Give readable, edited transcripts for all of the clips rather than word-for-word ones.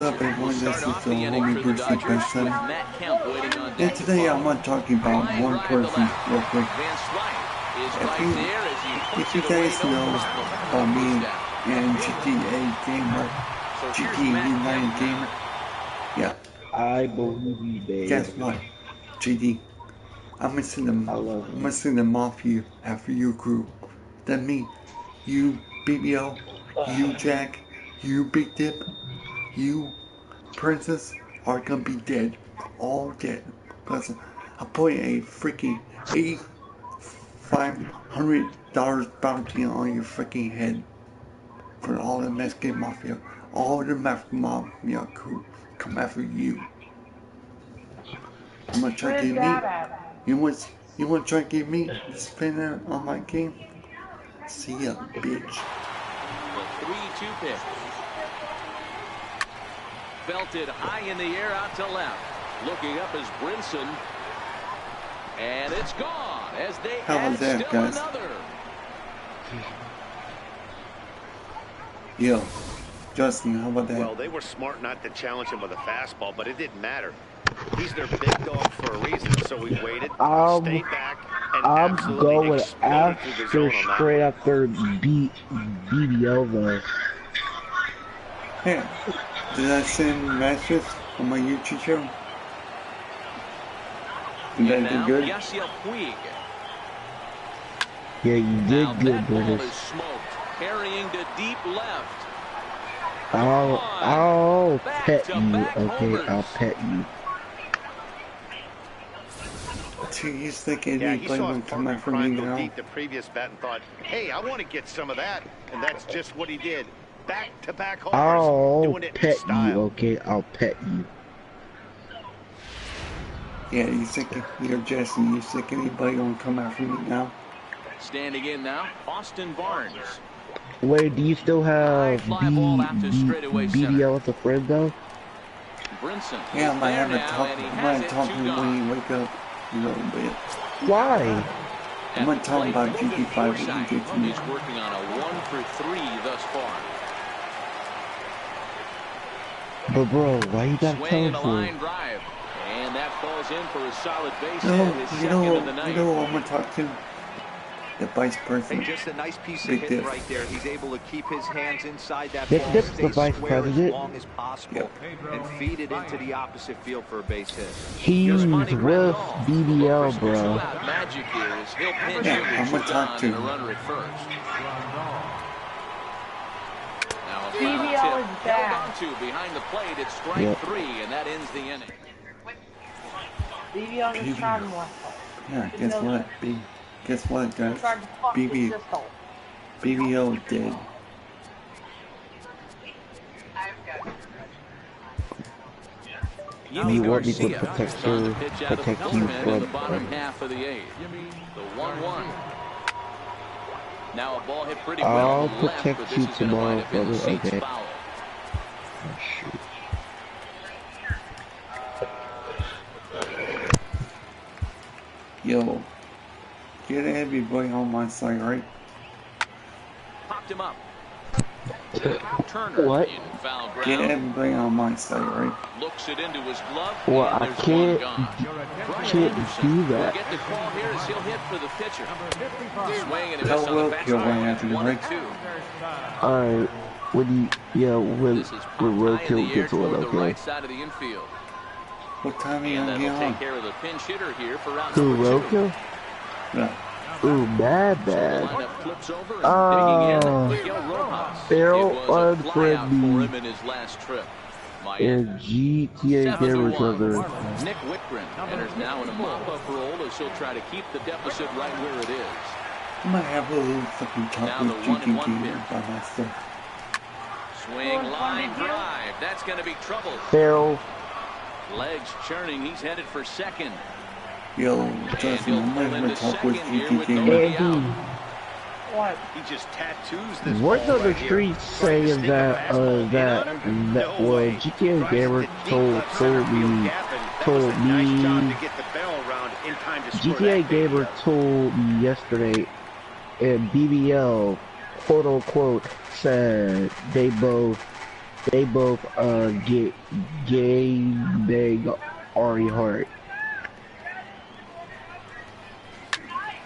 What's up everyone, this is the homie Brucey Person, and today I'm not talking about one person real quick. If you guys know about me and GTA Gamer, GTA United Gamer, yeah. I believe you, babe. Guess what, GD? I'm missing the Mafia after you crew. That me, you BBL, you Jack, you Big Dip, you Princess are gonna be dead. All dead. Because I put a freaking $500 bounty on your freaking head. For all the Mexican Mafia. All the Mafia crew come after you. I'm gonna try to get me. You want to try to get me to spend it on my game? See ya, bitch. The 3-2 pitch. Belted high in the air out to left. Looking up is Brinson. And it's gone as they add still guys? Another. Yo, Justin, how about that? Well, they were smart not to challenge him with a fastball, but it didn't matter. He's their big dog for a reason, so we waited, stayed back, and I'm going after straight after BBL though. Hey, did I send matches on my YouTube channel? Did I do good? Yeah, you did good, British. Carrying to deep left. I'll pet you, okay? I'll pet you. So you think anybody would come out for me now? The previous bat and thought, hey, I want to get some of that, and that's just what he did. Back-to-back homers. I'll pet you, okay? I'll pet you. Yeah, you think you're Jesse? You think anybody gonna come after me now? Standing in now, Austin Barnes. Wait, do you still have BBL as a friend though? Brinson. Yeah, I might have to talk to him when you wake up a little bit. Why? I'm gonna talk about GT5 what you did to me. He's working on a 1-for-3 thus far. But bro, why you gotta tell him for? And that falls in for a solid base hit. You know who I'm gonna talk to? The vice president. Hey, just a nice piece of hitting right there. He's able to keep his hands inside that ball, stay the vice square president. as long as possible, and feed it into the opposite field for a base hit. He's with BBL, bro. Magic is he'll pinch yeah, I'm gonna talk to him. Runner at first. Now BBL is back. Behind the plate, it's strike 3, and that ends the inning. BBL is trying more. Yeah, guess what? Guess what, guys? BBL dead. You want me to protect you from the bottom half of the 8th. The 1-1. Now a ball hit pretty well. I'll protect you tomorrow, brother. Okay. Oh, shoot. Yo, get everybody on my side, right? Popped him up. What? Get everybody on my side, right? Looks it into his glove. Well, I can't do that. Get the call here as he'll hit for the pitcher. Swing and a miss That will kill right after the right. Alright, when roadkill gets one, okay? Right side of the infield. What time are you gonna get on? Take care of the pinch hitter here for round Who, roadkill? Yeah. Ooh, bad. Farrell unfriendly. And GTA Gamer brother. Nick Whitgren enters now in a mop-up role as he'll try to keep the deficit right where it is. I might have a little fucking talk with GTA Gamer by myself. Swing, line, drive. That's going to be trouble. Farrell. Legs churning. He's headed for second. Yo, Justin, I'm gonna talk with GTA Gamer. Andy. What? He just tattoos this. What's on the street saying that GTA Gamer told me GTA Gamer told me yesterday, and BBL quote unquote said they both They both get gay big Ari Hart.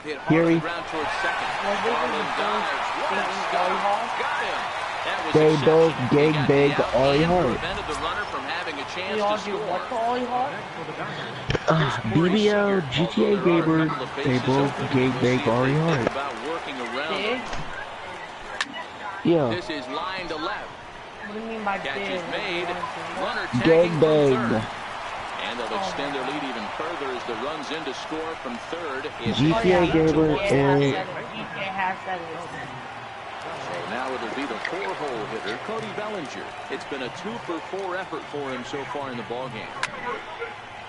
Hit hard Here on he. the ground towards second. Marlon dives. What a stop. Got him. That was They both exceptional. gay He got big the out Ari and Hart. prevented the runner from having a chance to What score. to Ollie Hart? BBL, GTA Gamer, they both gay big Ari Hart. About working around Big? him. Yeah. This is line to left. What do you mean by Catch big? is made. Runner Gay tagging from big. third. And they'll extend their lead even further as the runs in to score from third. It's GTA Gamer and GTA has said it. So now it'll be the 4-hole hitter, Cody Bellinger. It's been a 2-for-4 effort for him so far in the ballgame.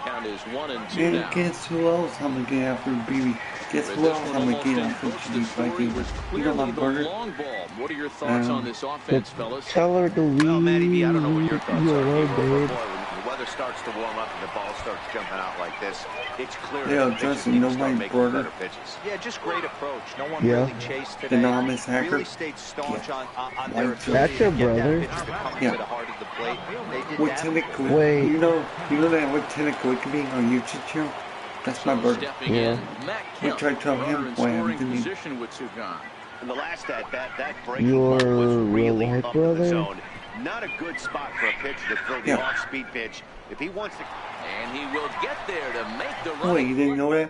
Count is 1 and 2 And now. guess who else I'm gonna get after BB? Guess who else I'm gonna get after GD Viking? You know my burger? Long ball. What are your thoughts on this offense, fellas? tell her to leave. Well, Matty B, I don't know what your thoughts you are. alone, But babe. boy, when the weather starts to warm up and the ball starts jumping out like this, it's clear Yeah, that the pitchers Justin, need know to start my making burger? better pitches. Yeah, just great approach. No one Yeah. really chased The today. novice hacker? Really stayed staunch Yeah. on Like their Joe. ability That's your to get brother? that pitcher to come Yeah. to the heart of the plate. They did With that. tentacle, Wait. you know that with tentacle can be on YouTube channel? That's my burger. Stepping Yeah. in, Matt We Kemp, tried to tell runner him in what happened scoring to me. position with Sugan. In the last at-bat, that breaking Your ball was real really life up in the brother? zone. Not a good spot for a pitcher to throw the Yeah. off-speed pitch. If he wants to... And he will get there to make the Oh, run. you didn't know that?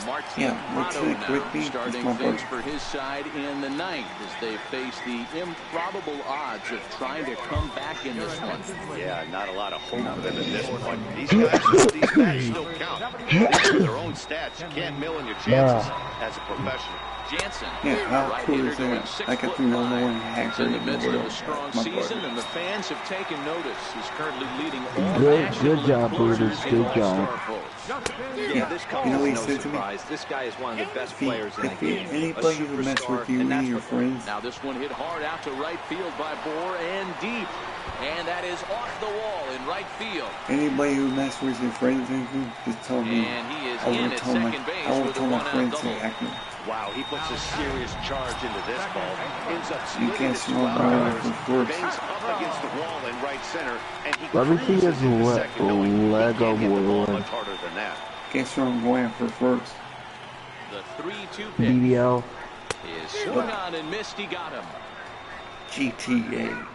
Martin Yeah, Prado Lieutenant now Whitby is starting my things brother. for his side in the ninth as they face the improbable odds of trying to come back in this one. Yeah, not a lot of hope for them at this point. These guys, these bats still count. These are their own stats. You can't mill in your chances as a professional. Jansen, Yeah, how right cool hander is going that? 6'5". I got to know no one He's hacker in the in midst the of a world. strong My season, brother. and the fans have taken notice. He's currently leading all Good national job, closers Brutus. in Good All-Star job. votes. Yeah, this comes You know what he as no said to me? surprise. This guy is one of the best players in the If game. A anybody who mess superstar, with you and and that's your what friends, Now this one hit hard out to right field by Bohr and deep. And that is off the wall in right field. anybody who mess with your friends, anything, just tell me. And he is I in will at tell my, second base I will with a tell my one-out friends to double. hack me. Wow, he puts a serious charge into this ball. Ends up You splitting can't it smell to my outfielders. rifle first. Bangs up against the wall in right center, and he Let me see cruises his into second, knowing he Lego can't hit the ball boy. much harder than that. Guess who I'm going after first? The 3-2 pitch BBL. is swung on and missed. He got him. GTA.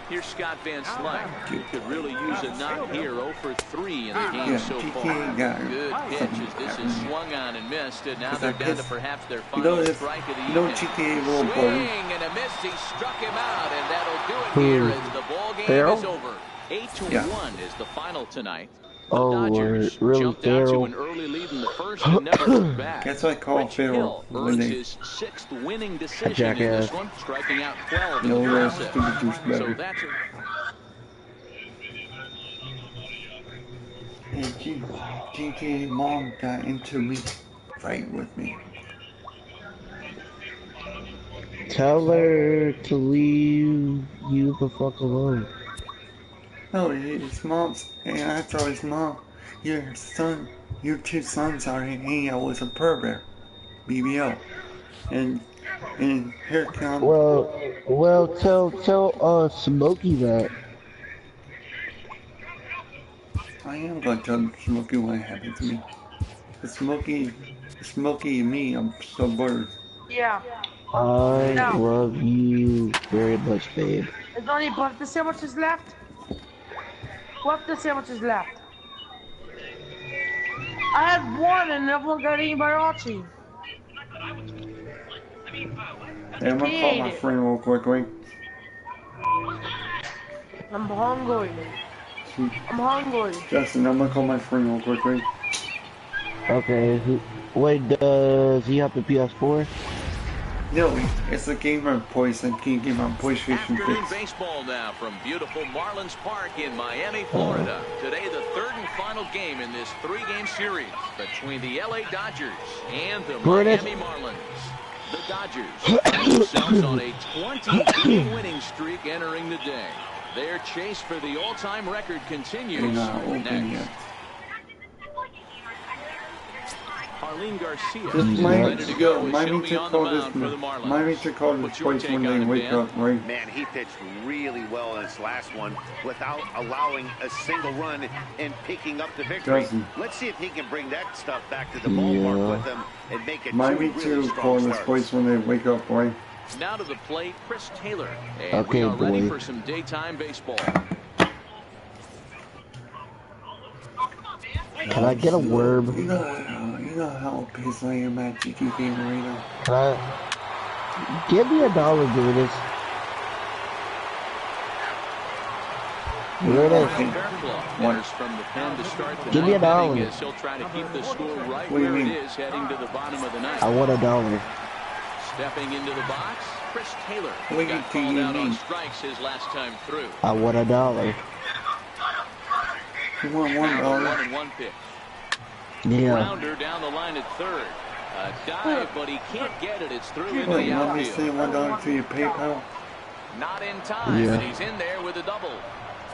Here's Scott Van Slyke. Could really use a knock here. 0 for 3 in the game Yeah, so GTA far. got it. Good pitch Something as this happened. is swung on and missed. And now Because they're I down to guess- perhaps their You final know, strike of the you know evening. GTA little Swing brother. and a miss. He struck him out, and that'll do it Who? here as the ball game Farrell? is over. 8-1 Yeah. is the final tonight. The Oh, Dodgers really, jumped out to Farrell? an early lead in the first and never looked back. Guess I call Rich Farrell Hill when earns they- his 6th winning decision in jackass. this one, striking out 12 in No, the that's process. stupid douchebag. So that's a And GTA mom got into me, fight with me. Tell her to leave you the fuck alone. No, his mom's, and I told his mom, your son, your two sons are hanging out with a pervert, BBL. And here comes, Well, tell Smokey that. I am going to tell Smokey what happened to me. The Smokey and me, I'm so bored. Yeah. I No. love you very much, babe. There's only but the sandwiches left. What the sandwiches left? I had one and everyone got eaten by Archie. Hey, I'm gonna call my friend real quickly. I'm hungry. I'm hungry. Justin, I'm gonna call my friend real quickly. Okay, wait, does he have the PS4? No, it's a game on PlayStation. Game on PlayStation afternoon 6. baseball now from beautiful Marlins Park in Miami, Florida. Today, the third and final game in this 3-game series between the LA Dodgers and the British. Miami Marlins. The Dodgers find themselves on a 20-game winning streak entering the day. Their chase for the all-time record continues They're not open next. yet. Arlene Garcia Just is ready to go as she'll be on the mound for the Miami Marlins. to call this What's your twice take when on they it, wake Dan? up, right? Man, he pitched really well in his last one without allowing a single run and picking up the victory. Doesn't. Let's see if he can bring that stuff back to the ballpark with him and make it Miami two really to strong call this starts. twice when they wake up, right? Now to the plate, Chris Taylor. And Okay, we are ready boy. for some daytime baseball. Can I get a worm? You know how pissed I am at GT game right now. Can I? Give me $1, Brutus. Here it is. Enters from the pen to start the Give me ninth $1. inning as he'll try to keep the score right What do you where it mean? is heading to the bottom of the ninth. I want $1. Stepping into the box, Chris Taylor What got do you called out on mean? strikes his last time through. I want $1. You want Now the $1? 1-1 pitch. Yeah. Grounder down the line at third. A dive, but he can't get it. It's through into Wait, the you want me to outfield. send $1 to your PayPal? Not in time, Yeah. and he's in there with a double.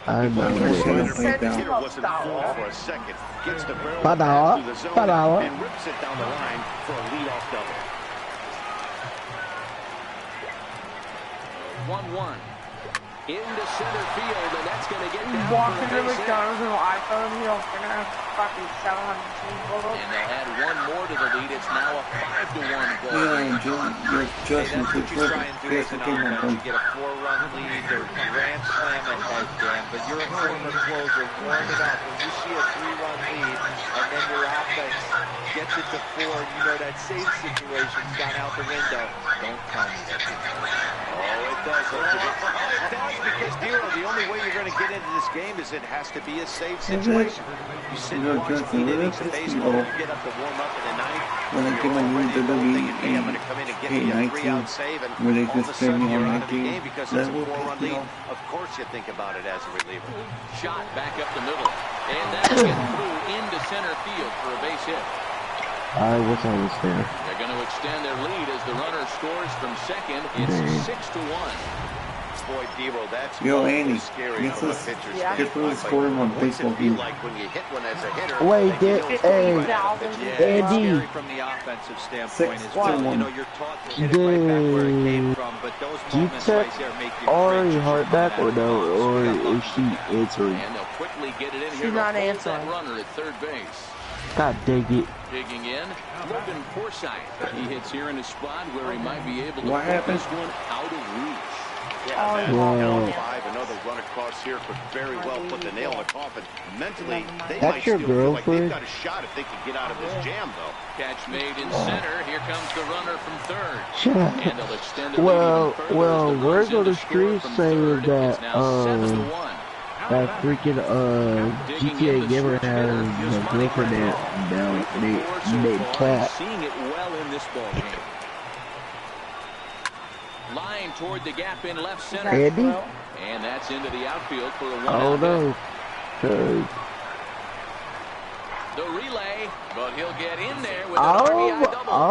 I know Send it. a Hitter PayPal. wasn't full for a second. Gets the barrel $1. pass through the zone $1. and rips it down the line for a leadoff double. 1-1. Into center field, and that's going to get down Walking for to a base hit. McDonald's with an iPhone, you know, they're gonna have fucking 700 people. And they'll add one more to the lead. It's now a 5-1 ball Yeah, game. you're Justin to Twitter. Yes, I came up on. Get a 4-run lead or grand slam ahead, Dan, but you're a former closer. Warm it up. When you see a 3-run lead and then your offense gets it to 4, you know that save situation's gone out the window. Don't tell me that. Oh, it does. It does because, Dero, the only way you're going to get into this game is it has to be a safe situation. You sit and watch 8 innings of baseball, you get up to warm up in the ninth. When I You're get my new already thinking, hey, I'm going WWE to come in and get me a 19, 3-out save, and where they all of a just send sudden me you're on out of the 19, game because that it's a will 4-run piss me lead. off. Of course you think about it as a reliever. Shot back up the middle. And that'll get through into center field for a base hit. I wish I was there. They're going to extend their lead as the runner scores from second. It's 6-1. Boy, Dero, that's Yo, Andy, scary this from a is pitcher's Yeah. different standpoint. scoring on What's baseball it feel game. like when you hit one as a hitter? Wait, and you did- don't hey, think about it? Yeah, it's Andy. scary from the offensive standpoint as well. 6-1. You know, you're taught to hit it right back where it came from, but those Do you moments check right there make you Ari cringe. heart back or no? Or is she answering? And they'll quickly get it in She's here to not hold answering. that runner at third base. God dang it. Digging in, Logan Forsythe. He hits here in a spot where he might be able to What put happened? this one out of reach. Yeah, Oh, that yeah. down 5, another run across here could very well put the nail in the coffin. Mentally, they That's might your still feel like they've girlfriend? got a shot if they can get out of this jam, though. Catch made in center. Here comes the runner from third. Shut up. And they'll extend it Well, even further well, as the word runners on in the to score street from saying third. that, It's now 7-1. that freaking, GTA Gamer has a girlfriend named Cat. Seeing it well in this ball game. Line toward the gap in left center. Andy? And that's into the outfield for a 1-out I don't hit. know. 'Cause The relay, but he'll get in there with an RBI double. I'll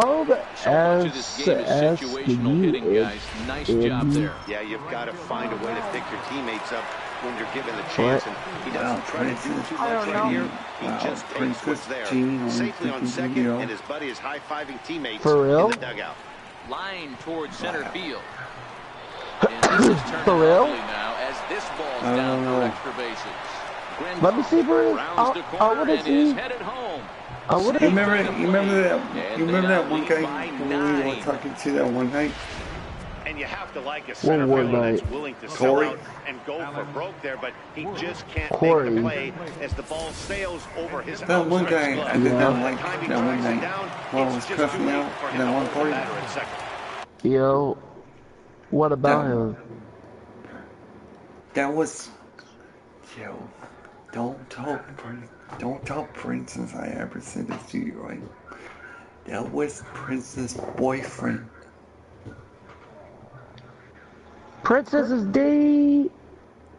So much of this game is ask situational hitting, you guys. Nice job there. Yeah, you've got to find a way to pick your teammates up when you're given the chance. And he doesn't Wow, try to do too I much don't right know. here. He Wow, just takes Princess what's there. Jean on Safely on freaking second, video. and his buddy is high-fiving teammates For real? in the dugout. Line towards center field. And this is turned For real? ugly now as this ball's I down don't for know. extra bases. Let me see, Bruce. Rounds the I corner wanna and is see. headed home. I would You have. remember that one guy who we were talking to that one night? And you have to like a center one fielder that's night. willing to sell Corey? out and go for broke there, but he just can't Corey. make the play as the ball sails over his That one guy outstretched glove. I did not Yeah. like Time he that one drives it night down, while I it's was just cussing too late out for him that to one hold the party. batter at second. Yo, what about him? That was, yo, don't tell Princess I ever said this to you, right? That was Princess' boyfriend. Princess is dating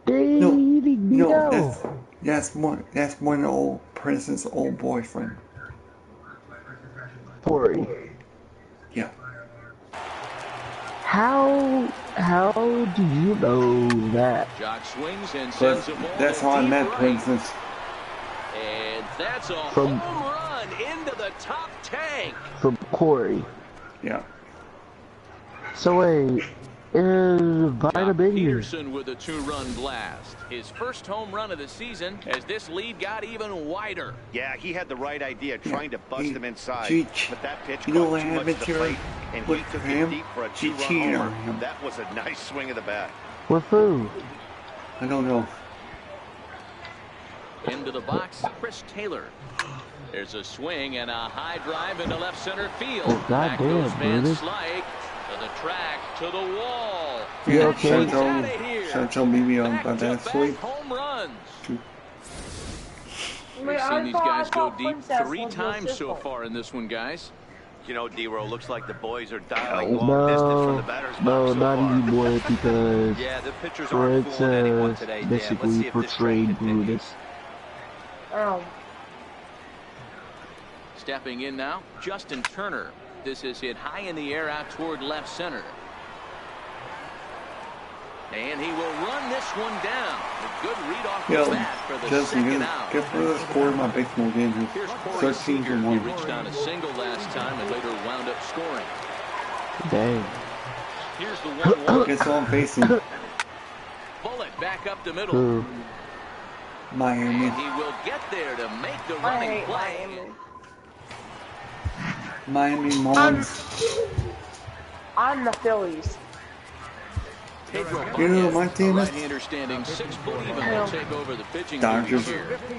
me No, now. that's one old Princess' old boyfriend. Corey. Yeah. How do you know that? Jock swings and But sends a ball that's to how I deep met right. Princess. And that's a From- home run into the top tank. From Corey. Yeah. So wait, is Vita Jock been here? Peterson with a 2-run blast. His first home run of the season as this lead got even wider. Yeah, he had the right idea, trying to bust him inside. Cheech. But that pitch You know caught what too much happened of the to plate, and he with took him? it deep for a He 2-run cheated homer. on him. That was a nice swing of the bat. With who? I don't know. Into the box, Chris Taylor. There's a swing and a high drive into left center field. Oh, Back goes goddamn, Van Brutus. Slyke to the track, to the wall. You That okay? thing's outta here. Shut beat me up about that Back-to-back sleep. home runs. We've Wait, seen these guys go deep Princess 3 was your times so sister. far in this one, guys. You know, D-Row, looks like the boys are dialing No. long distance from No, the batter's no, box so not far. anymore because Yeah, the pitchers aren't fooling anyone today, Dan. Let's basically see if this trend portrayed continues. Brutus. Oh. Stepping in now, Justin Turner. This is hit high in the air out toward left center. And he will run this one down. A good read off Yo, the bat for the Justin, second out. guess what the score of my baseball game Here's is? Corey 13 Seager. to He 1. reached on a single last time and later wound up scoring. Dang. Here's the 1-1. Guess what I'm facing? Bullet back up the middle. Who? Miami. And he will get there to make the I running hate play. Miami. Miami Marlins. I'm the Phillies. Pedro You know Baez, my team a is? right-hander standing 6 foot even, will take over the pitching Dodgers. duties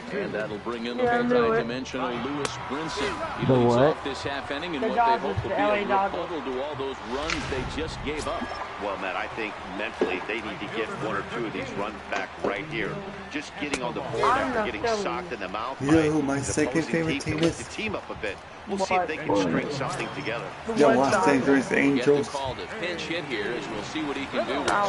here. And that'll bring in the Yeah, I knew it. multi-dimensional Lewis Brinson. He The leads what? off this half inning in The what Dodgers, they hope will the be LA a Dodgers. rebuttal to all those runs they just gave up. Well, Matt, I think mentally they need to get 1 or 2 of these runs back right here. Just getting on the board I'm after the getting Phillies. socked in the mouth. You know by who my the second opposing favorite team team to lift is? the team up a bit. We'll see if they can string something together. The Red Los Sox. Angeles Get the Angels. call to pinch hit here as we'll see what he can do with 2 out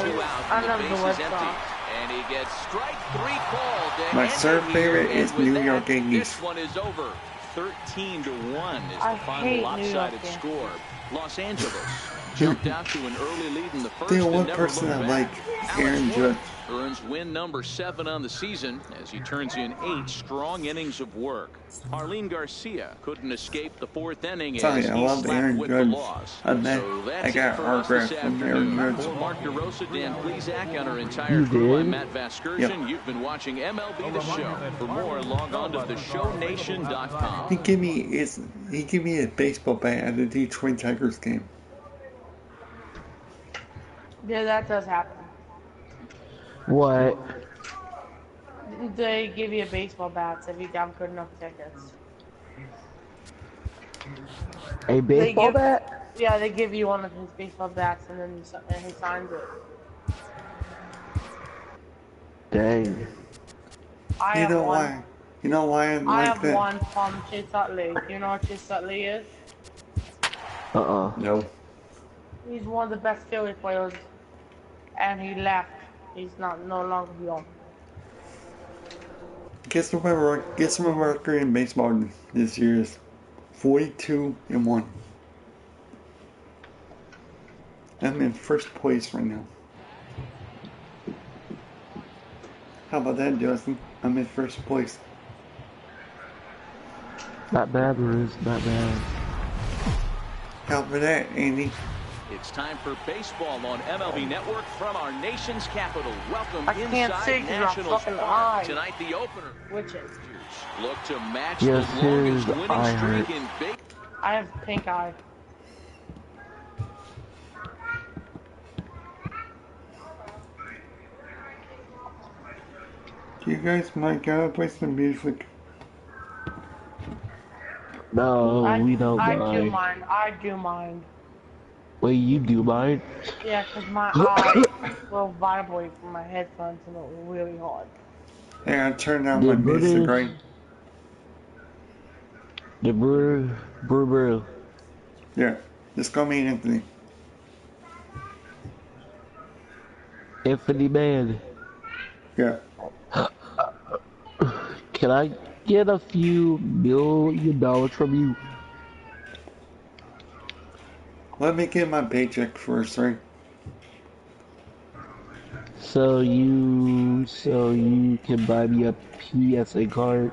I and love the the base Red is empty. Sox. And he gets strike 3 called. to My end third it favorite here. is And with New York that, Yankees. This one is over. 13 to 1 is I the final hate New York lopsided Yankees. score. Los Angeles jumped out to an early lead in the first. The and one never person looked I back. like, Aaron Judge. Earns win number 7 on the season as he turns in 8 strong innings of work. Arlene Garcia couldn't escape the 4th inning Sorry, as I he love slapped Aaron with Judge. the loss. I bet So I that's got it for us this autograph from Aaron afternoon. Judge. For Mark DeRosa, Dan Plesac, and our entire You crew, I'm did? Matt Vasgersian. Yep. You've been watching MLB The Show. For more, log on to theshownation.com. He gave me a baseball bat at the Detroit Tigers game. Yeah, that does happen. What? They give you baseball bats if you have good enough tickets. A baseball give- bat? Yeah, they give you one of his baseball bats and then he signs it. Dang. I You have know one. why? You know why I I like have that? one from Chase Utley. You know what Chase Utley is? No. He's one of the best Philly players, and he left. He's no longer young. Guess what my record in baseball this year is? 42-1. I'm in first place right now. How about that, Justin? I'm in first place. Not bad, Bruce. Not bad. How about that, Andy? It's time for baseball on MLB Network from our nation's capital. Welcome I can't inside see 'cause my Nationals fucking Park. eye. Tonight, the opener. Which is, Look to match Yes, the longest his winning eye streak hurt. in big. I have pink eye. Do you guys mind play some music? No, we don't I do mind. mind. I do mind. Wait, you do mind? Yeah, 'cause my eye will vibrate from my headphones and it's really hard. Hey, I turned down The my music, British- right? The brew. Yeah. Just call me Anthony. Infinity Man. Yeah. Can I get a few $1 million from you? Let me get my paycheck first, right? So you can buy me a PSA card.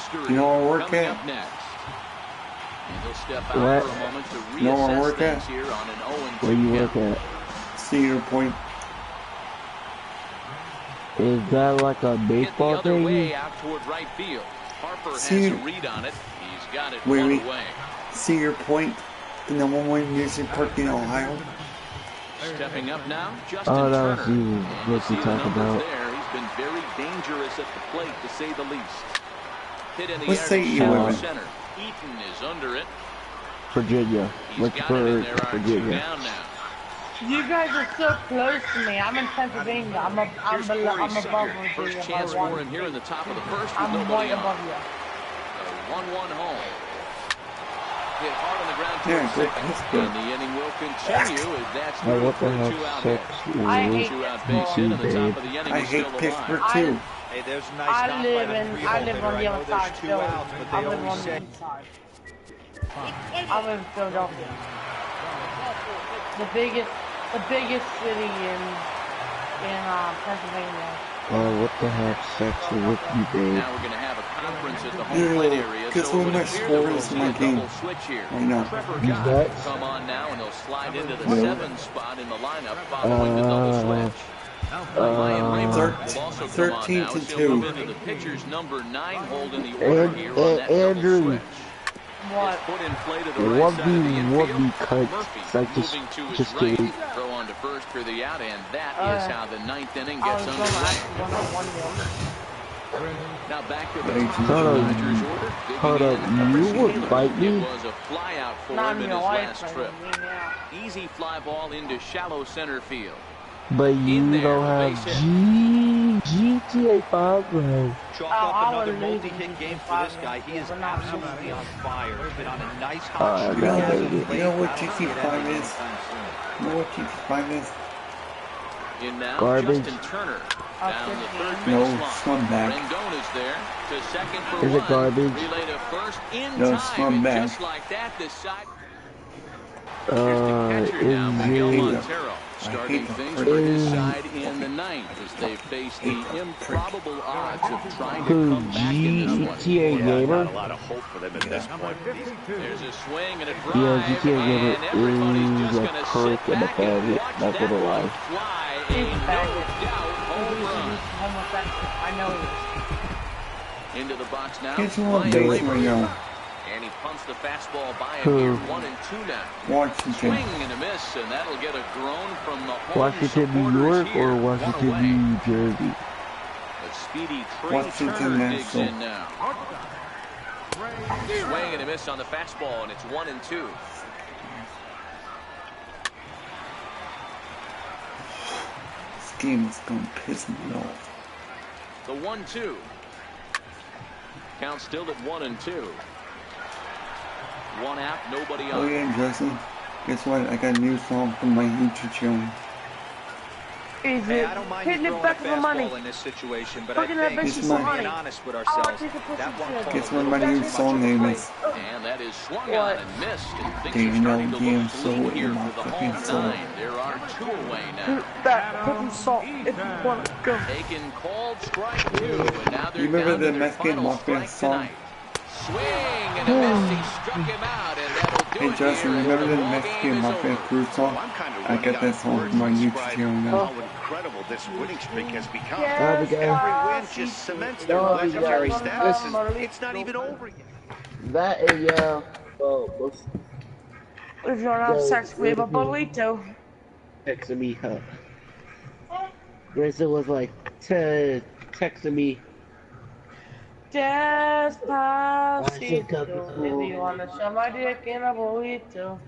history. You know where I work Coming at? up next. And he'll step out What? for a moment to You know where I reassess work things at? here on an 0-2 Where you count. work Cedar Point. at? Is that like a Hit the baseball other way thing? out toward right field. Harper has Cedar. a read on it. He's got it Wait, one wait. away. Cedar Point, the #1 music park in Ohio. Stepping up now, Justin Oh, that was Turner. you. And you What see you the talking numbers about? there. He's been very dangerous at the plate, to say the least. Hit in the What air state to you shallow live in? center. Eaton is under it. Virginia. He's got it, and Lynchburg, there are two Virginia. down now. You guys are so close to me. I'm in Pennsylvania. I'm above Virginia First by chance for one him here in the top of the first with I'm nobody right on. above you. A 1-1 home. Hit hard on the ground Yeah, towards go second. Pittsburgh. And the inning will continue as that's Now through what for the a hell two-out sex hit. I is hate Two-out base hit, and the top of the inning I is still hate alive. Pittsburgh too. Hey, there's a nice I knock live by the in 3-0 I live hitter. on the I know other there's side, 2 Philly. outs, but I they live always on the say east side. I live in Philadelphia. The biggest city in Pennsylvania. Oh, what the heck sex is with you, babe? Now we're going to have a conference at the home plate area, Guess so what it would my appear that score we'll is in see my a game double switch here. right now? Trevor He's Gott will nuts. come on now, and he'll slide into the No. 7 spot in the lineup following the double switch. Ryan Raymond will also come on 13 now, to as he'll move 2. into the pitcher's number 9 hold in the order here on that double Andrew. switch. What? It's put in play to the right side of the 1v1 infield. cuts. Murphy Like moving to his just right, kidding. throw on to first for the out, and that is how the 9th inning I gets was going to underway. ask 101 game. Now back to the Hey, top of hold the up. Dodgers order. Hold up, you would fight me? It was a fly out for Not him in in real his life, last but trip. I mean, yeah. Easy fly ball into shallow center field. But you In there, don't the have base hit. GTA 5, bro. Chalk Oh, up I another would multi-hit lose game in for this five guy. minutes. He is We're not absolutely losing. on fire. He's been on a nice I hot streak know, as of baby. late. You know what I don't see it GT5 ending is? anytime soon. You know what GT5 is? In now, Garbage. Justin Turner down the third No, baseline. swim back. Rendon is there to second for Is one. it garbage? Relay to first in No, time, swim and back. just like that, the side. Here's the catcher now, Is Miguel it... Montero, starting the things first- for his side in the 9th as they face the improbable odds of trying to Who, come back in this one. GTA Gamer? Not a lot of hope for them at this point. There's a swing and a drive, Yeah, GTA Gamer and everybody's just is a going to prick sit and a back and faggot, watch not that gonna one lie. fly. A He's a no faggot. doubt home run. Homosexual. I know he is. Into the box now. Guess who I'm Ryan facing Raymond. right now? And he pumps the fastball by him Who? here, 1-2 now. Washington. Swing and a miss, and that'll get a groan from the home Washington, New supporters York, here. or One Washington, away. New Jersey? But speedy Trey Washington Turner digs National. in now. Swing and a miss on the fastball, and it's 1-2. This game is going to piss me off. The 1-2. Count still at 1-2. One out, nobody Oh on. yeah, Justin. Guess what? I got a new song from my YouTube channel. Is Hey, it I don't mind you hitting it throwing a back for money? fastball in this situation, but Fucking I that think bitch is being money. honest with Oh, ourselves, I think the pussy that one shit. called Guess a what little my bit new too much song of a name break. is? And that is swung What? on and missed, and things They are starting know to damn look so clean in here my for the fucking home soul. 9. There are 2 away now. That put some salt if you want to go. Taken called strike 2, and now they're You remember down to the their Mexican final Mafia strike song? tonight. Swing and a miss. He struck him out, and that'll do Hey it Justin, here as remember the the ball Mexican game is Mafia over. crew song? I'm kind of I running got out that of song words from my to YouTube describe channel now. how incredible this winning streak has become. Yes, Abigail. Every win just cements their No, legendary Abigail. status, and it's not even over yet. That is, yeah. Well, If you don't have sex, we have a burrito. texting me, huh? Grayson was like, texting me. Despacito. If you want to show my dick in a burrito.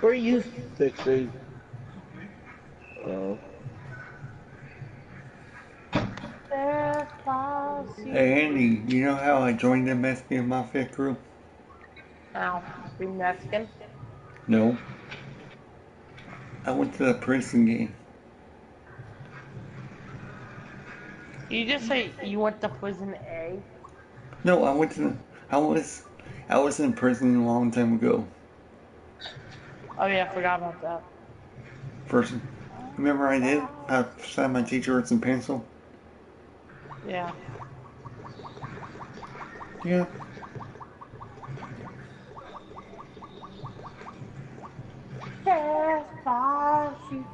Where are you texting? Oh. Despacito. Hey Andy, you know how I joined the Mexican Mafia crew? Ow. Be Mexican. No. I went to the prison game. You just say you went to prison A? No, I was in prison a long time ago. Oh yeah, I forgot about that. First, remember I did? I signed my teacher with some pencil. Yeah. Yeah. Despacito.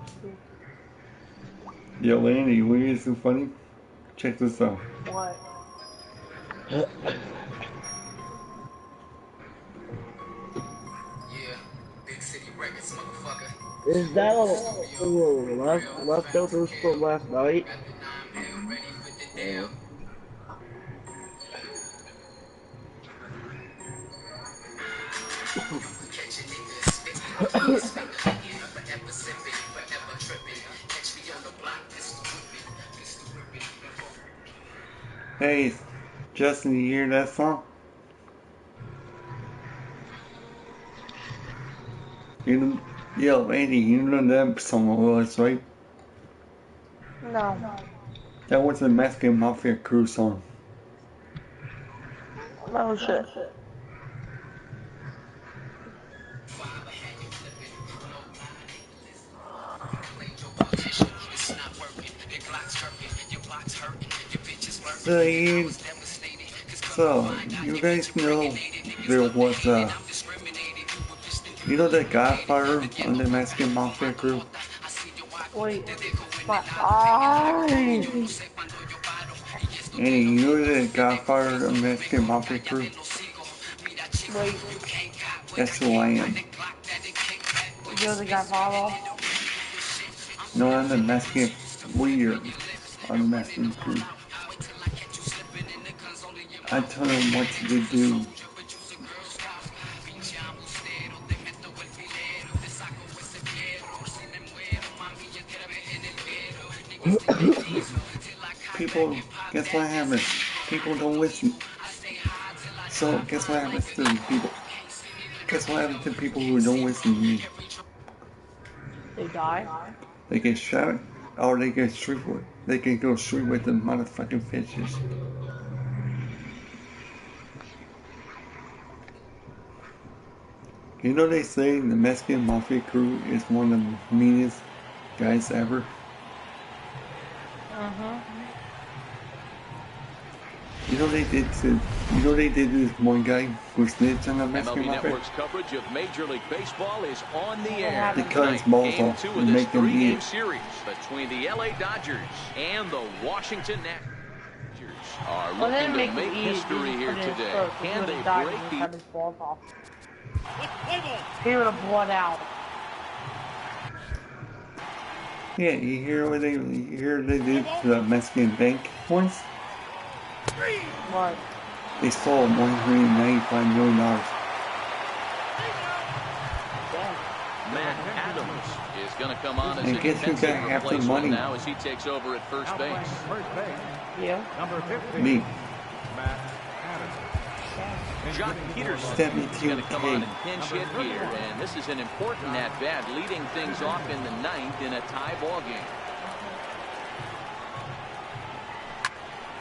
Yo, Andy, you want to hear something funny? Check this out. What? Is that a leftovers from last night? Hey, Justin, you hear that song? You know, yo, Andy, you know that song was, right? No. That was a Mexican Mafia crew song. No shit. So you guys know there was you know the Godfather on the Mexican Mafia crew? Wait. My eyes. Andy, you know the Godfather of the Mexican Mafia crew? Wait. That's who I am. You're the Godfather? No, I'm the Mexican leader on the Mexican crew. I tell them what to do. People, guess what happens? People don't listen. So, guess what happens to the people? Guess what happens to people who don't listen to me? They die? They get shot, or they get they can go straight with the motherfucking fishes. You know they say the Mexican Mafia crew is one of the meanest guys ever? You know they did this one guy who snitched on the Mexican MLB Mafia? Network's coverage of Major League Baseball is on the air. They cut his balls Game off 2 and of this make them eat three-game it. series between the LA Dodgers and the Washington Nationals are Well, looking they to make make it easy. history here today. Can they break the... His balls off. He would have blown out. Yeah, you hear what they did to the Mexican bank once? What? They stole $195 million. Matt Adams is going to come on as And a guess who got defensive half the replacement money? now as he takes over at first base. Yeah. Me. Jock Peterson is going to come on and pinch hit here, and this is an important at-bat, leading things off in the ninth in a tie ball game.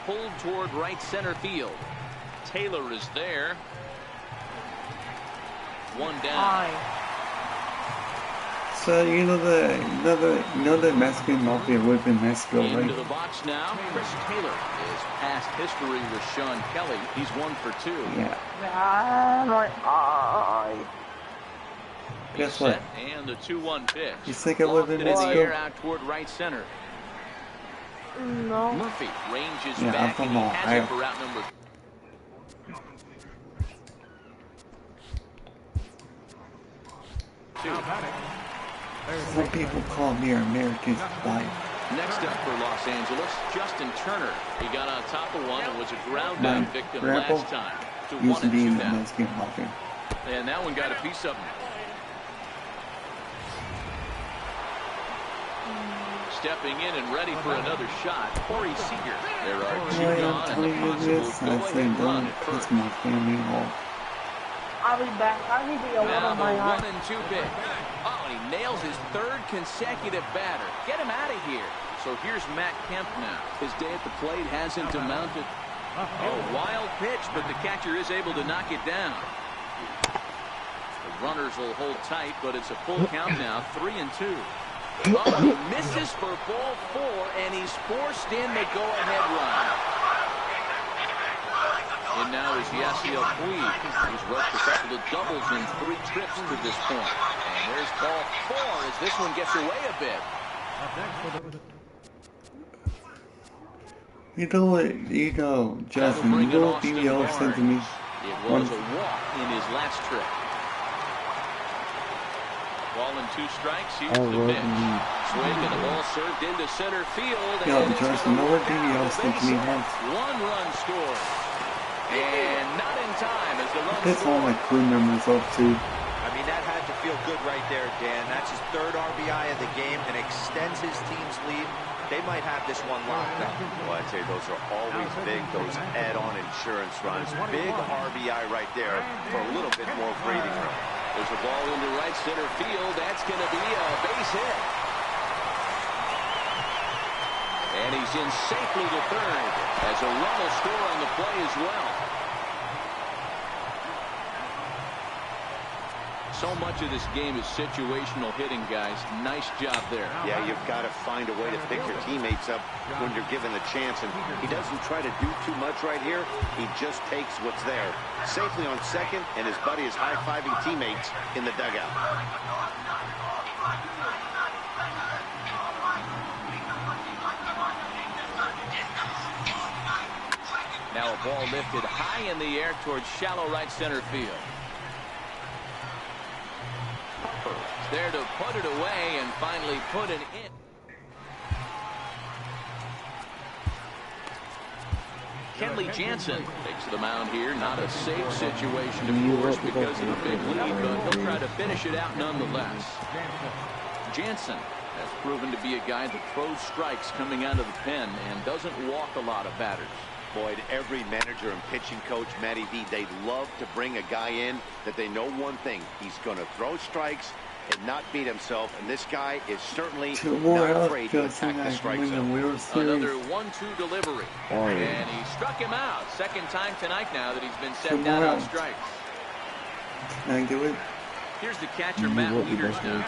Pulled toward right center field. Taylor is there. One down. So you know the Mexican Mafia live in Mexico, right? Into the box now. Chris Taylor is past history with Sean Kelly. He's 1 for 2. Yeah. My eye. Guess what? And the 2-1 pitch. You think I live in Lofted in the Mexico? air out toward right center. No. Murphy ranges Yeah, I'm back from and he has Ohio. it for route number 2. Some people call me American spy. Next up for Los Angeles, Justin Turner. He got on top of one and was a ground My down victim grandpa last time. To used 1 to and be 2 in the now. Mexican Mafia. And that one got a piece of him. Stepping in and ready for another shot, Corey Seager. There are 2 Boy, gone I'm and telling a you possible this, I say go-ahead run don't at piss first. my family off. I'll be back. I need to get one Now of the my 1 and 2 pitch. Oh, and he nails his 3rd consecutive batter. Get him out of here. So here's Matt Kemp now. His day at the plate hasn't amounted. A wild pitch, but the catcher is able to knock it down. The runners will hold tight, but it's a full count now, 3 and 2. Oh, he misses for ball 4, and he's forced in the go-ahead run. And now is Yasiel Puig, who's worked a couple of doubles in 3 trips to this point. And there's ball 4 as this one gets away a bit. Justin, you will be the said to me. It was a walk in his last trip. Ball and 2 strikes. Here's the pitch. Swing and the ball served into center field. Yo, Justin, no one BBL said to me once. 1-run score. And not in time as the run That's all my crew members up too. I mean, that had to feel good right there, Dan. That's his 3rd RBI of the game and extends his team's lead. They might have this one locked up. Well, I'd say those are always big, those add-on insurance runs. Big RBI right there for a little bit more breathing room. There's a ball into right center field. That's going to be a base hit. And he's in safely to third as a run will score on the play as well. So much of this game is situational hitting, guys. Nice job there. Yeah, you've got to find a way to pick your teammates up when you're given the chance. And he doesn't try to do too much right here. He just takes what's there. Safely on second, and his buddy is high-fiving teammates in the dugout. Now a ball lifted high in the air towards shallow right center field. There to put it away and finally put it in. Kenley Jansen takes the mound here. Not a safe situation, of course, because of the big lead, but he'll try to finish it out nonetheless. Jansen has proven to be a guy that throws strikes coming out of the pen and doesn't walk a lot of batters. Boyd, every manager and pitching coach, Matty V, they love to bring a guy in that they know one thing. He's going to throw strikes and not beat himself, and this guy is certainly not afraid to attack the strike zone. Another 1-2 delivery, and he struck him out. Second time tonight now that he's been set down on strikes. Can I do it? Here's the catcher, Matt Wieters now.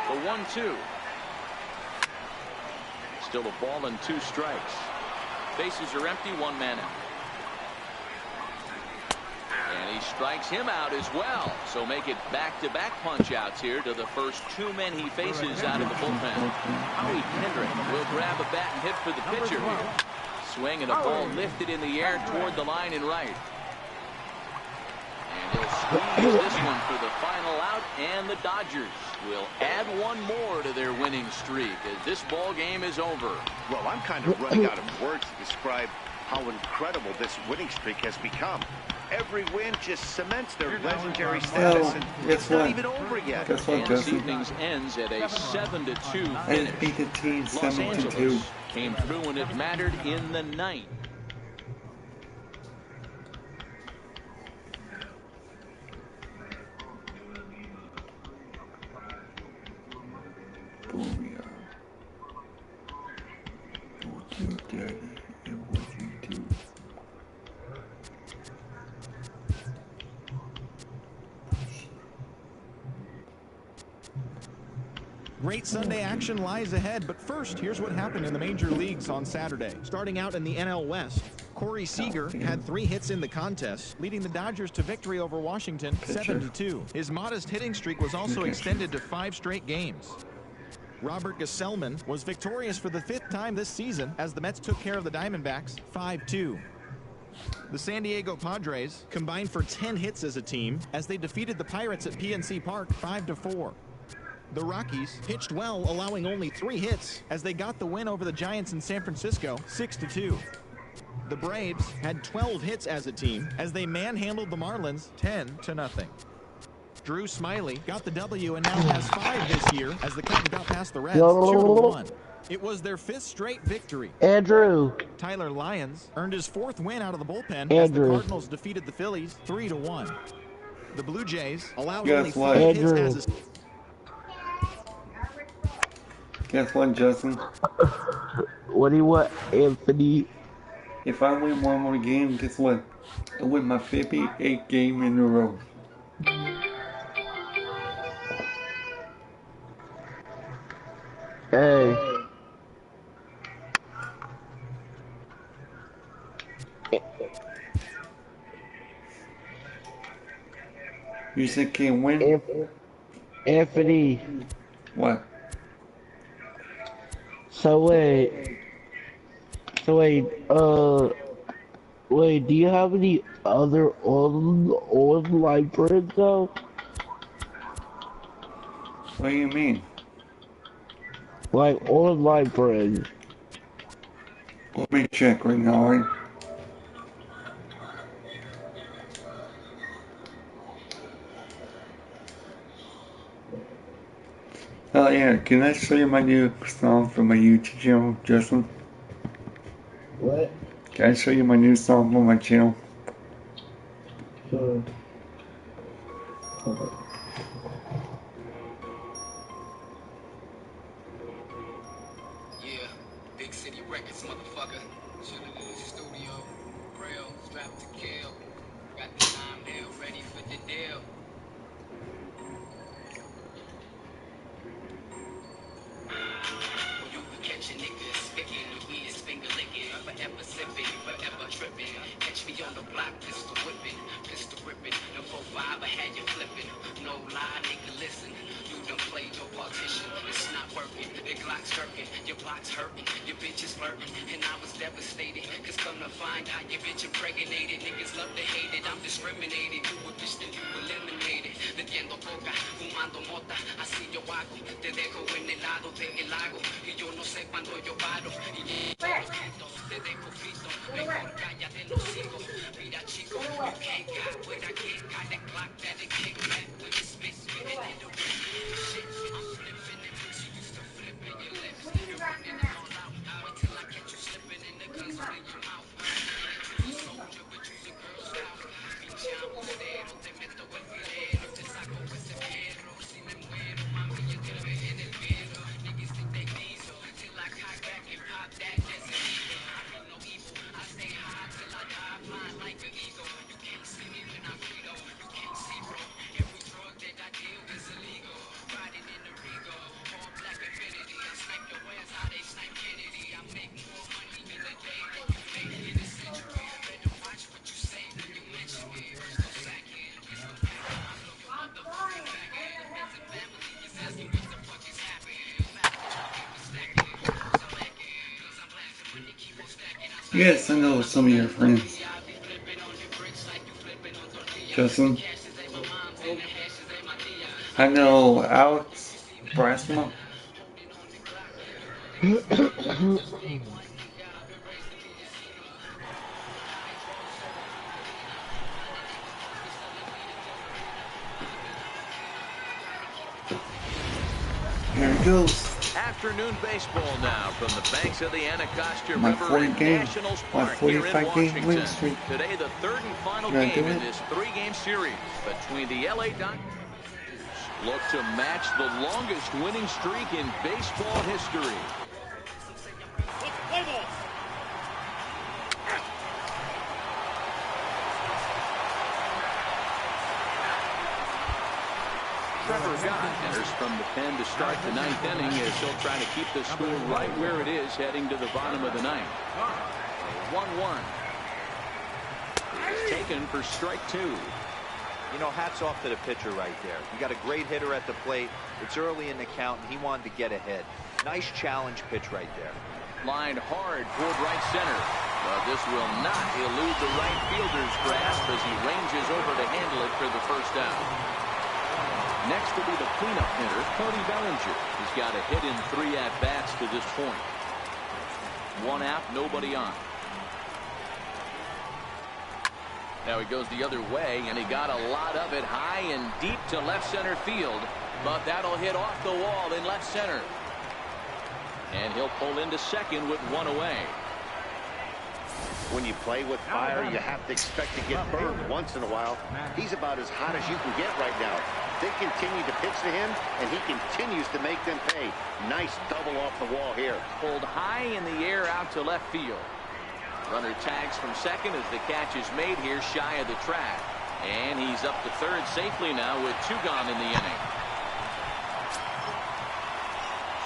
The 1-2. Still a ball and 2 strikes. Bases are empty, 1 man out. And he strikes him out as well. So make it back-to-back punch-outs here to the first 2 men he faces out of the bullpen. Howie Kendrick will grab a bat and hit for the pitcher here. Swing and a ball lifted in the air toward the line and right. And he'll squeeze this one for the final out, and the Dodgers will add 1 more to their winning streak as this ball game is over. Well, I'm kind of running out of words to describe how incredible this winning streak has become. Every win just cements their legendary status, and it's not even over yet. Guess what, And this Justin? evening's ends at a 7-2 I finish. just beat the team Los 7-2. Angeles came through when it mattered in the 9th. Booyah. What you daddy and what you do. Great Sunday action lies ahead, but first, here's what happened in the major leagues on Saturday. Starting out in the NL West, Corey Seager had 3 hits in the contest, leading the Dodgers to victory over Washington 7-2. His modest hitting streak was also extended to 5 straight games. Robert Gesellman was victorious for the 5th time this season as the Mets took care of the Diamondbacks 5-2. The San Diego Padres combined for 10 hits as a team as they defeated the Pirates at PNC Park 5-4. The Rockies pitched well, allowing only 3 hits as they got the win over the Giants in San Francisco 6-2. The Braves had 12 hits as a team as they manhandled the Marlins 10-0. Drew Smyly got the W and now has 5 this year as the Cubs got past the Reds 2-1. It was their 5th straight victory. Andrew. Tyler Lyons earned his 4th win out of the bullpen as the Cardinals defeated the Phillies 3-1. The Blue Jays allowed only 5 hits as a Guess what, Justin? What do you want, Anthony? If I win 1 more game, guess what? I win my 58th game in a row. Hey. You said can't win? Anthony. What? So wait, wait, do you have any other online friends though? What do you mean? Like online friends. Let me check right now, right? Oh yeah, can I show you my new song for my YouTube channel, Justin? What? Can I show you my new song for my channel? Sure. Yeah, big city records, motherfucker. Chillin' in the studio, real, strapped to kill. Got the 9 mil ready for the deal. You be catching niggas spitting, we is finger licking, forever sipping, forever tripping. Catch me on the block, pistol whipping, pistol ripping. No 4-5, I had you flipping. No lie, nigga, listen. You done played your partition, it's not working. The Glock's jerking, your block's hurting, your bitch is flirting, and I was devastated. Cause come to find out your bitch impregnated. Niggas love to hate it, I'm discriminated. You a bitch, then you eliminated. Vendiendo coca, fumando mota, así yo hago. Te dejo en el lado del lago. Y yo no sé cuándo yo paro. Y todos juntos, te dejo frito. Mejor cállate los hijos. Mira chico, you can't got what I can't got. The clock that it kick back with the spit, spitting in the wind. Shit, I'm flipping it, but you used to flipping your lips. You're running it all out. Wait till I catch you slipping in the guzzle in your mouth. You're a soldier, but you're a Girl Scout. Pinche embustero, te meto el filero. Te saco ese perro. Si me muero, mami, yo te ve en el perro. Niggas think they diesel till I cock back and pop that desert eagle. I mean no evil. I stay high till I die, flying like an eagle. You can't see me when I Frito. You can't see, bro. Every drug that I deal is illegal. Riding in the Rego, all black infinity. I snipe your ass how they snipe Kennedy. I make more money in a day than you make in a century. Better watch what you say when you mention me. First go sack it, let's go back it. I blow your motherfucking back it. Friends and family is asking what the fuck is happening. Fast forward, keep it stacking. Cause I'm lacking. Cause I'm blasting when they keep on stacking. I stack Yes, I know some of your friends. I be flipping on your bricks like you flipping on tortillas. Justin, Cashes ain't my mom's and the hashes ain't my tia. I know Alex Brasma. Here it goes. Afternoon baseball now from the banks of the Anacostia My River 40 in game, Nationals my Park here in 45 game Washington. win streak. Today, the third and final Can I game do in it? this three-game series between the LA Dodgers. Look to match the longest winning streak in baseball history. Trevor Gott enters from the pen to start the ninth inning as he'll try to keep the score right where it is heading to the bottom of the ninth. 1-1. It's taken for strike two. You know, hats off to the pitcher right there. You got a great hitter at the plate. It's early in the count, and he wanted to get ahead. Nice challenge pitch right there. Lined hard toward right center. But this will not elude the right fielder's grasp as he ranges over to handle it for the first out. Next will be the cleanup hitter, Cody Bellinger. He's got a hit in 3 at-bats to this point. 1 out, nobody on. Now he goes the other way, and he got a lot of it high and deep to left center field. But that'll hit off the wall in left center. And he'll pull into second with 1 away. When you play with fire, you have to expect to get burned once in a while. He's about as hot as you can get right now. They continue to pitch to him, and he continues to make them pay. Nice double off the wall here. Pulled high in the air out to left field. Runner tags from second as the catch is made here shy of the track. And he's up to third safely now with 2 gone in the inning.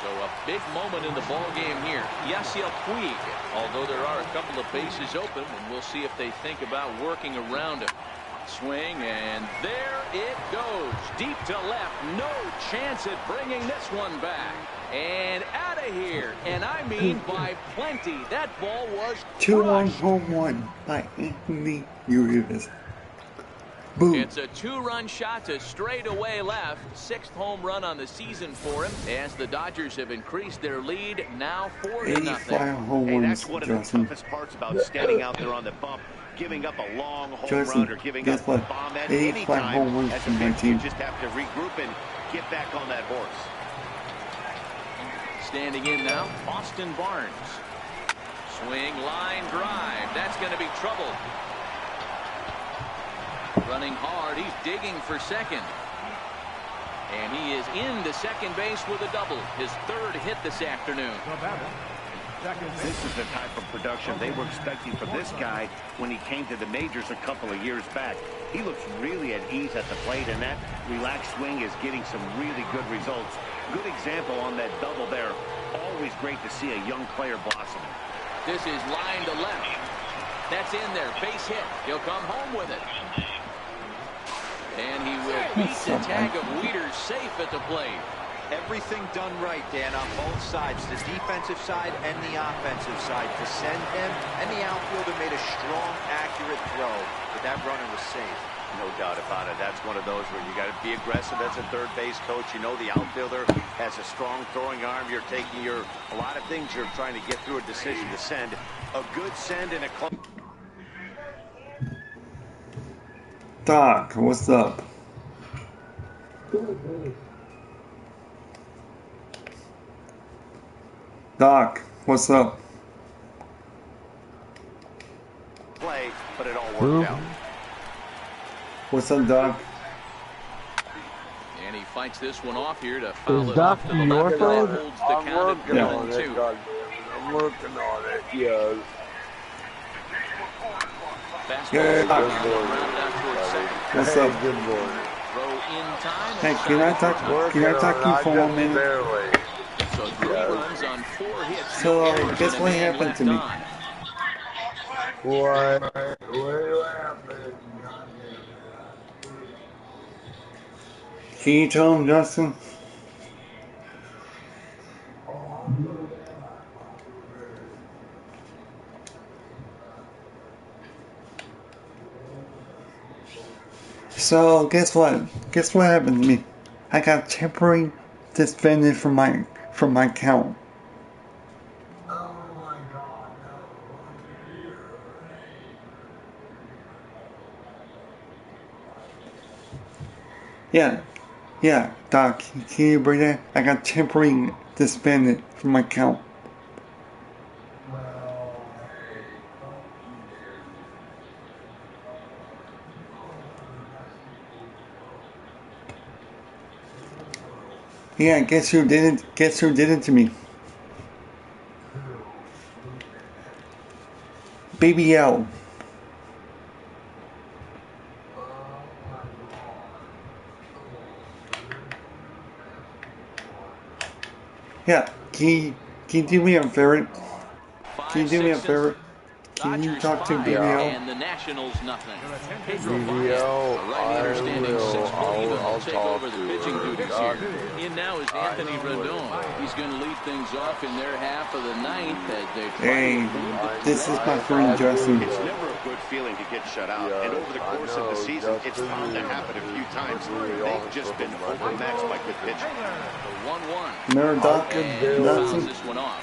So a big moment in the ball game here. Yasiel Puig, although there are a couple of bases open, and we'll see if they think about working around him. Swing, and there it goes. Deep to left. No chance at bringing this one back. And out of here. And I mean by plenty. That ball was 2-1 home run by Anthony Urias. Boom. It's a 2-run shot to straightaway left. 6th home run on the season for him, as the Dodgers have increased their lead now 4-0. 85 home Hey, runs, that's one of the Justin. toughest parts about standing out there on the bump, giving up a long home Justin, run or giving guess up what? a bomb at 85 any time. home runs As a from my pitcher, you team. just have to regroup and get back on that horse. Standing in now, Austin Barnes. Swing, line drive. That's going to be trouble. Running hard. He's digging for second. And he is into second base with a double. His 3rd hit this afternoon. This is the type of production they were expecting for this guy when he came to the majors a couple of years back. He looks really at ease at the plate, and that relaxed swing is getting some really good results. Good example on that double there. Always great to see a young player blossoming. This is line to left. That's in there. Base hit. He'll come home with it. And he will beat the tag of Wieters safe at the plate. Everything done right, Dan, on both sides, the defensive side and the offensive side, to send him, and the outfielder made a strong, accurate throw, but that runner was safe. No doubt about it. That's one of those where you got to be aggressive as a third base coach. You know the outfielder has a strong throwing arm. You're taking a lot of things you're trying to get through a decision to send. A good send and a close. Doc, what's up? Doc, what's up? Play, but it all worked out. What's up, Doc? And he fights this one off here to foul Is it off to Doc the your left. fault? That holds the count at 1-2. I'm working on it, yes. Yeah, Doc. What's up? Good morning. Throw in time. Hey, can I talk to you for 1 minute? Barely. So 3 runs on 4 hits. So, No errors, guess and a what man happened left to me? on. What happened? Can you tell him, Justin? So, guess what? Guess what happened to me? I got temporary suspended from my account. Yeah, Doc, can you bring that? I got temporary suspended from my account. Yeah, guess who did it? Guess who did it to me? Baby L. Yeah, can you do me a favor? Can you do me a favor? Can you talk to BBL? And the Nationals nothing. BBL, I'll take talk over the to pitching her. duties here. In now is Anthony Rendon. He's going to lead things off in their half of the ninth as they try Hey, this is my friend Justin. It's never a good feeling to get shut out. And over the course of the season, it's bound to happen a few times. They've just been overmatched by good pitching. 1-1. Remember Doc? And fouls Justin? this one off.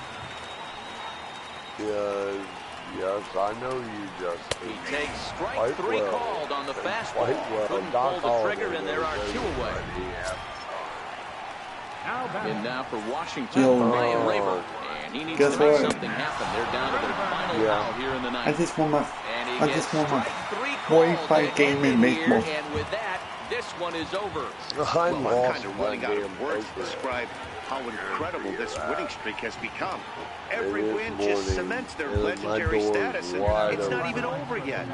Yes, I know you, Justin. He takes strike Quite 3 well. called on the fastball. Quite well. Couldn't Doc pull the trigger, Holliday and there are knows 2 away. everybody. And now for Washington, Yo. Ryan Raver. And he needs Guess to make what? something happen. They're down to their final foul here in the ninth. I just want my And he I gets just want my strike 3 called 45 to game end in it here, baseball. and with that, this one is over. I'm Well, I'm lost kind of my running out damn of words to paper. describe how incredible this winning streak has become. Every It is win just morning, cements their and my legendary door is status, and wide it's not open. even over yet.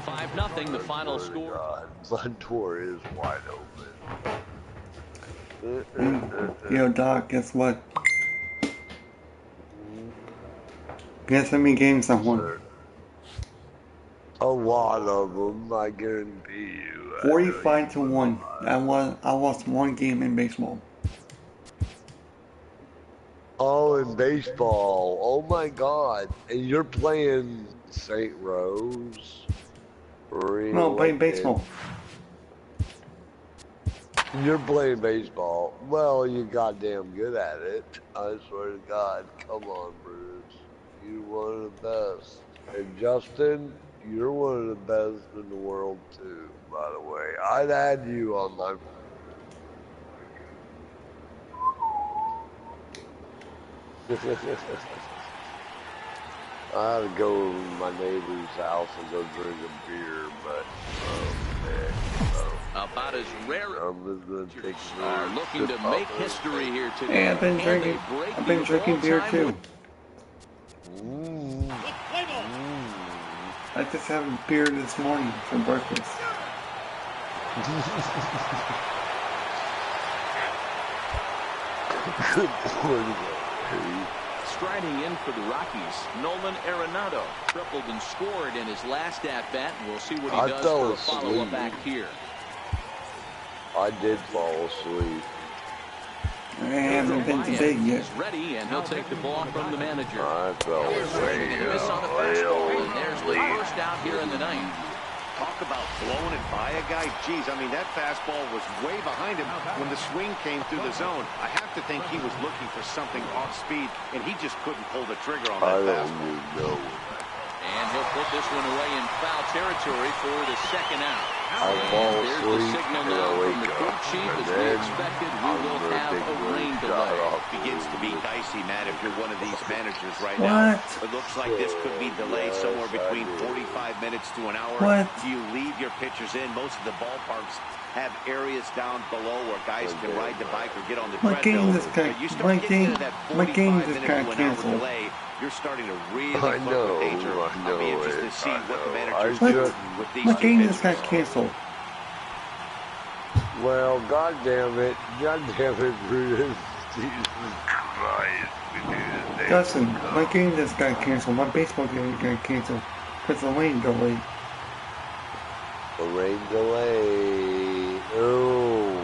5-0, the final score. God, my door is wide open. Yo, Doc, guess what? Guess how many games I won? A lot of them, I guarantee you. 45-1. I lost one game in baseball. Oh, in baseball. Oh my God. And you're playing St. Rose? Really? No, I'm playing baseball. You're playing baseball. Well, you're goddamn good at it. I swear to God. Come on, Bruce. You're one of the best. And Justin, you're one of the best in the world too, by the way. I'd add you on my I had to go to my neighbor's house and go drink a beer, but about as rare I'm just gonna take are looking to make history here today. Hey, I've been drinking beer too. I just had a beer this morning for breakfast. Good morning. Striding in for the Rockies, Nolan Arenado tripled and scored in his last at-bat, and we'll see what he does for a follow-up act here. I did fall asleep. I haven't been to bed yet. He's ready, and he'll take the ball from the manager. I fell asleep. Miss on the fastball, and there's the first out here in the ninth. Talk about blowing it by a guy. Geez, I mean, that fastball was way behind him when the swing came through the zone. I have to think he was looking for something off speed, and he just couldn't pull the trigger on that fastball. And he'll put this one away in foul territory for the second out. I fall There's the asleep signal and I now from wake the up, crew chief. As we expected, we will have a rain delay. Begins to be dicey, Matt, if you're one of these managers right now. It looks like this could be delayed somewhere between 45 minutes to an hour. What? Do you leave your pitchers in? Most of the ballparks have areas down below where guys can ride the bike or get on the treadmill. But you start getting into that 45-minute to an hour delay, you're starting to really flirt with danger. I'll be interested to see what the managers do with these My two game pitchers. just got canceled. Well, God damn it, Brutus. Jesus Christ. Justin, my game just got canceled. My baseball game got canceled because the rain delay. The rain delay. Oh.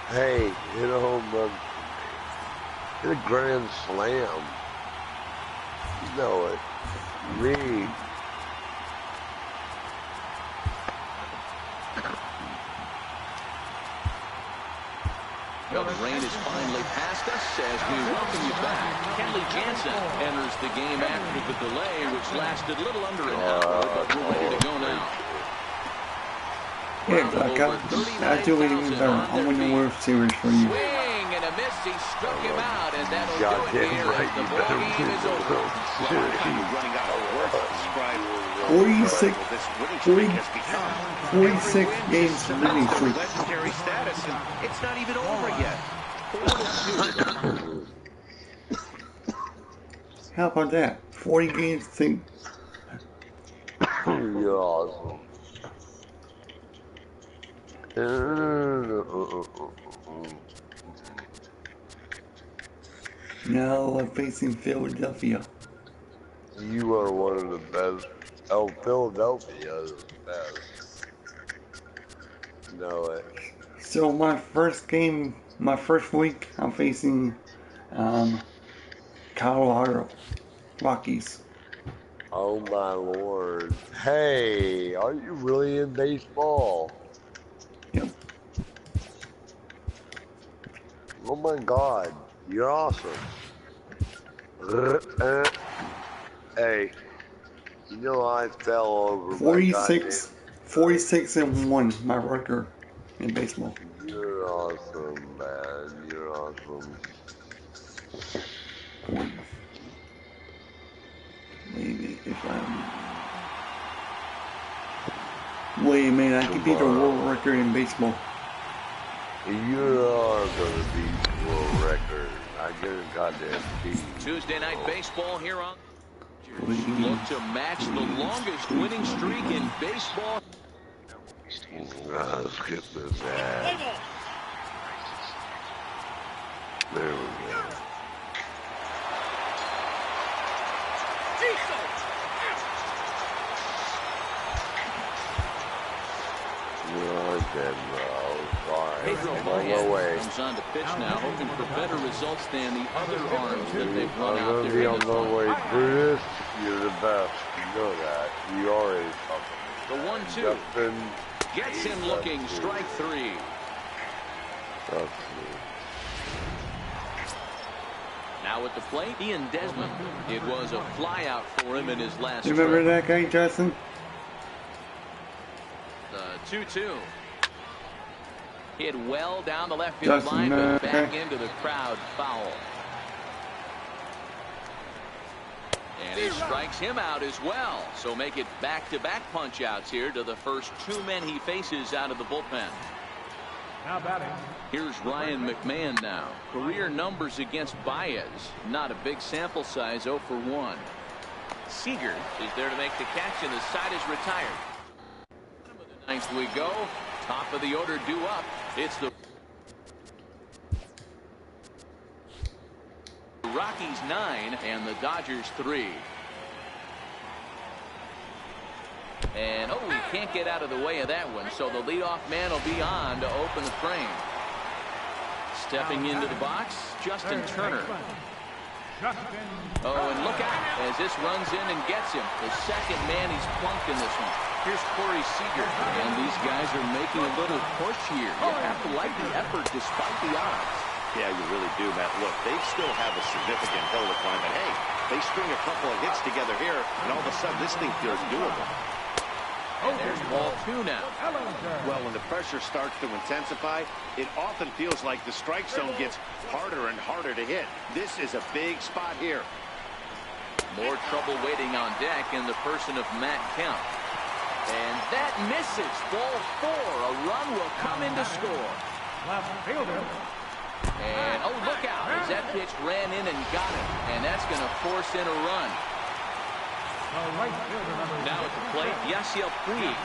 Hey, hit a home run. Hit a grand slam. You know it. Me. Well, the rain is finally past us as we welcome you back. Kenley Jansen enters the game after the delay, which lasted a little under an hour, but we're ready to go now. Yeah, I'll do it even better. I'll win the World Series for you. Swing and a miss. He struck him out, and that'll do it here as the ball game is over. 46 games winning streak. Legendary status, and it's not even over yet. How about that? 40 games thing. You're awesome. Now I'm facing Philadelphia. You are one of the best. Oh, Philadelphia is the best. Know it. So my first game, my first week, I'm facing Colorado Rockies. Oh my Lord. Hey, are you really in baseball? Yep. Oh my God, you're awesome. Hey, you know I fell over. 46-1, my record in baseball. You're awesome, man. You're awesome. Maybe if wait a minute, I could beat the world record in baseball. You are gonna beat the world record. I get a goddamn beat. Tuesday night baseball here on. Look to match the longest winning streak in baseball. Let's get this ad. There we go. Pedro comes on to pitch now, hoping for better results than the other arms that they've run out there. On the way, Brutus, you're the best. You know that. You already the 1-2 gets him looking. Strike 3. Now at the plate, Ian Desmond. It was a flyout for him in his last. You remember that guy, Justin? The 2-2. Hit well down the left field line, but back into the crowd, foul. And he strikes him out as well. So make it back-to-back punch-outs here to the first 2 men he faces out of the bullpen. Now batting. Here's Ryan McMahon now. Career numbers against Baez. Not a big sample size, 0 for 1. Seager is there to make the catch, and the side is retired. Bottom of the 9th we go. Top of the order due up. It's the Rockies 9 and the Dodgers 3. And he can't get out of the way of that one, so the leadoff man will be on to open the frame. Stepping into the box, Justin Turner. And look out as this runs in and gets him. The second man he's plunked in this one. Here's Corey Seager. And these guys are making a little push here. You have to like the effort despite the odds. Yeah, you really do, Matt. Look, they still have a significant hill to climb, but hey, they string a couple of hits together here, and all of a sudden this thing feels doable. And there's ball 2 now. Well, when the pressure starts to intensify, it often feels like the strike zone gets harder and harder to hit. This is a big spot here. More trouble waiting on deck in the person of Matt Kemp. And that misses. Ball 4. A run will come in to score. Left fielder. And look out as that pitch ran in and got him. And that's going to force in a run. Now at the plate, Yasiel Puig.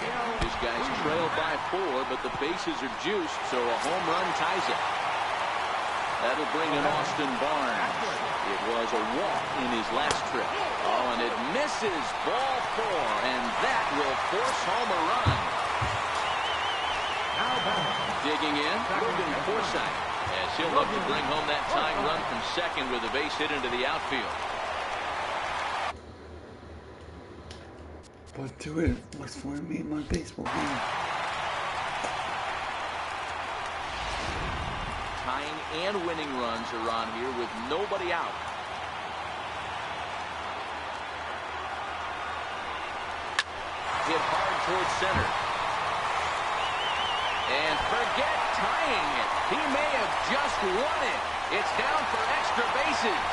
These guys trail by 4, but the bases are juiced, so a home run ties it. That'll bring in Austin Barnes. It was a walk in his last trip. And it misses. Ball 4, and that will force home a run. Digging in, Ruben Forsythe, as he'll look to bring home that tying run from second with a base hit into the outfield. But do it was for me in my baseball game. Tying and winning runs are on here with nobody out. Hit hard towards center. And forget tying it. He may have just won it. It's down for extra bases.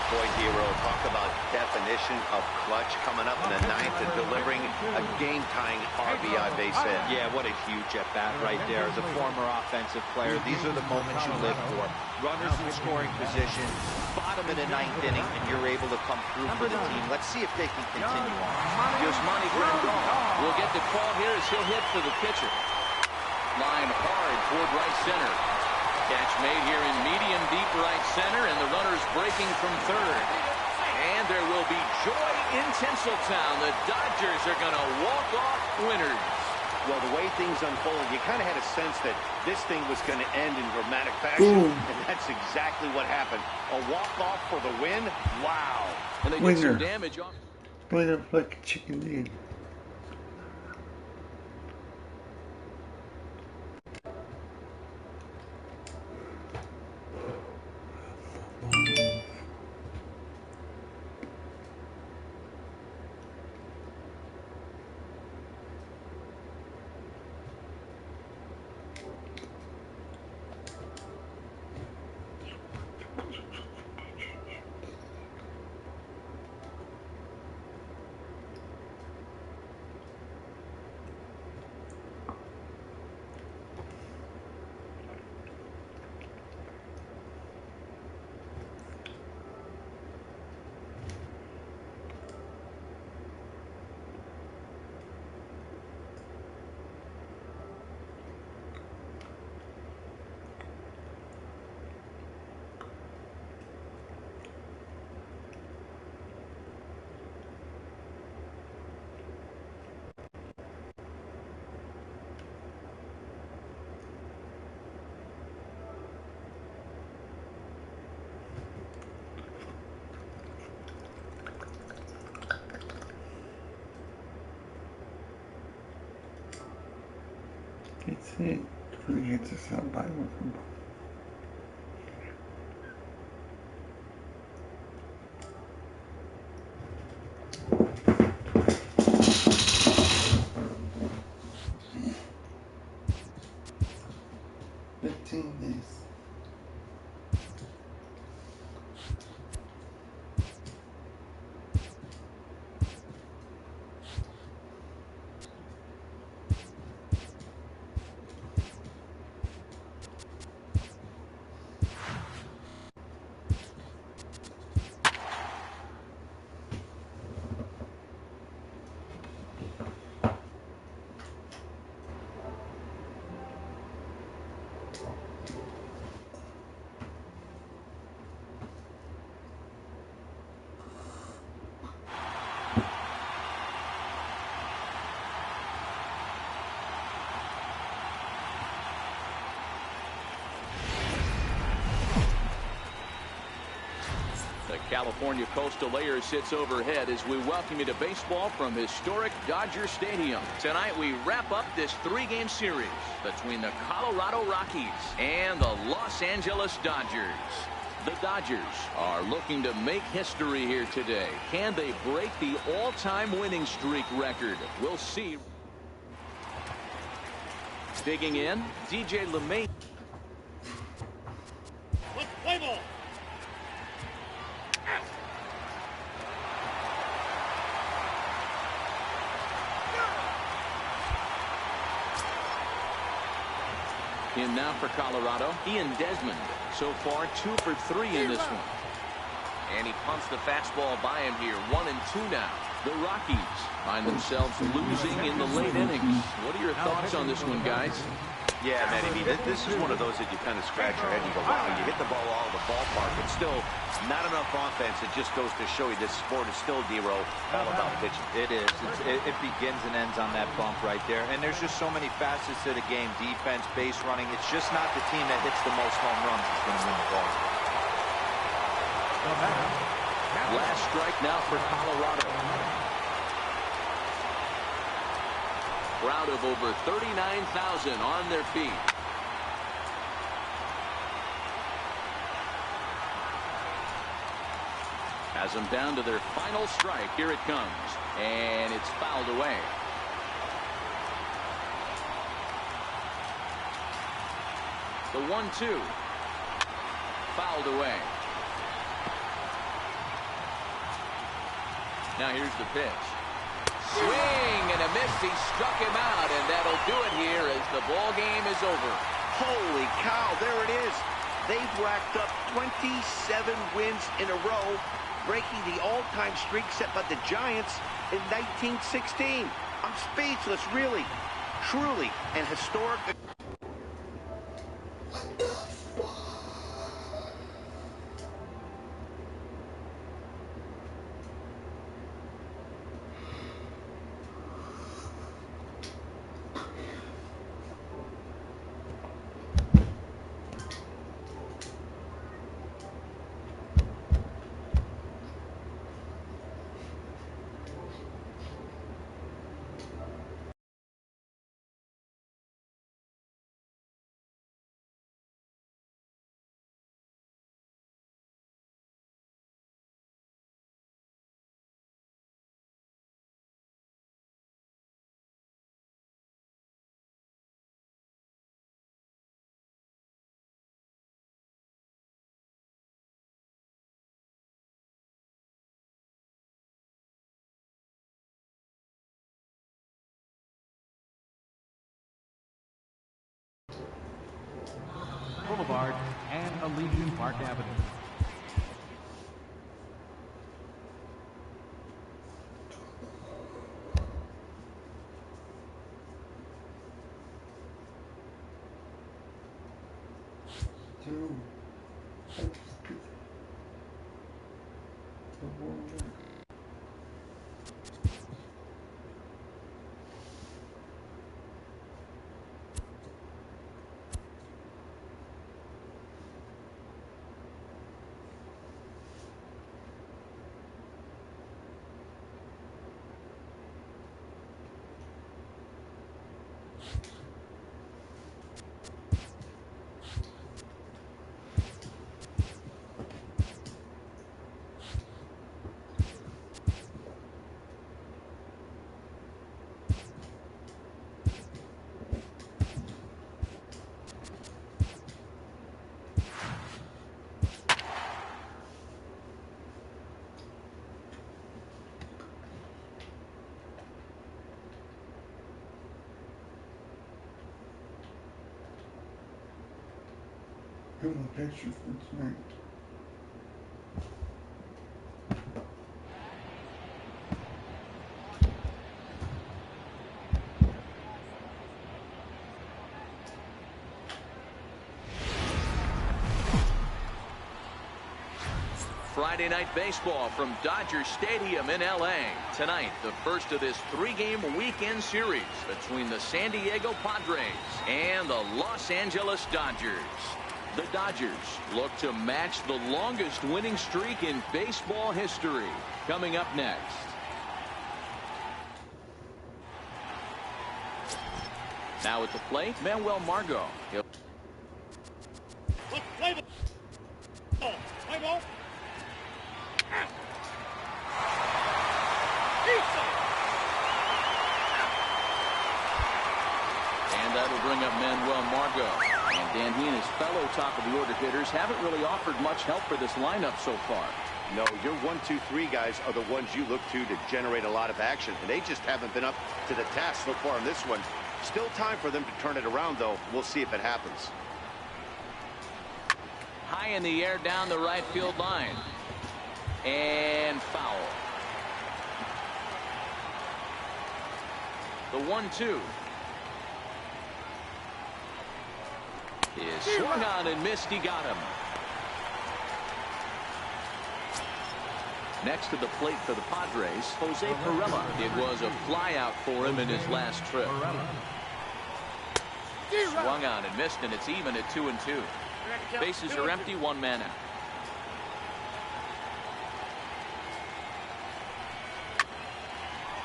Boy, Hero, talk about definition of clutch coming up in the 9th and delivering a game-tying RBI base hit. Yeah, what a huge at-bat right there. As a former offensive player, these are the moments you live for. Runners in scoring position, bottom of the 9th inning, and you're able to come through for the team. Let's see if they can continue on. Yasmani Grandal will get the call here as he'll hit for the pitcher. Line hard toward right center. Catch made here in medium deep right center, and the runner's breaking from third. And there will be joy in Tinseltown. The Dodgers are going to walk off winners. Well, the way things unfolded, you kind of had a sense that this thing was going to end in dramatic fashion, and that's exactly what happened. A walk-off for the win? Wow. And they get some damage off. Winner like a chicken did. Gets hit. 3 hits us up by one. California Coastal Layers sits overhead as we welcome you to baseball from historic Dodger Stadium. Tonight we wrap up this 3-game series between the Colorado Rockies and the Los Angeles Dodgers. The Dodgers are looking to make history here today. Can they break the all-time winning streak record? We'll see. Digging in, DJ LeMay. Play ball. In now for Colorado, Ian Desmond. So far, 2 for 3 in this one. And he punts the fastball by him here. 1-2 now. The Rockies find themselves losing in the late innings. What are your thoughts on this one, guys? Yeah, man, I mean, this is one of those that you kind of scratch your head and you go, wow, you hit the ball all over the ballpark, but still not enough offense. It just goes to show you this sport is still, Dero, all about pitching. It is. It begins and ends on that bump right there. And there's just so many facets to the game. Defense, base running. It's just not the team that hits the most home runs is going to win the ball. Last strike now for Colorado. Crowd of over 39,000 on their feet. Has them down to their final strike. Here it comes. And it's fouled away. The 1-2. Fouled away. Now here's the pitch. Swing and a miss. He struck him out, and that'll do it here as the ball game is over. Holy cow, there it is. They've racked up 27 wins in a row, breaking the all-time streak set by the Giants in 1916. I'm speechless, really, truly, and historic. Boulevard and Elysian Park Avenue. Come on, picture for tonight. Friday Night Baseball from Dodger Stadium in LA. Tonight, the first of this 3-game weekend series between the San Diego Padres and the Los Angeles Dodgers. The Dodgers look to match the longest winning streak in baseball history. Coming up next. Now at the plate, Manuel Margot. Play ball. Play ball. And that'll bring up Manuel Margot. And Dan, he and his fellow top-of-the-order hitters haven't really offered much help for this lineup so far. No, your 1, 2, 3 guys are the ones you look to generate a lot of action, and they just haven't been up to the task so far in this one. Still time for them to turn it around, though. We'll see if it happens. High in the air down the right field line. And foul. The 1-2 is swung on and missed. He got him. Next to the plate for the Padres, Jose Perella. It was a flyout for him in his last trip. Swung on and missed, and it's even at 2-2. Bases are empty, 1 man out.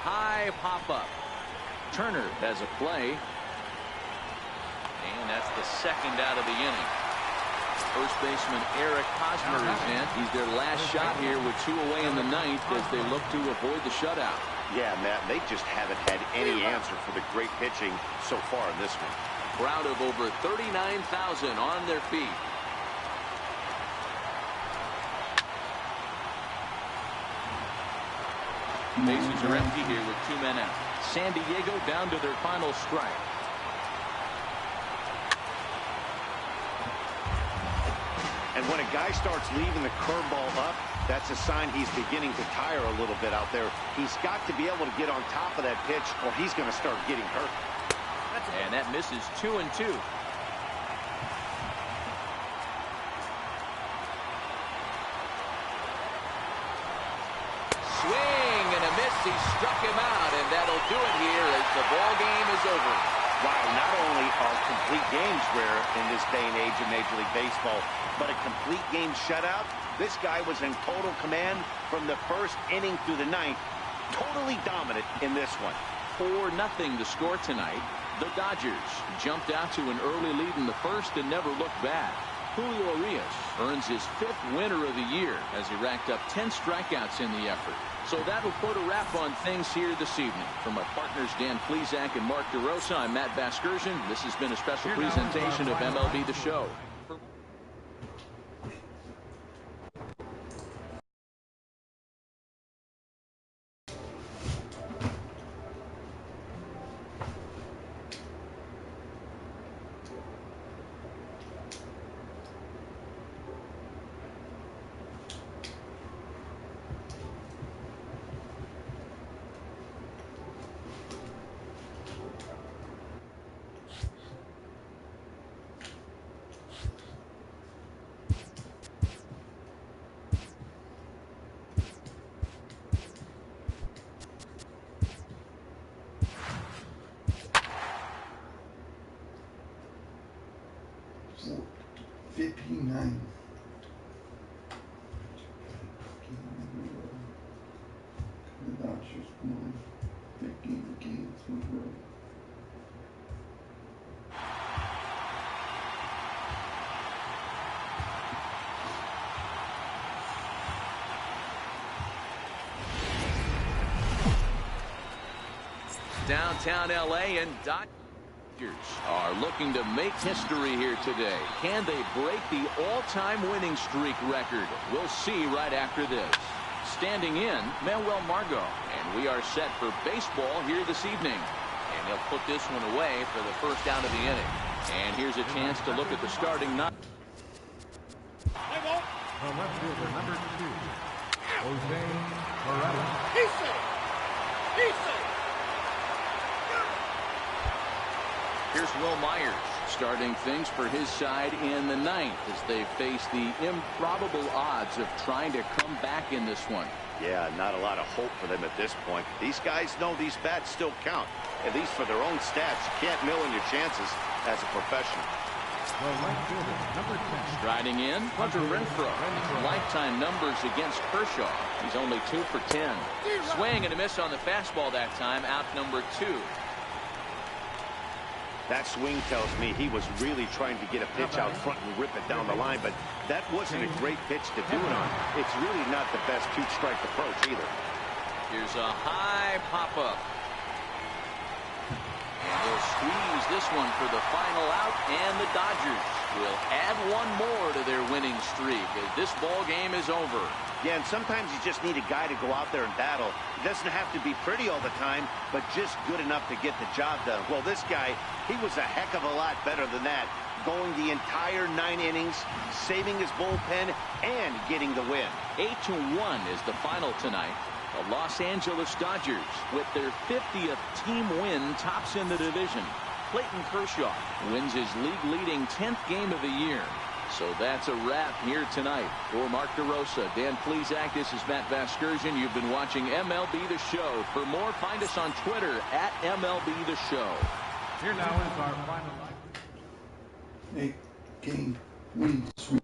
High pop-up. Turner has a play. And that's the second out of the inning. First baseman Eric Hosmer is in. He's their last shot here with 2 away in the 9th as they look to avoid the shutout. Yeah, Matt, they just haven't had any answer for the great pitching so far in this one. Crowd of over 39,000 on their feet. Bases are empty here with 2 men out. San Diego down to their final strike. And when a guy starts leaving the curveball up, that's a sign he's beginning to tire a little bit out there. He's got to be able to get on top of that pitch or he's going to start getting hurt. And that misses 2-2. Swing and a miss. He struck him out, and that'll do it here as the ball game is over. Wow, not only are complete games rare in this day and age of Major League Baseball, but a complete game shutout. This guy was in total command from the first inning through the 9th. Totally dominant in this one. 4-0 the score tonight. The Dodgers jumped out to an early lead in the first and never looked back. Julio Urias earns his 5th winner of the year as he racked up 10 strikeouts in the effort. So that'll put a wrap on things here this evening. From our partners Dan Plesac and Mark DeRosa, I'm Matt Vasgersian. This has been a special presentation of MLB The Show. The Dodgers won 15 games in a row. Downtown LA, and Dodgers are looking to make history here today. Can they break the all-time winning streak record? We'll see right after this. Standing in, Manuel Margot, and we are set for baseball here this evening. And he'll put this one away for the first out of the inning. And here's a chance to look at the starting nine. left fielder, number 2, Jose Morales. He's safe. He's safe. Here's Will Myers starting things for his side in the ninth as they face the improbable odds of trying to come back in this one. Yeah, not a lot of hope for them at this point. These guys know these bats still count, at least for their own stats. You can't mill in your chances as a professional. The right fielder, number 10. Striding in, Hunter Renfroe. Lifetime numbers against Kershaw. He's only 2 for 10. Swing and a miss on the fastball that time, out number 2. That swing tells me he was really trying to get a pitch out front and rip it down the line, but that wasn't a great pitch to do it on. It's really not the best two-strike approach either. Here's a high pop-up. And they'll squeeze this one for the final out, and the Dodgers will add one more to their winning streak as this ball game is over. Yeah, and sometimes you just need a guy to go out there and battle. It doesn't have to be pretty all the time, but just good enough to get the job done. Well, this guy, he was a heck of a lot better than that, going the entire 9 innings, saving his bullpen, and getting the win. 8-1 is the final tonight. The Los Angeles Dodgers, with their 50th team win, tops in the division. Clayton Kershaw wins his league-leading 10th game of the year. So that's a wrap here tonight. For Mark DeRosa, Dan Plesac, this is Matt Vasgersian. You've been watching MLB The Show. For more, find us on Twitter at MLB The Show. Here now is our final. 8-game win streak.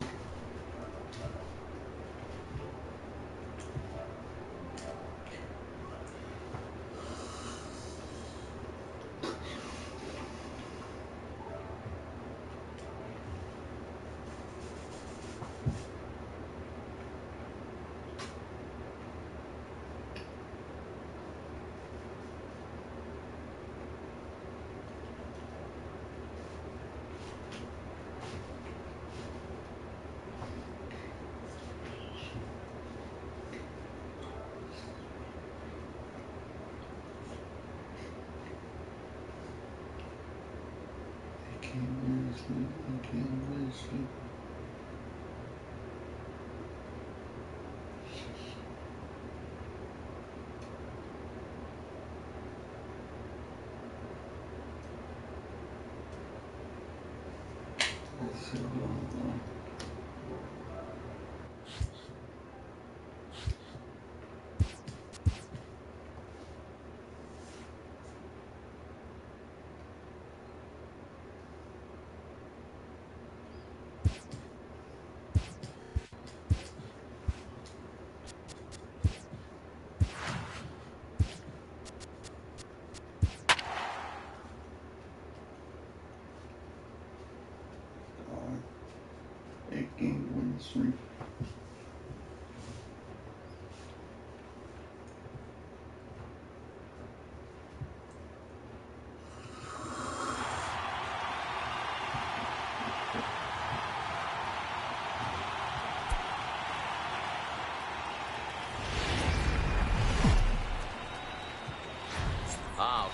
Streak.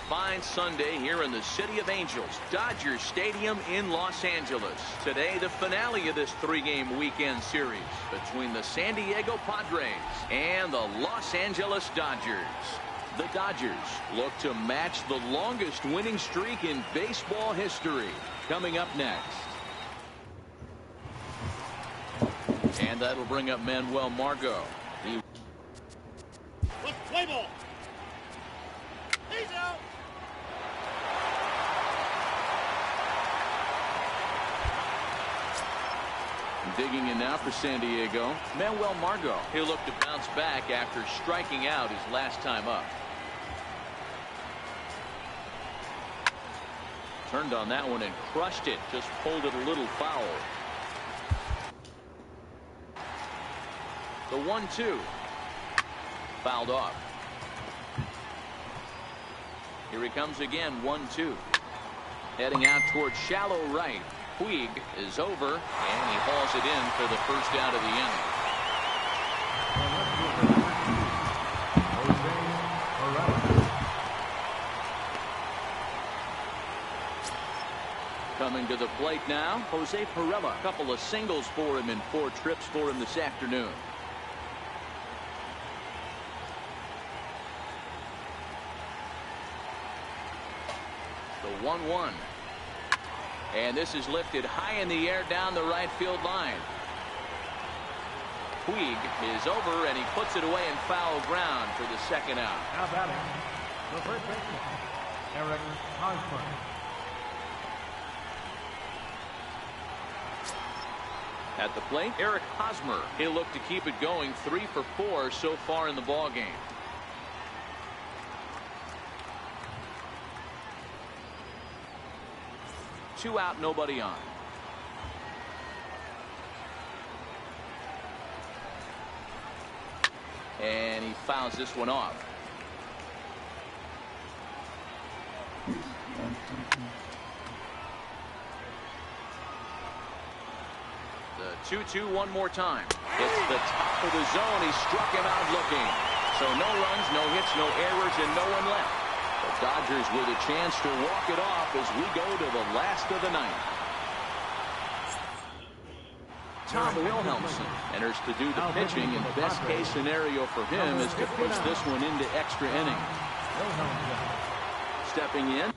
Fine Sunday here in the City of Angels, Dodger Stadium in Los Angeles. Today, the finale of this 3-game weekend series between the San Diego Padres and the Los Angeles Dodgers. The Dodgers look to match the longest winning streak in baseball history. Coming up next. And that'll bring up Manuel Margot. Let's play ball. He's out. Digging in now for San Diego, Manuel Margot. He'll look to bounce back after striking out his last time up. Turned on that one and crushed it. Just pulled it a little foul. The 1-2. Fouled off. Here he comes again, 1-2. Heading out towards shallow right. Puig is over, and he hauls it in for the first out of the inning. Coming to the plate now, Jose Pirela. A couple of singles for him and 4 trips for him this afternoon. The 1-1. And this is lifted high in the air down the right field line. Puig is over, and he puts it away in foul ground for the second out. Now batting, the first baseman, Eric Hosmer. At the plate, Eric Hosmer. He'll look to keep it going. 3 for 4 so far in the ball game. Two out, nobody on. And he fouls this one off. The 2-2 one more time. It's the top of the zone. He struck him out looking. So no runs, no hits, no errors, and no one left. The Dodgers with a chance to walk it off as we go to the last of the ninth. Tom Wilhelmsen enters to do the pitching, and best case scenario for him is to push this one into extra innings. Stepping in.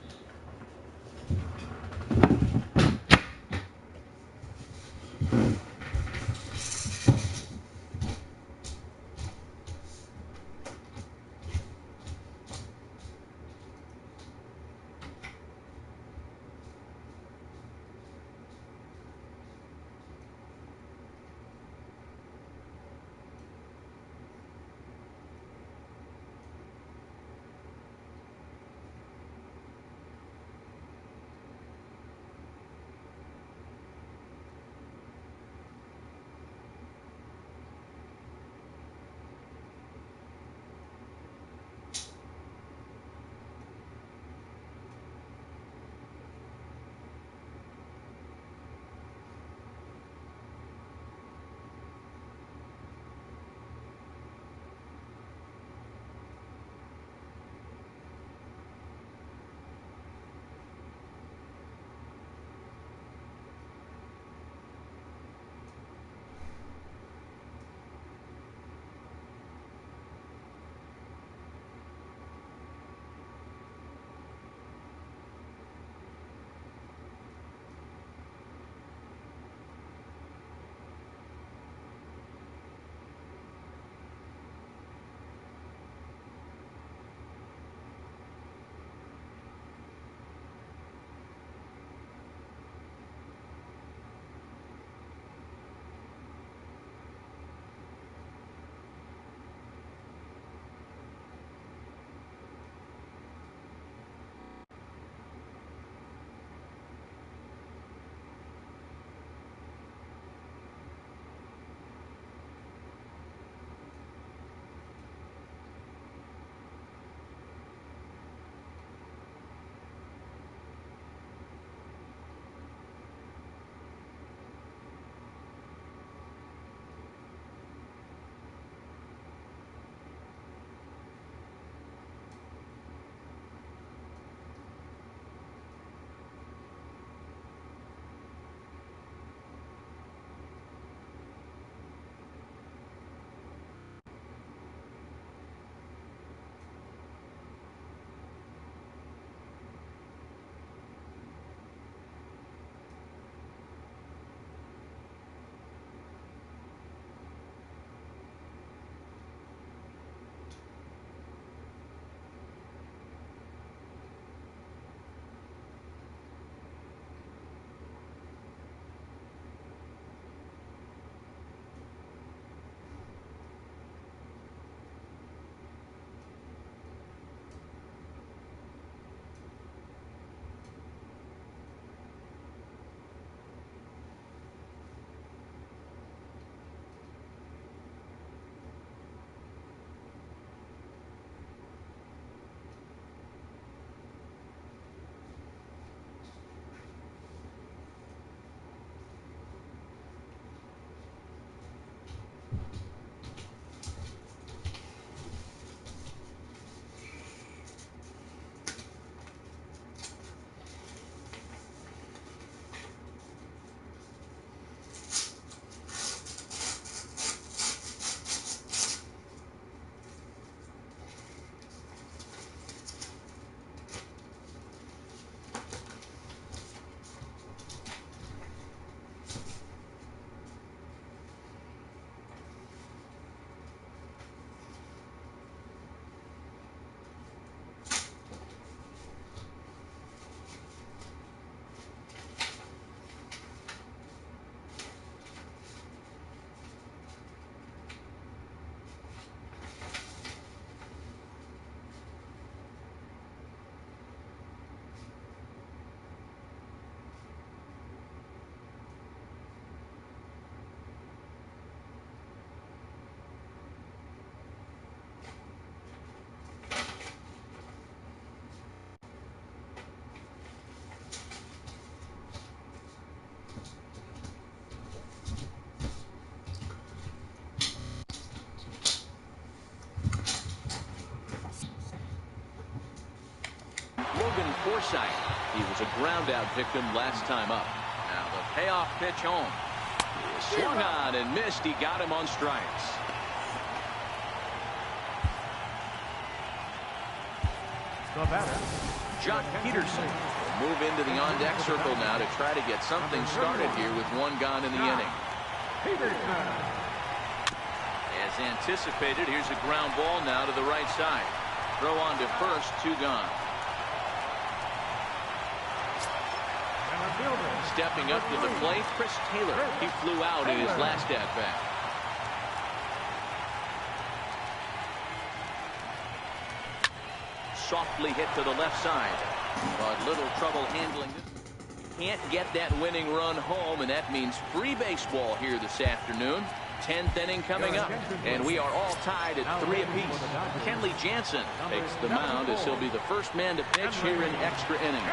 foresight. He was a ground-out victim last time up. Now the payoff pitch home. He swung on and missed. He got him on strikes. The batter, Jock Peterson will move into the on-deck circle now to try to get something started here with one gone in the inning. Peterson. As anticipated, here's a ground ball now to the right side. Throw on to first, 2 gone. And a fielder. Stepping up to the plate, Chris Taylor. He flew out in his last at-bat. Softly hit to the left side, but little trouble handling it. Can't get that winning run home, and that means free baseball here this afternoon. 10th inning coming up, and we are all tied at 3 apiece. Kenley Jansen takes the mound as he'll be the first man to pitch here in extra innings.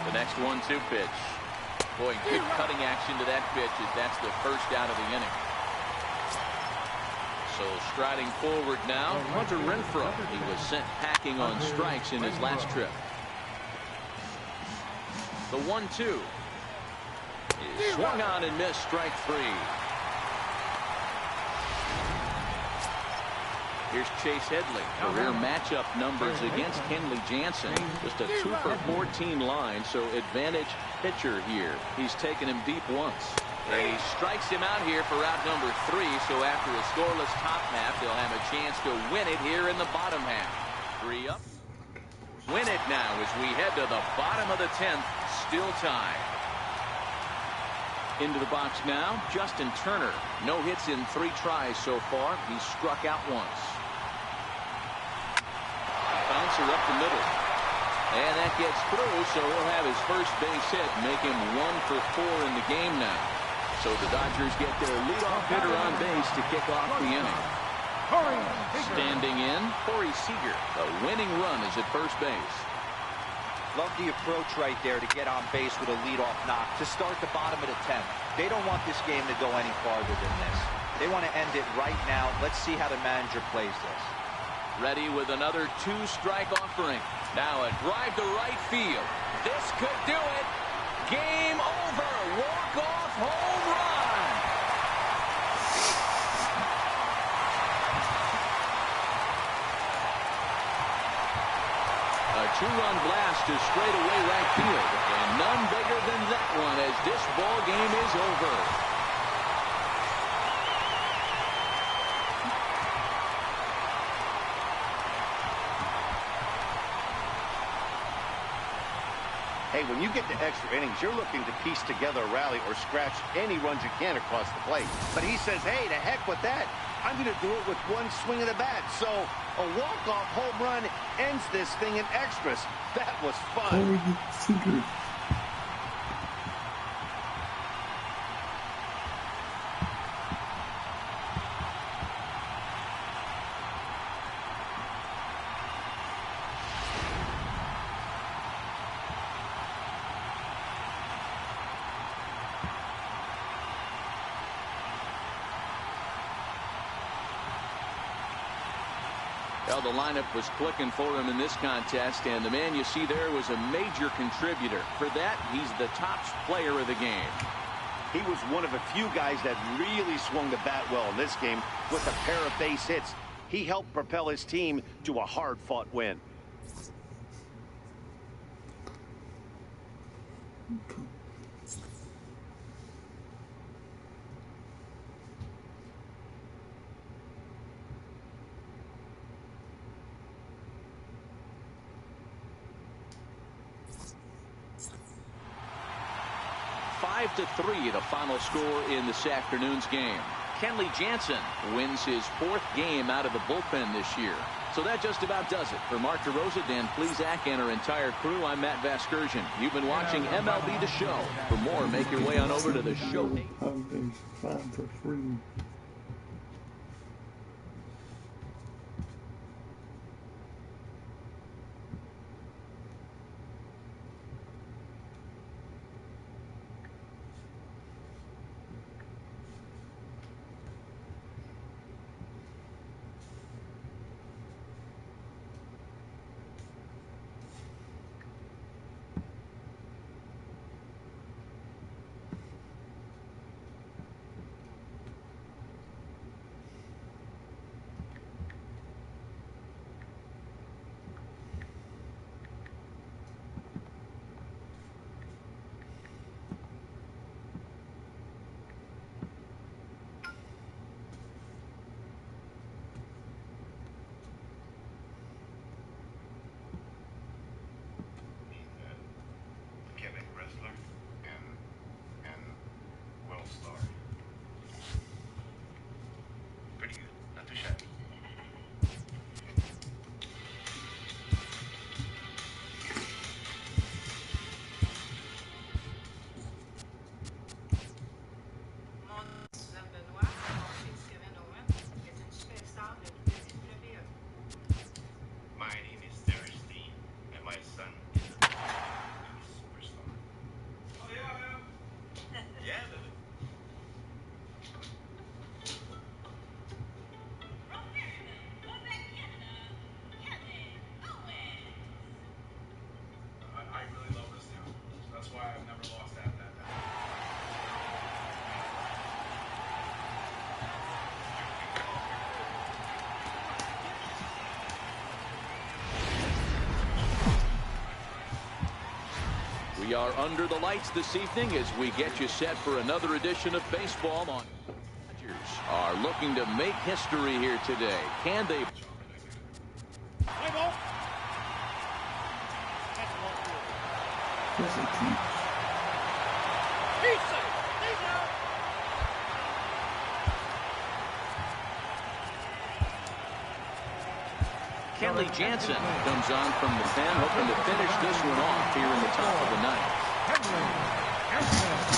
The next 1-2 pitch. Boy, good cutting action to that pitch as that's the first out of the inning. So striding forward now, Hunter Renfroe. He was sent packing on strikes in his last trip. The 1-2. He swung on and missed, strike 3. Here's Chase Headley. Career matchup numbers against Kenley Jansen. Just a 2 for 14 line, so advantage pitcher here. He's taken him deep once. He strikes him out here for out number 3, so after a scoreless top half, they'll have a chance to win it here in the bottom half. 3 up. Win it now as we head to the bottom of the 10th, still tied. Into the box now, Justin Turner. No hits in 3 tries so far. He's struck out once. Bouncer up the middle. And that gets through, so he'll have his first base hit, make him 1 for 4 in the game now. So the Dodgers get their leadoff hitter on base to kick off the inning. Standing in, Corey Seager. The winning run is at first base. Love the approach right there to get on base with a leadoff knock to start the bottom of the 10th. They don't want this game to go any farther than this. They want to end it right now. Let's see how the manager plays this. Ready with another 2-strike offering. Now a drive to right field. This could do it. Game over. Walk-off home run. A 2-run blast to straightaway right field, and none bigger than that one as this ball game is over. Hey, when you get to extra innings, you're looking to piece together a rally or scratch any runs you can across the plate. But he says, hey, to heck with that. I'm going to do it with 1 swing of the bat. So a walk-off home run ends this thing in extras. That was fun. Well, the lineup was clicking for him in this contest, and the man you see there was a major contributor. For that, he's the top player of the game. He was one of a few guys that really swung the bat well in this game with a pair of base hits. He helped propel his team to a hard-fought win. Five to 3, the final score in this afternoon's game. Kenley Jansen wins his 4th game out of the bullpen this year. So that just about does it. For Mark DeRosa, Dan Plesac, and our entire crew, I'm Matt Vasgersian. You've been watching MLB The Show. For more, make your way on over to the show. 5 for 3. We are under the lights this evening as we get you set for another edition of baseball on. Dodgers are looking to make history here today. Can they? Kenley Jansen comes on from the pen, hoping to finish this one off here in the top of the ninth.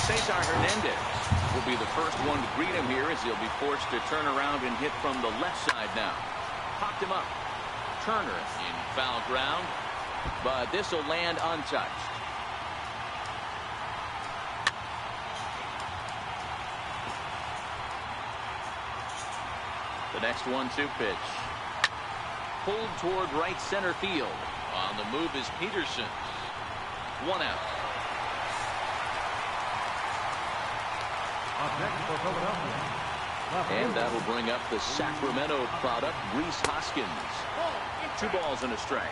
Cesar Hernandez will be the first one to greet him here as he'll be forced to turn around and hit from the left side now. Popped him up. Turner in foul ground, but this will land untouched. The next 1-2 pitch. Pulled toward right center field. On the move is Peterson. 1 out. And that'll bring up the Sacramento product, Rhys Hoskins. 2 balls and a strike.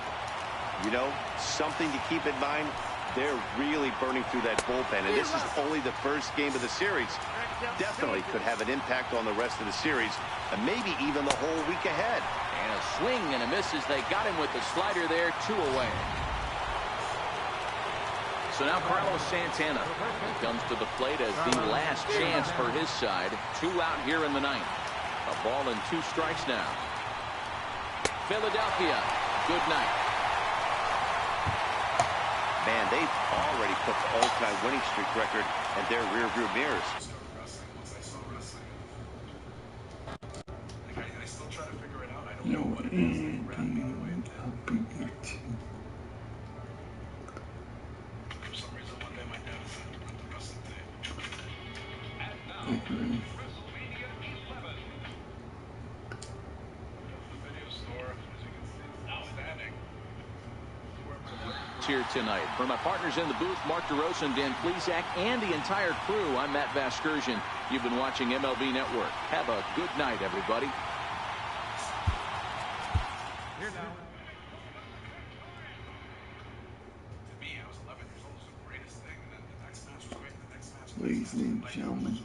You know, something to keep in mind, they're really burning through that bullpen, and this is only the first game of the series. Definitely could have an impact on the rest of the series, and maybe even the whole week ahead. And a swing and a miss as they got him with the slider there, 2 away. So now Carlos Santana comes to the plate as the last chance for his side. 2 out here in the ninth. A ball and 2 strikes now. Philadelphia, good night. Man, they've already put the all-time winning streak record in their rearview mirrors. Here tonight. For my partners in the booth, Mark DeRosa and Dan Plesac, and the entire crew, I'm Matt Vasgersian. You've been watching MLB Network. Have a good night, everybody. Ladies and gentlemen,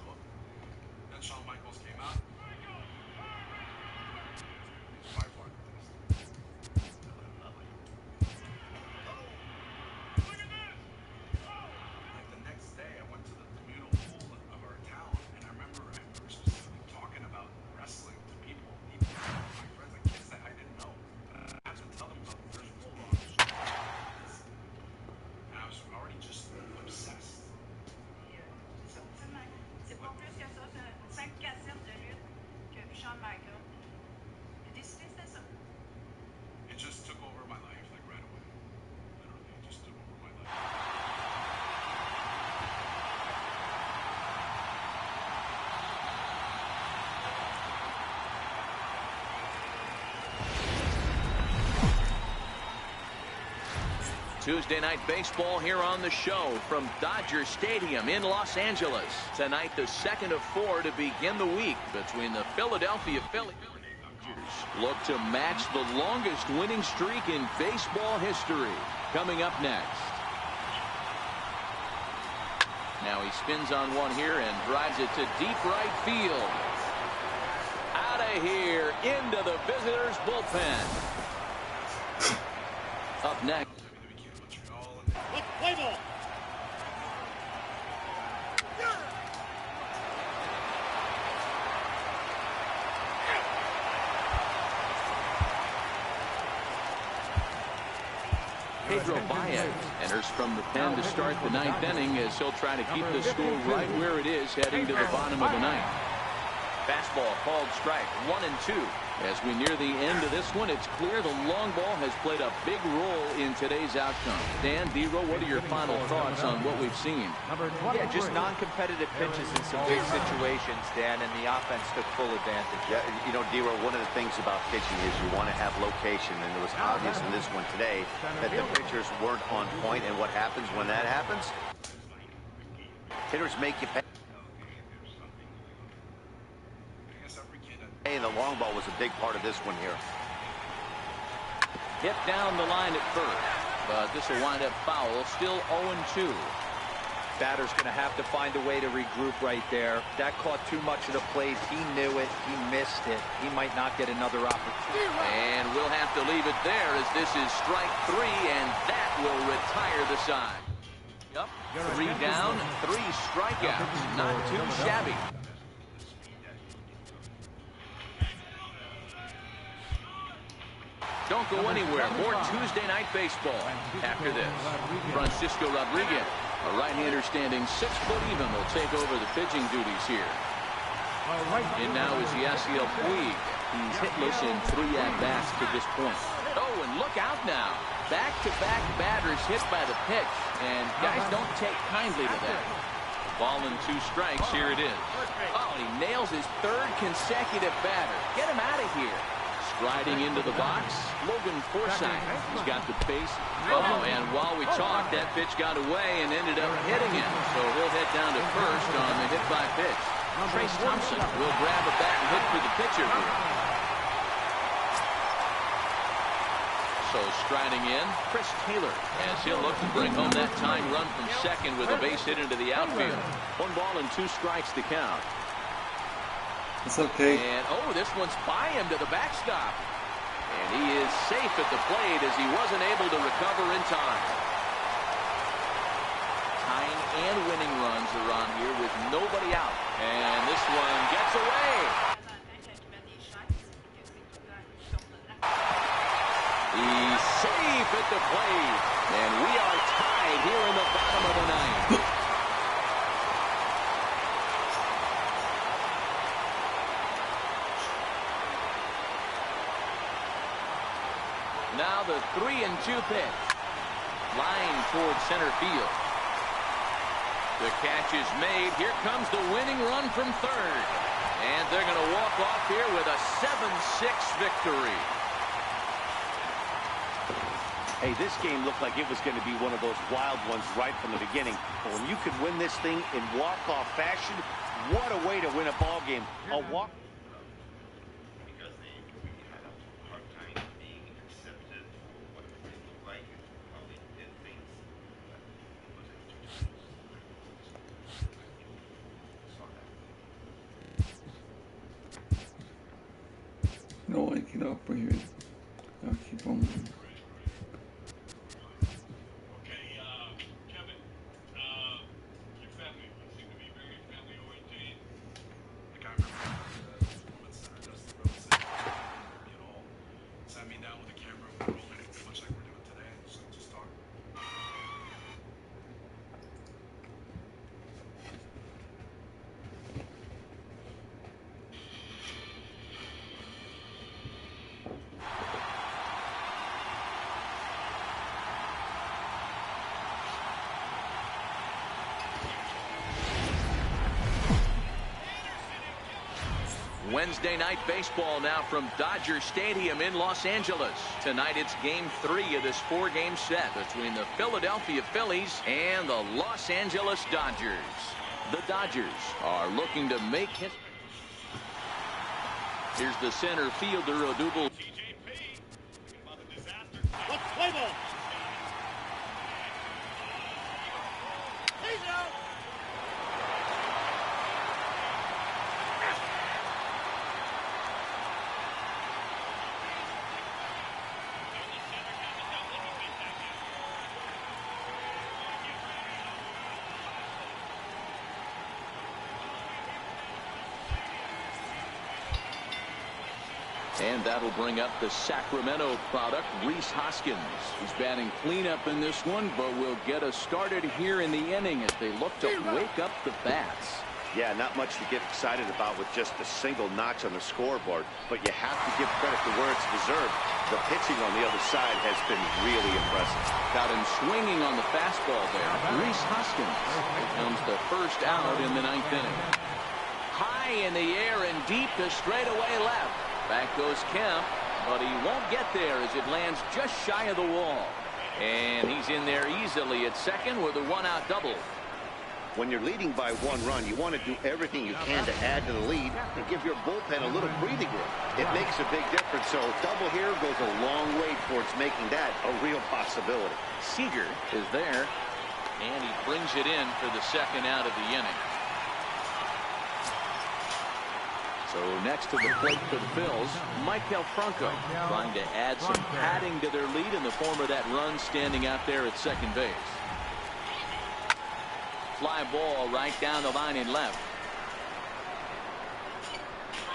Tuesday night baseball here on the show from Dodger Stadium in Los Angeles. Tonight, the second of 4 to begin the week between the Philadelphia Phillies. Look to match the longest winning streak in baseball history. Coming up next. Now he spins on one here and drives it to deep right field. Out of here into the visitors' bullpen. Up next. Play ball. Pedro Baez enters from the pen to start the ninth inning as he'll try to keep the score right where it is heading to the bottom of the ninth. Fastball called strike 1-2. As we near the end of this one, it's clear the long ball has played a big role in today's outcome. Dan, D-Row, what are your final thoughts on what we've seen? Yeah, just non-competitive pitches in some big situations, Dan, and the offense took full advantage. Yeah, you know, D-Row, one of the things about pitching is you want to have location, and it was obvious in this one today that the pitchers weren't on point, and what happens when that happens? Hitters make you pay. And the long ball was a big part of this one here. Hit down the line at first, but this will wind up foul. Still 0-2. Batter's going to have to find a way to regroup right there. That caught too much of the plate. He knew it. He missed it. He might not get another opportunity. And we'll have to leave it there as this is strike 3, and that will retire the side. Yep, 3 down, 3 strikeouts. Not too shabby. Don't go anywhere. More Tuesday night baseball after this. Francisco Rodriguez, a right-hander standing 6 foot even, will take over the pitching duties here. And now is Yasiel Puig. He's hitless in 3 at-bats to this point. Oh, and look out now. Back-to-back batters hit by the pitch. And guys don't take kindly to that. Ball and 2 strikes. Here it is. Oh, he nails his 3rd consecutive batter. Get him out of here. Striding into the box, Logan Forsythe. He's got the pace. Oh, and while we talked, that pitch got away and ended up hitting him. So he'll head down to first on the hit by pitch. Trace Thompson will grab a bat and hit for the pitcher here. So striding in, Chris Taylor, as he'll look to bring home that tying run from second with a base hit into the outfield. 1 ball and 2 strikes to count. It's okay. And, oh, this one's by him to the backstop. And he is safe at the plate as he wasn't able to recover in time. Tying and winning runs are on here with nobody out. And this one gets away. He's safe at the plate. And we are tied here in the bottom of the 9th. Now the 3-2 pitch. Line towards center field. The catch is made. Here comes the winning run from third. And they're going to walk off here with a 7-6 victory. Hey, this game looked like it was going to be one of those wild ones right from the beginning. But when you could win this thing in walk-off fashion, what a way to win a ball game. A walk. No, I get up right here. I'll keep on. Wednesday night baseball now from Dodger Stadium in Los Angeles. Tonight it's game 3 of this 4-game set between the Philadelphia Phillies and the Los Angeles Dodgers. The Dodgers are looking to make it. Here's the center fielder, Odubel. Play ball. And that'll bring up the Sacramento product, Rhys Hoskins. He's batting cleanup in this one, but will get us started here in the inning as they look to wake up the bats. Yeah, not much to get excited about with just a single notch on the scoreboard, but you have to give credit to where it's deserved. The pitching on the other side has been really impressive. Got him swinging on the fastball there. Reese Hoskins becomes the first out in the 9th inning. High in the air and deep to straightaway left. Back goes Kemp, but he won't get there as it lands just shy of the wall. And he's in there easily at second with a one-out double. When you're leading by 1 run, you want to do everything you can to add to the lead and give your bullpen a little breathing room. It makes a big difference, so double here goes a long way towards making that a real possibility. Seager is there, and he brings it in for the second out of the inning. So next to the plate for the Phils, Michael Franco trying to add some padding to their lead in the form of that run standing out there at second base. Fly ball right down the line in left.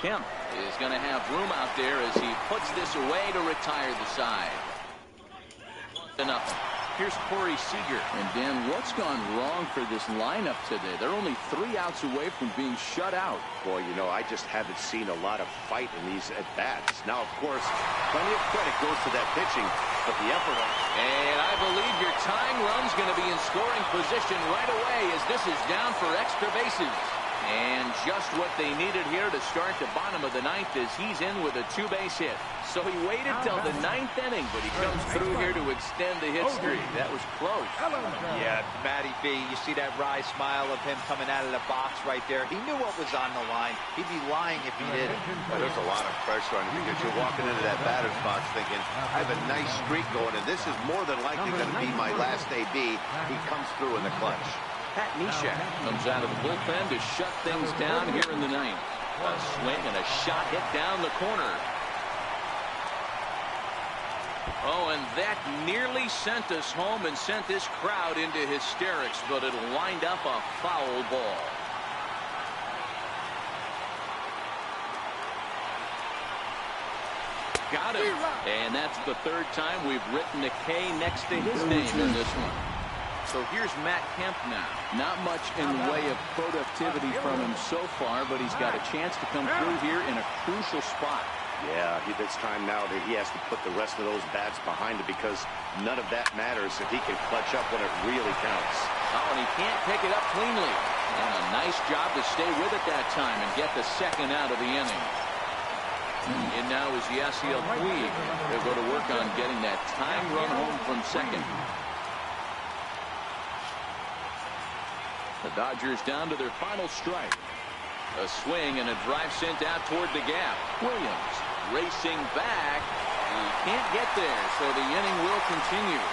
Kemp is going to have room out there as he puts this away to retire the side. 1-0. Here's Corey Seager. And Dan, what's gone wrong for this lineup today? They're only 3 outs away from being shut out. Boy, you know, I just haven't seen a lot of fight in these at-bats. Now, of course, plenty of credit goes to that pitching, but the effort. And I believe your tying run's going to be in scoring position right away as this is down for extra bases. And just what they needed here to start the bottom of the 9th as he's in with a 2-base hit. So he waited till the 9th inning, but he comes through here to extend the hit streak. That was close. Yeah, Matty B, you see that wry smile of him coming out of the box right there. He knew what was on the line. He'd be lying if he didn't. Well, there's a lot of pressure on him because you're walking into that batter's box thinking, I have a nice streak going, and this is more than likely going to be my last AB. He comes through in the clutch. Pat Neshek comes out of the bullpen to shut things down here in the 9th. A swing and a shot hit down the corner. Oh, and that nearly sent us home and sent this crowd into hysterics, but it'll wind up a foul ball. Got him. And that's the 3rd time we've written a K next to his name in this one. So here's Matt Kemp now. Not much in the way of productivity from him so far, but he's got a chance to come through here in a crucial spot. Yeah, it's time now that he has to put the rest of those bats behind him because none of that matters if he can clutch up when it really counts. Oh, and he can't pick it up cleanly. And a nice job to stay with it that time and get the second out of the inning. And now is Yasiel Puig. They'll go to work on getting that tying run home from second. The Dodgers down to their final strike. A swing and a drive sent out toward the gap. Williams racing back. He can't get there, so the inning will continue.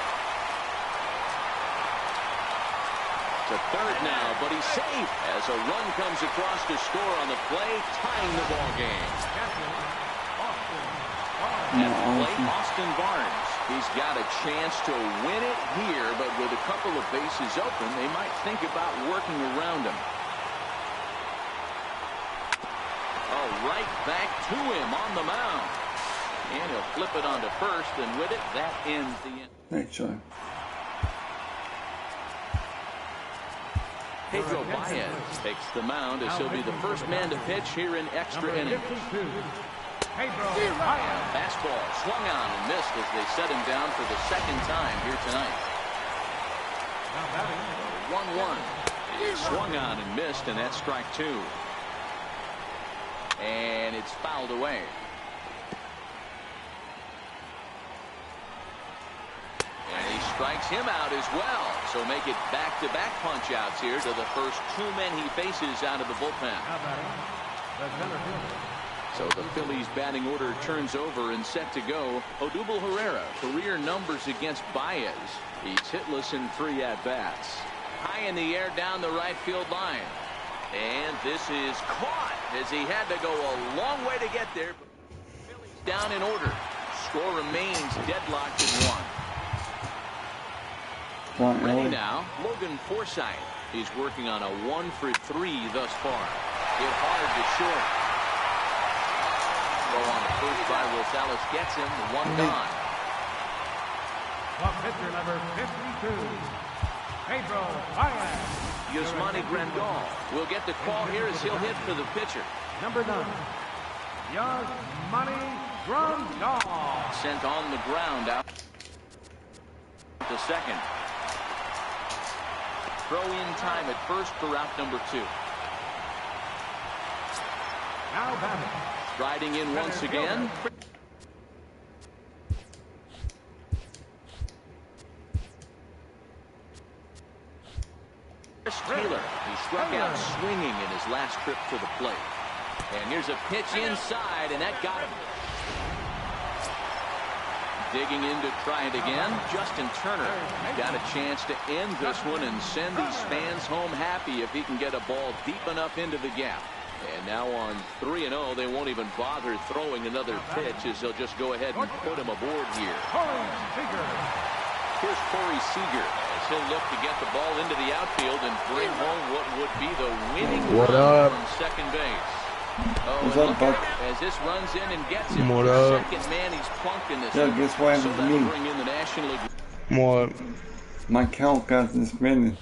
To third now, but he's safe as a run comes across to score on the play, tying the ball game. At the plate, Austin Barnes. He's got a chance to win it here, but with a couple of bases open, they might think about working around him. Oh, right back to him on the mound. And he'll flip it onto first, and with it, that ends the inning. Thanks, Sean. Pedro Baez takes the mound as he'll be the first man to pitch here in extra innings. Fastball swung on and missed as they set him down for the 2nd time here tonight. 1-1. Swung on and missed, and that's strike 2. And it's fouled away. And he strikes him out as well. So make it back-to-back punch-outs here to the first 2 men he faces out of the bullpen. So the Phillies batting order turns over and set to go. Odubel Herrera, career numbers against Baez. He's hitless in 3 at-bats. High in the air down the right field line. And this is caught as he had to go a long way to get there. Phillies down in order. Score remains deadlocked at 1. Ready now, Logan Forsythe. He's working on a 1-for-3 thus far. Hit hard to short. Throw on the first by Rosales gets him. 1 gone. The pitcher number 52, Pedro Baez. Yasmani Grandal will get the call here as he'll hit for the pitcher. Number 9, Yasmani Grandal. Sent on the ground out to second. Throw in time at first for route number 2. Now batting. Riding in once again. Chris Taylor, he struck out swinging in his last trip to the plate. And here's a pitch inside, and that got him. Digging in to try it again. Justin Turner got a chance to end this one and send these fans home happy if he can get a ball deep enough into the gap. And now on 3-0, they won't even bother throwing another pitch as they'll just go ahead and put him aboard here. Here's Corey Seager as he'll look to get the ball into the outfield and bring home what would be the winning run from second base. What's up, Buck? As this runs in and gets him. What up? Second man, he's plunked in this. Yeah, guess what happened to me? Bring in the National League. What? My count got suspended.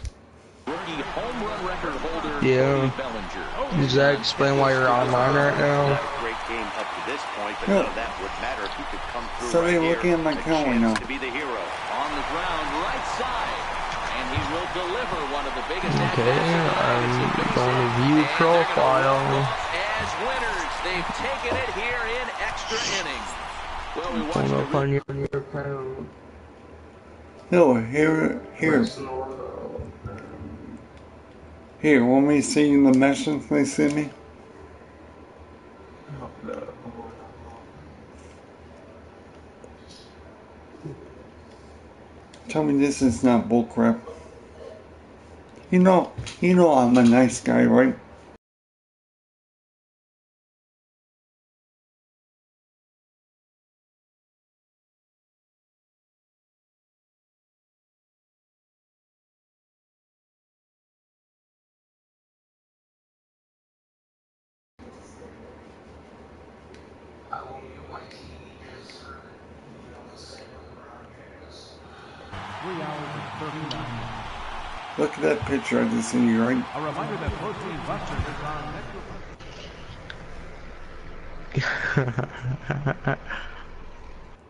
Rookie home run record holder. Yeah. Bellinger. Does that explain why you're online right now? Great game up to this point, but No. none of that would matter if he could come through. So right they're here. looking at my A count right chance now. to be the hero. On the ground, right side. And he will deliver one of the biggest Okay, I'm going to view profile. as winners. They've taken it here in extra innings. Well, we Going watched up on your account. No, here. Here, want me to see you the message they sent me? Tell me this is not bullcrap. You know I'm a nice guy, right? Look at that picture I just seen you, right? A reminder that Protein Busters is on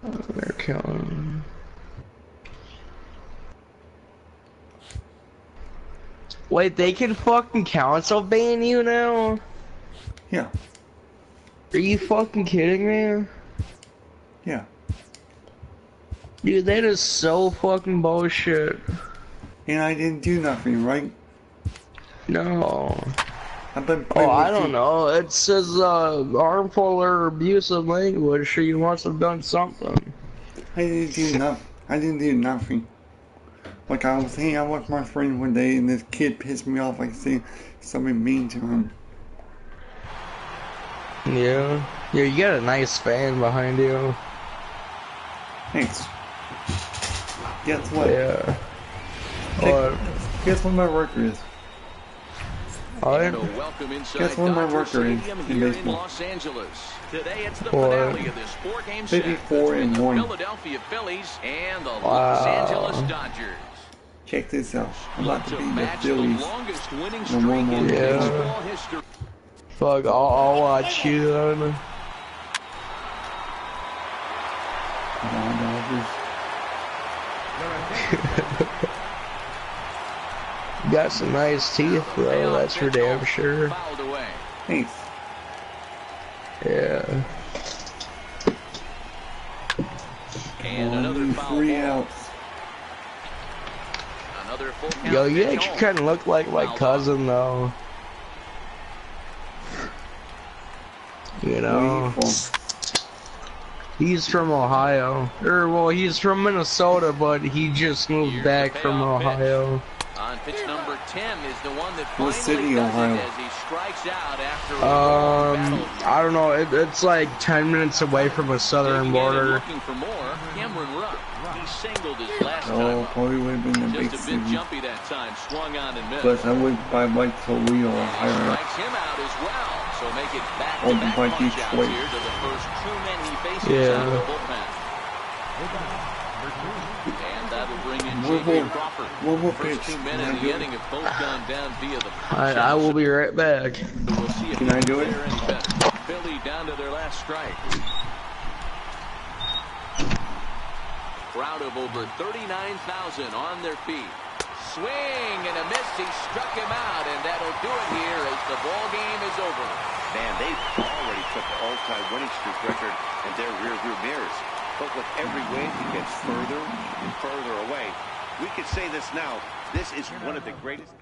next. They're killing. Wait, they can fucking council ban you now? Yeah. Are you fucking kidding me? Yeah. Dude, that is so fucking bullshit. And I didn't do nothing, right? No. I've been playing Oh, with I don't know. It says harmful or abusive language, so you must have done something. I didn't do nothing. I didn't do nothing. Like, I was hanging out with my friend one day, and this kid pissed me off, like, saying something mean to him. Yeah. Yeah, you got a nice fan behind you. Thanks. Guess what? Yeah. Guess what my record is? Alright. Guess what my record is in baseball? Los Angeles. Today it's the What? finale of this 4-game set 54-1. between the Philadelphia Phillies and the Los Angeles Dodgers. Check this out. I'm about to To beat the match the Phillies. longest winning in streak one more in game. baseball history. Fuck, I'll watch you then. You got some nice teeth, bro. That's for damn sure. Fouled away. Thanks. Yeah. And another foul 3 ball. outs. Another full count. Yo, you pitch actually home. kind of look like my Foul cousin, though. You know, he's from Ohio. Well, he's from Minnesota, but he just moved Here's back the from payoff pitch. Ohio. On pitch number 10 is the one that What finally city, does Ohio? it as he strikes out after a long battle. I don't know. It's like 10 minutes away from the southern Digging in and border. looking for more. Cameron Rupp. He singled his last Oh, time. probably would have been a big Just a bit city. jumpy that time. Swung on and missed. But I would buy by Toledo or higher. Strikes him out as well. So make it Or back-to-back by punch-outs Detroit. here to the first 2 men he faces Yeah. out of the bullpen. And that'll bring in One J.J. more. Crawford. One more First pitch. 2 Can men I in do the it? inning have both gone down via the I will be right back. We'll see if Can I do it? they're any better. Philly down to their last strike. Crowd of over 39,000 on their feet. Swing and a miss. He struck him out, and that'll do it here as the ball game is over. Man, they've already put the all-time winning streak record in their rearview mirrors. But with every win, it gets further and further away. We could say this now. This is one of the greatest.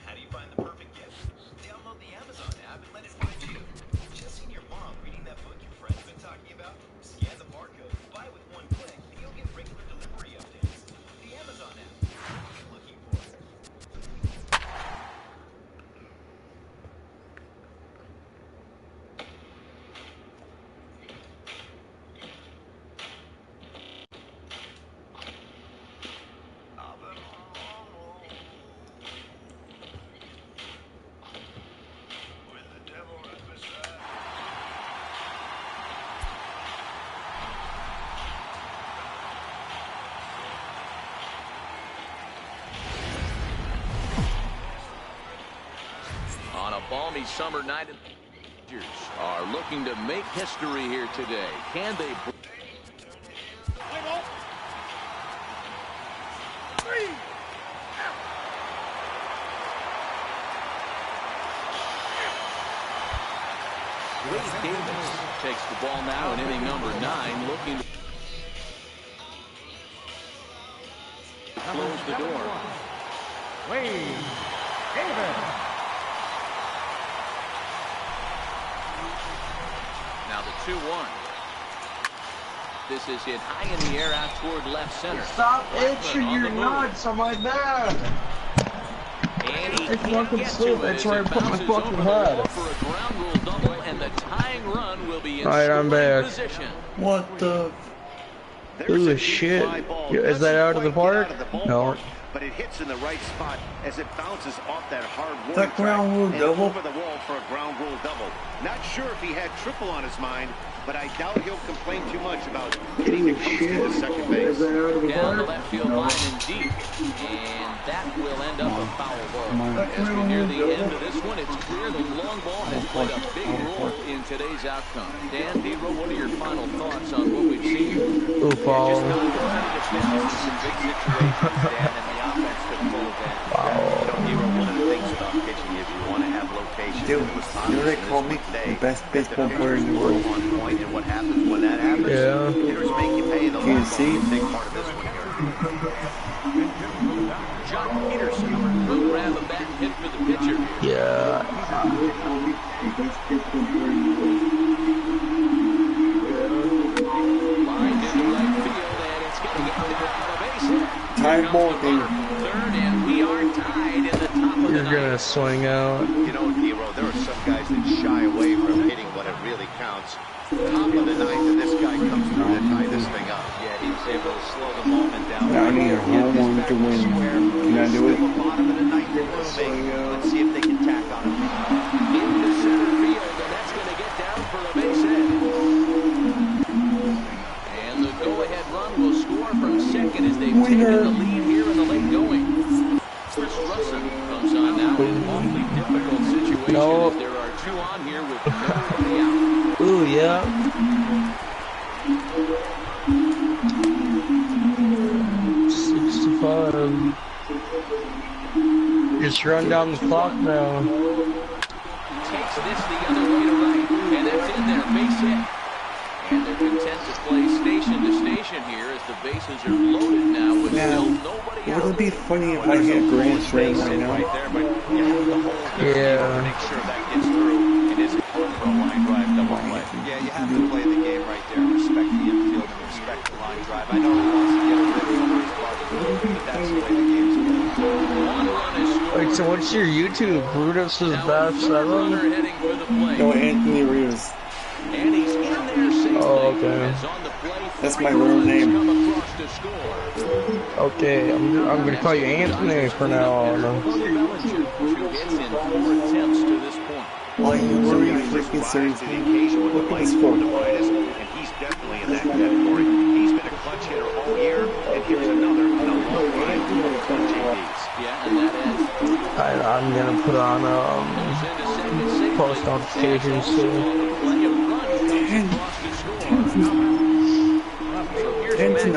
How do you find the perfect gift? Download the Amazon app and let it find you. Just seen your mom reading that book your friend's been talking about? Scan the barcode, buy with one click, and you'll get regular delivery updates. The Amazon app. What are you looking for? On a balmy summer night, the Dodgers are looking to make history here today. Can they? Wade Davis takes the ball now in inning number 9, looking to close the door. Wade Davis. Now the 2-1. This is hit high in the air out toward left center. Stop itching your nuts on my back. And he It's can't fucking get sleep. to it That's as where I it put my bounces fucking over the head. wall for a ground rule double, and the tying run will be in Alright, I'm scoring back. position. What the? Ooh, shit. Is that out of the park? No. But it hits in the right spot as it bounces off that hard warning That ground rule track double? and over the wall for a ground rule double. Not sure if he had triple on his mind, but I doubt he'll complain too much about hitting the to second base. Down the left field line and deep, and that will end up a foul ball. As we near the end of this one, it's clear the long ball has played a big role in today's outcome. Dan, Pedro, what are your final thoughts on what we've seen? Ooh, foul. Just not competitive pitches in some big situations, Dan, and the offense could pull advantage. One of the things about pitching is you want to have location. Dude, you know they call me the best baseball player in the world. On point, and what happens when that happens? Yeah. Hitters make you pay. The Can you long see? ball is a big part of this one here. Jock Peterson will grab a bat and hit for the pitcher. Yeah. Lined into right field, and it's going to get down on a base hit. Time ball game. Third, and we are tied in the top of the You're ninth. gonna swing out. You know, Nero, there are some guys that shy away from hitting when it really counts. Top of the ninth, and this guy comes through to tie this thing up. Yeah, he was able to slow the moment down. I need a home run to win. Can I do it? Bottom of the ninth, let's see if they can tack on him. Into center field, and that's going to get down for a base hit. And the go-ahead run will score from second as they've taken the lead here in the late going. Chris Russell comes on now in an awfully difficult situation as there are two on here with nobody out. Ooh, yeah. Just run down the clock now. Takes this the other way to right, and that's in there, base hit. And they're content to play station to station here as the bases are loaded now with still nobody out. Would it be funny if I hit a grand slam right now? Yeah. Make sure that gets through. It isn't for a line drive double play. Yeah, you have to play the game right there. Respect the infield and respect the line drive. I know he wants to get a rip for his part, but that's the way the game's going. One run is scored. what's your YouTube? Brutus is best 7? No, Anthony Rios. And he's in there safely. Oh, okay. As on the play, That's my real name. come across to score. Okay, I'm gonna call you Anthony for now on. 2 hits in 4 attempts to this point. Are you worried freaking seriously? Look at this score. And he's definitely in that category. He's been a clutch hitter all year, and here's another in a long line of clutch ABs. Yeah, and that adds. I'm gonna put on post notifications too. 10-0.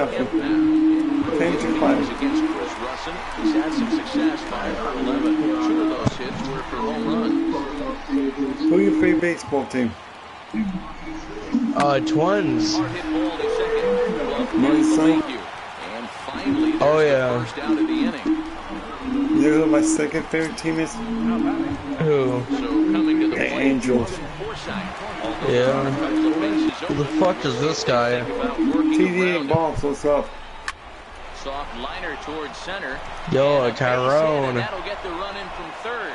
10-5. Against Chris Rusin. He's had some success, 5 for 11. 2 of those hits were for home runs. Who are your favorite baseball team? Twins. Hard hit ball to second. Nice, son. And finally, oh yeah. First out of the inning. You know who my second favorite team is? Who? So coming to the the Angels. Yeah. Who the fuck is this guy? TD Balls, what's up? Soft liner towards center. Yo, Tyrone. That'll get the run in from third.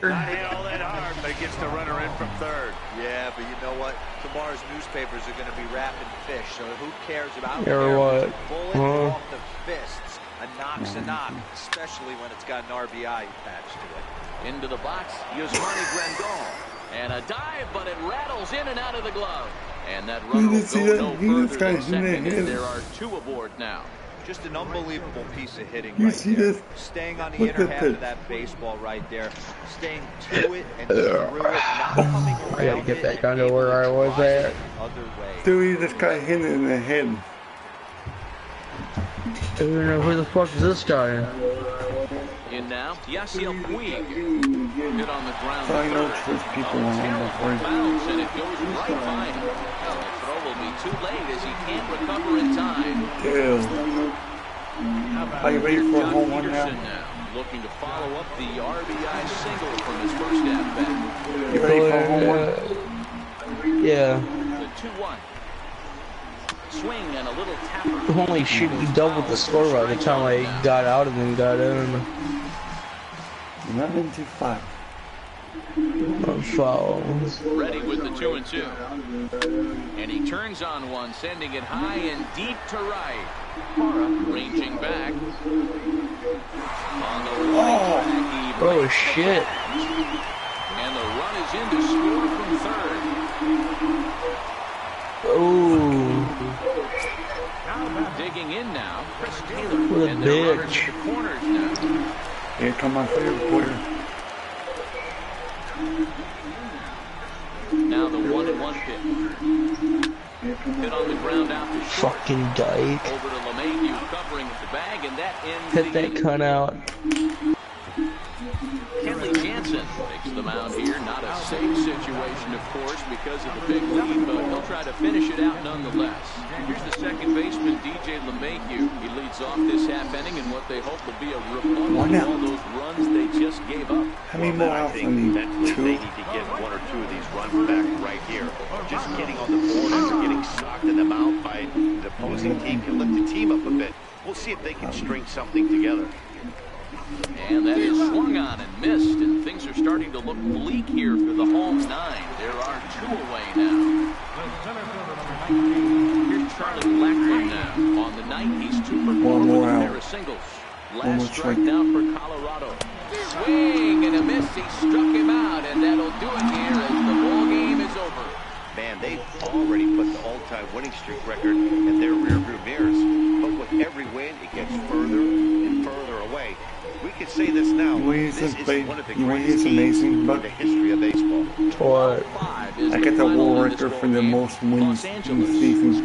Not hit all that hard, but it gets the runner in from third. Yeah, but you know what? Tomorrow's newspapers are going to be wrapping fish, so who cares about what? Bullet off the fists. A knock's a knock, especially when it's got an RBI attached to it. Into the box, Yasmani Grandal. And a dive, but it rattles in and out of the glove. And that runner will go no further than second, and there are 2 aboard now. Just an unbelievable piece of hitting You right see there. this? Staying on the inner half of that baseball right there. Staying to it and through it, not coming around. I gotta get back under where I was at. Other way. Dude, this guy hit it in the head. I don't know who the fuck is this guy. In now, Yasiel Puig. Hit on the ground. I know trust people on the front. Bounce, and it goes right by him. And the throw will be too late as he can't recover in time. Damn. Are you ready for a home run now? Looking to follow up the RBI single from his first at bat. You ready for a home run? Yeah. The 2-1. Swing and a little tapper. Holy shit, he doubled the score by the time I got out and then got in. 11-5. Foul. Ready with the 2-2. And he turns on one, sending it high and deep to right. Parra ranging back. On the right track, oh shit. And the run is in to score from third. Oh. Digging in now, Chris Taylor. What a and they're runners bitch. at the corners now. Here come my favorite player. Now the 1-1 pitch. Hit on the ground out to short. Fucking dyke. Over to LeMahieu covering the bag, and that ends Hit that cunt out. Kenley Jansen makes the mound here. Not a safe situation, of course, because of the big lead, but he'll try to finish it out nonetheless. Here's the second baseman, DJ LeMahieu. He leads off this half inning in what they hope will be a rebuttal of all those runs they just gave up. How many more outs do you need? 2? They need to get 1 or 2 of these runs back right here. Just getting on the board after getting socked in the mouth by the opposing team can lift the team up a bit. We'll see if they can string something together. And that is swung on and missed, and things are starting to look bleak here for the home 9. There are 2 away now. Here's Charlie Blackmon now. On the night, he's 2 for 4 with a pair of singles. Last strike down for Colorado. Swing and a miss. He struck him out, and that'll do it here as the ball game is over. Man, they've already put the all-time winning streak record in their rearview mirrors. But with every win, it gets further and further away. We could say this now. This is one of the greatest teams in the history of baseball. What? I got the world record for the most wins in the season.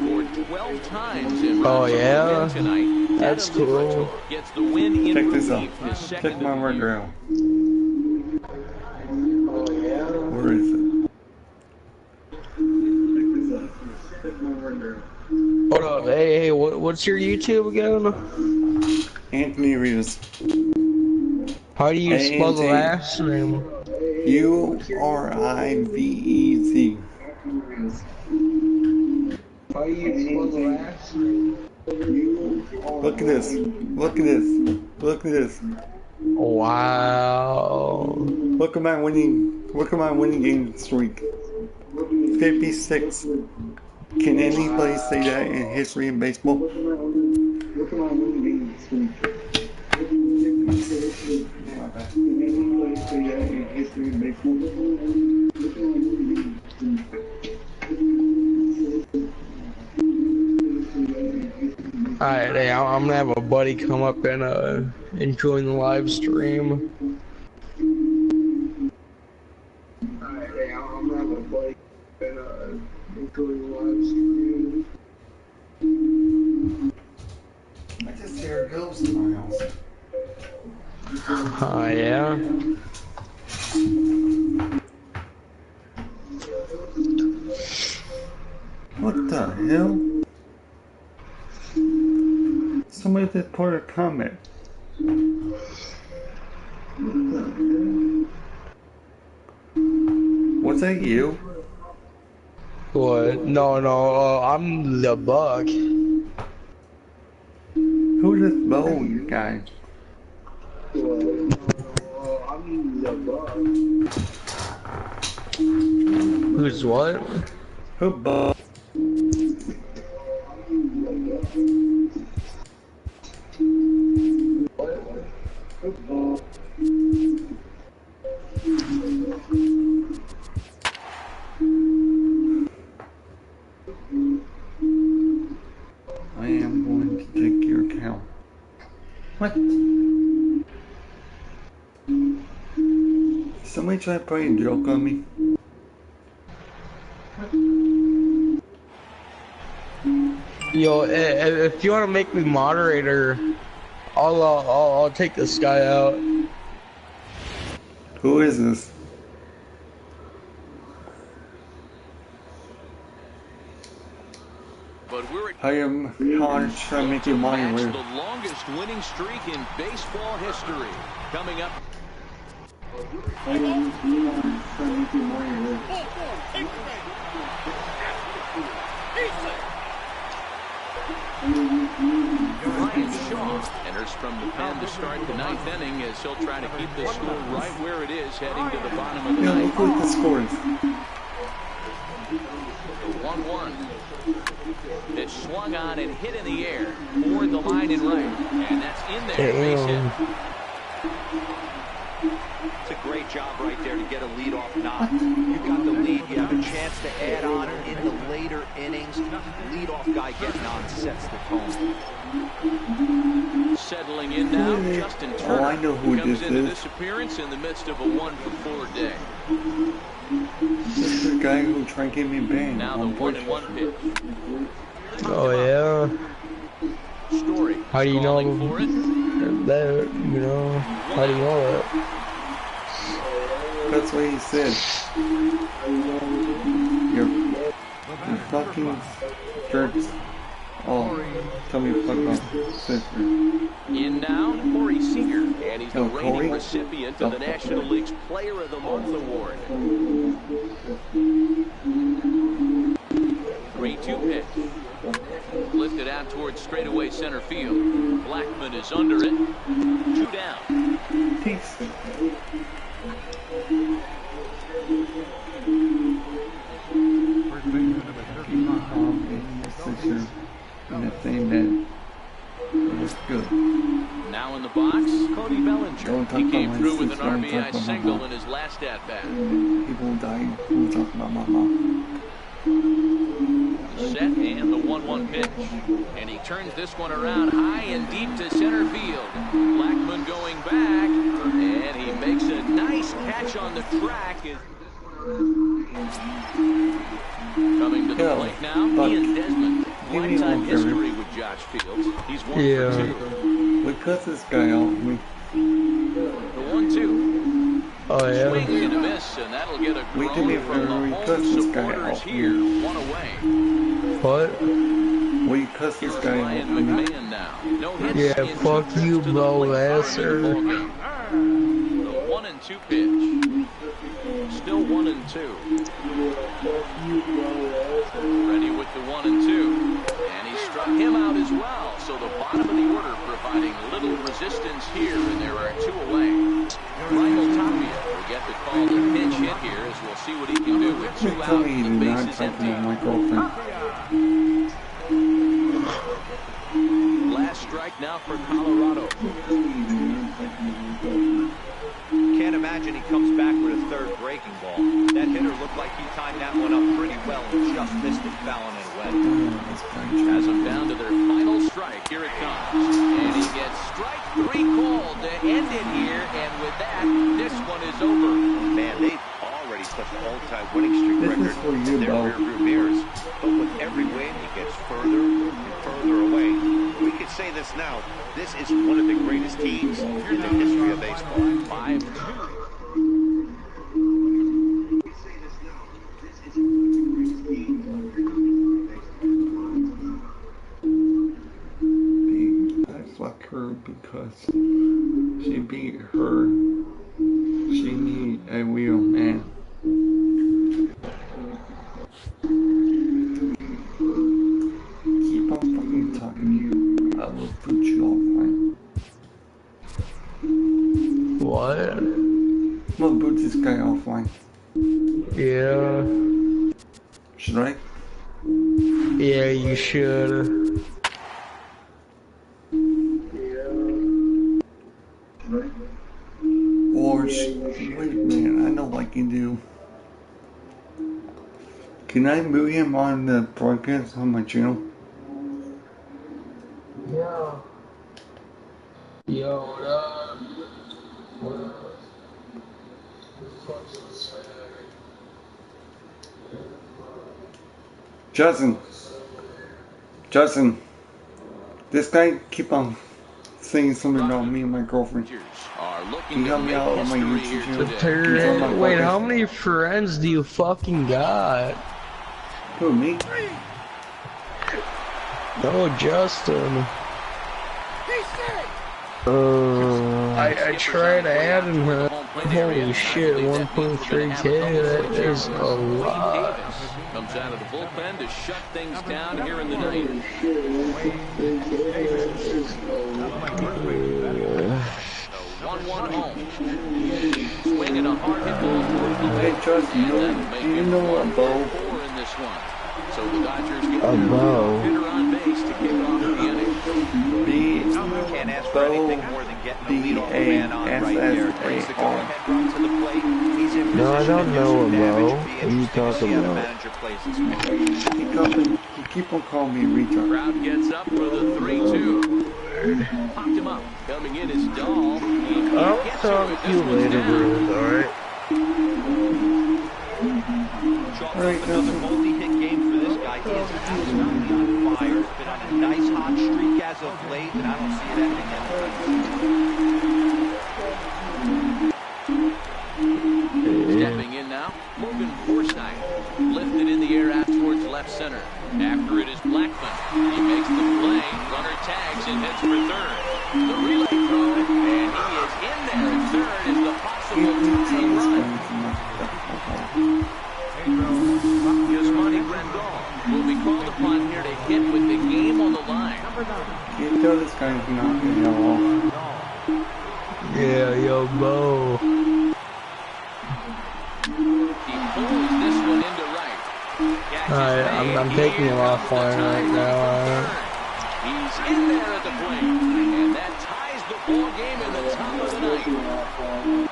12 times in Oh yeah? tonight. That's cool. Gets the win in Check this out. relief, his Check second my of the record year. out. Where is it? Hold on, hey, what's your YouTube again? Anthony Rios. How do you spell the last name? URIVEZ. Look at this. Look at this. Look at this. Wow. Look at my winning game streak. 56. Can anybody say that in history in baseball? Look at my winning game streak. Can anybody say that in history in baseball? Look at my winning game streak. Alright, hey, I'm gonna have a buddy come up and join the live stream. Alright, hey, I'm gonna have a buddy and join the live stream. I just hear ghosts in my house. Oh, yeah? What the hell? Somebody just put a comment. Was that you? What? No, I'm the Buck. Who's this Bo guy? I'm the Buck. Who's what? Who Bo? I am going to take your account. What? Somebody try to play a joke on me? Yo, if you want to make me moderator, I'll take this guy out. Who is this? I am Connor trying to make you moderator. The longest winning streak in baseball history. Coming up. I am trying to make you moderator. Ryan Shaw enters from the pen to start the ninth inning as he'll try to keep the score right where it is heading to the bottom of the ninth. Look what the score is. 1-1. It's swung on and hit in the air toward the line and right. And that's in there. Base hit. It's a great job right there to get a leadoff knock. You've got the lead. You have a chance to add on in the later innings. Leadoff guy getting on sets the tone. Settling in now, Justin Turner. Oh, I know who comes this into is. this appearance in the midst of a 1-for-4 day. This is the guy who tried to get me banned. Now the 1-1 pitch. Oh yeah. Story. How do you know for it? that? You know, how do you know that? That's what he said. You're fucking jerks. Oh, tell me to fuck off, sister. In now, Corey Seager, and he's the reigning Corey? recipient of the National League's Player of the Month award. 3-2 pitch. Lifted out towards straightaway center field. Blackman is under it. 2 down. Peace. And the thing that was good. Now in the box, Cody Bellinger. Don't talk He about came my through with an sister, don't talk RBI about my single mom. in his last at-bat. People dying. Who talk about my mom? Set and the 1-1 pitch. And he turns this one around high and deep to center field. Blackman going back, and he makes a nice catch on the track. Coming to the plate now, Ian Desmond. Lifetime history with Josh Fields. He's 1 for 2. We cut this guy off. The 1-2. Oh yeah. Swing and a miss, and that'll get a We can groan be from the we home cut this guy supporters off. here. 1 away. What? We cut this guy Ryan off. McMahon now. No hits Yeah, in fuck just you, to the bro, plate asser. The 1-2 pitch. still 1-2. Ready with the 1-2. And he struck him out as well. So the bottom of the order providing little resistance here, and there are 2 away. Michael Mafia will get the call to pinch hit here as we'll see what he can do with 2 out and the bases empty. Last strike now for Colorado. Can't imagine he comes back with a third breaking ball. That hitter looked like he timed that one up pretty well and just missed it, fouling it away. Has them down to their final strike. Here it comes. And he gets strike 3 called to end it here. And with that, this one is over. Man, they've already put the all-time winning streak record in their rearview mirrors. But with every win, he gets further and further away. We could say this now. This is one of the greatest teams in the history of baseball. 5-2. Fuck her because she beat her. She need a real man. Keep on fucking talking. I will put you offline. What? I'm gonna boot this guy offline. Yeah. Should I? Yeah, you should. Or, wait a minute, I know what I can do. Can I move him on the broadcast on my channel? Yeah. Yo, Justin, this guy keep on saying something about me and my girlfriend. Can you help me out on my YouTube channel? Wait, how many friends do you fucking got? Who, me? No, Justin. I tried adding her. Holy shit, 1.3K, that is a lot. Comes out of the bullpen to shut things down here in the ninth. 1-1 home. Swinging a hard hit ball towards the Hey, Justin, you know a bow? In this one. So the Dodgers get a bow. hitter on base to kick off the inning. Can't ask for anything more than getting the leadoff man on right there. Brings the go-ahead run to the plate. He's in No, I don't know a bow. What are you talking about? Keep on calling me retard. Crowd gets up for the 3-2. Popped him up. Coming in is Dahl. I'll talk to you later, Bruce, alright? Alright, another multi-hit game for this guy. He is absolutely on fire. He's been on a nice hot streak as of late, and I don't see it ending anytime soon. Stepping in now, Logan Forsythe. Lifted in the air out towards left center. After it is Blackman. He makes the play. Runner tags and heads for third. The relay throw, and he is in there at third is the possible two-run run. Yasmani Grandal will be called upon here to hit with the game on the line. You know this guy's not gonna go off. Yeah, yo, Bo. He pulls this one into right. Alright, I'm taking him offline right now. He's in there at the plate, and that ties the ball game in the top of the ninth.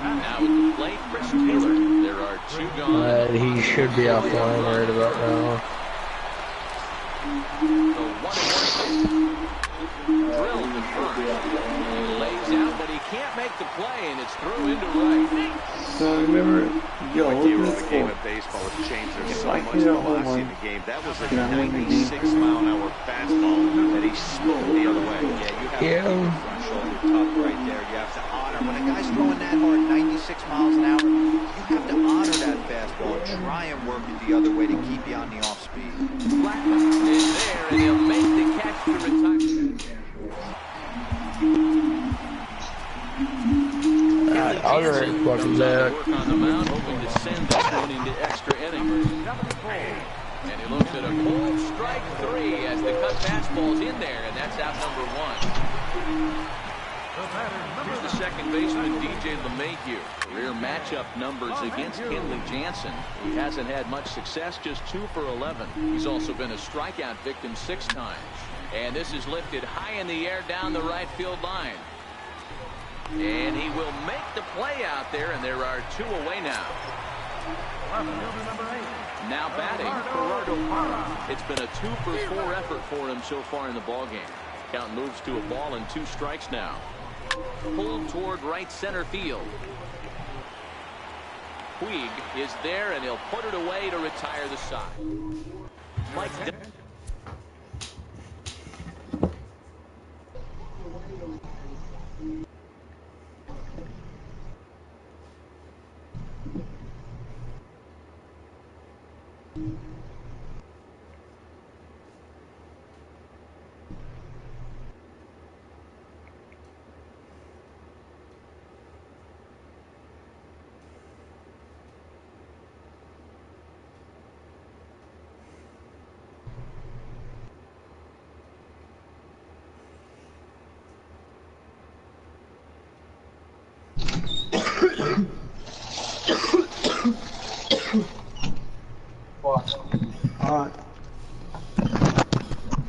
Now at the plate, Chris Taylor. There are 2 gone. He should be offline right about now. The 1-1 drilled to first. He lays out, but he can't make the play, and it's through into right. So remember, yo, The look at this game score. of baseball has changed. There's so I much hit a home velocity run. in the game. That was a Can I win the game? 96-mile-an-hour fastball that he smoked the other way. Yeah, you have to front shoulder tough right there. You have to honor. When a guy's throwing that hard, 96 miles an hour, you have to honor that fastball and try and work it the other way to keep you on the off speed. Blackman is there, and he'll make the catch to retire. Jansen comes out to work on the mound, hoping to send this one into extra innings. And he looks at a cold strike 3 as the cut fastball's in there, and that's out number 1. Here's the second baseman, DJ LeMahieu. Career matchup numbers against Kenley Jansen. He hasn't had much success, just 2 for 11. He's also been a strikeout victim 6 times. And this is lifted high in the air down the right field line. And he will make the play out there, and there are 2 away now. Now batting, Gerardo Parra. It's been a 2 for 4 effort for him so far in the ballgame. Count moves to a ball and 2 strikes now. Pulled toward right center field. Puig is there, and he'll put it away to retire the side. Mike.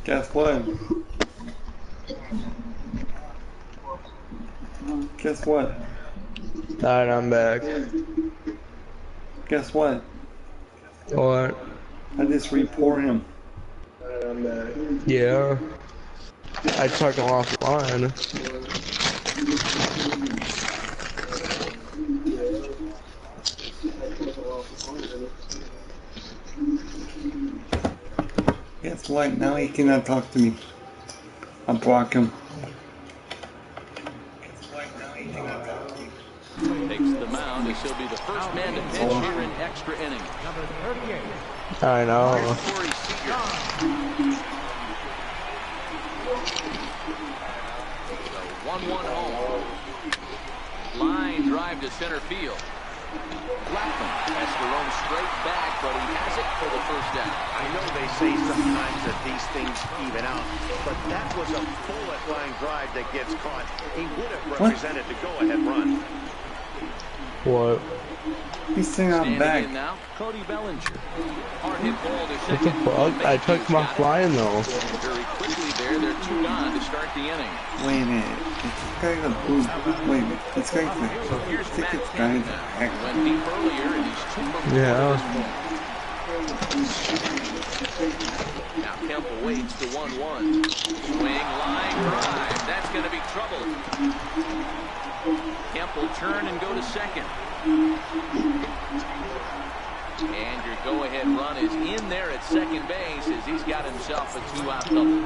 Guess what? Guess what? Alright, I'm back. Guess what? What? I just report him. Yeah. I took him offline. Guess what? Now he cannot talk to me. I block him. Takes the mound as he'll be the first man to pitch here in extra innings. I know. 1-1 home. Line drive to center field. Blackman has to roam straight back, but he has it for the first down. I know they say sometimes that these things even out, but that was a bullet line drive that gets caught. He would have represented the go-ahead run. What? He's sitting on back. Now, Cody Bellinger. Hard hit ball to What the fuck? I took him offline though. Very quickly there, they're 2 gone to start the inning. Wait a minute. This guy's a boost. Wait a minute. This guy's a... I think this guy's a hack. Went deep earlier and he's 2 for 4. Yeah. Now Kemp waits to 1-1. Swing, line, drive. That's going to be trouble. Kemp will turn and go to second. And your go-ahead run is in there at second base as he's got himself a 2-out double.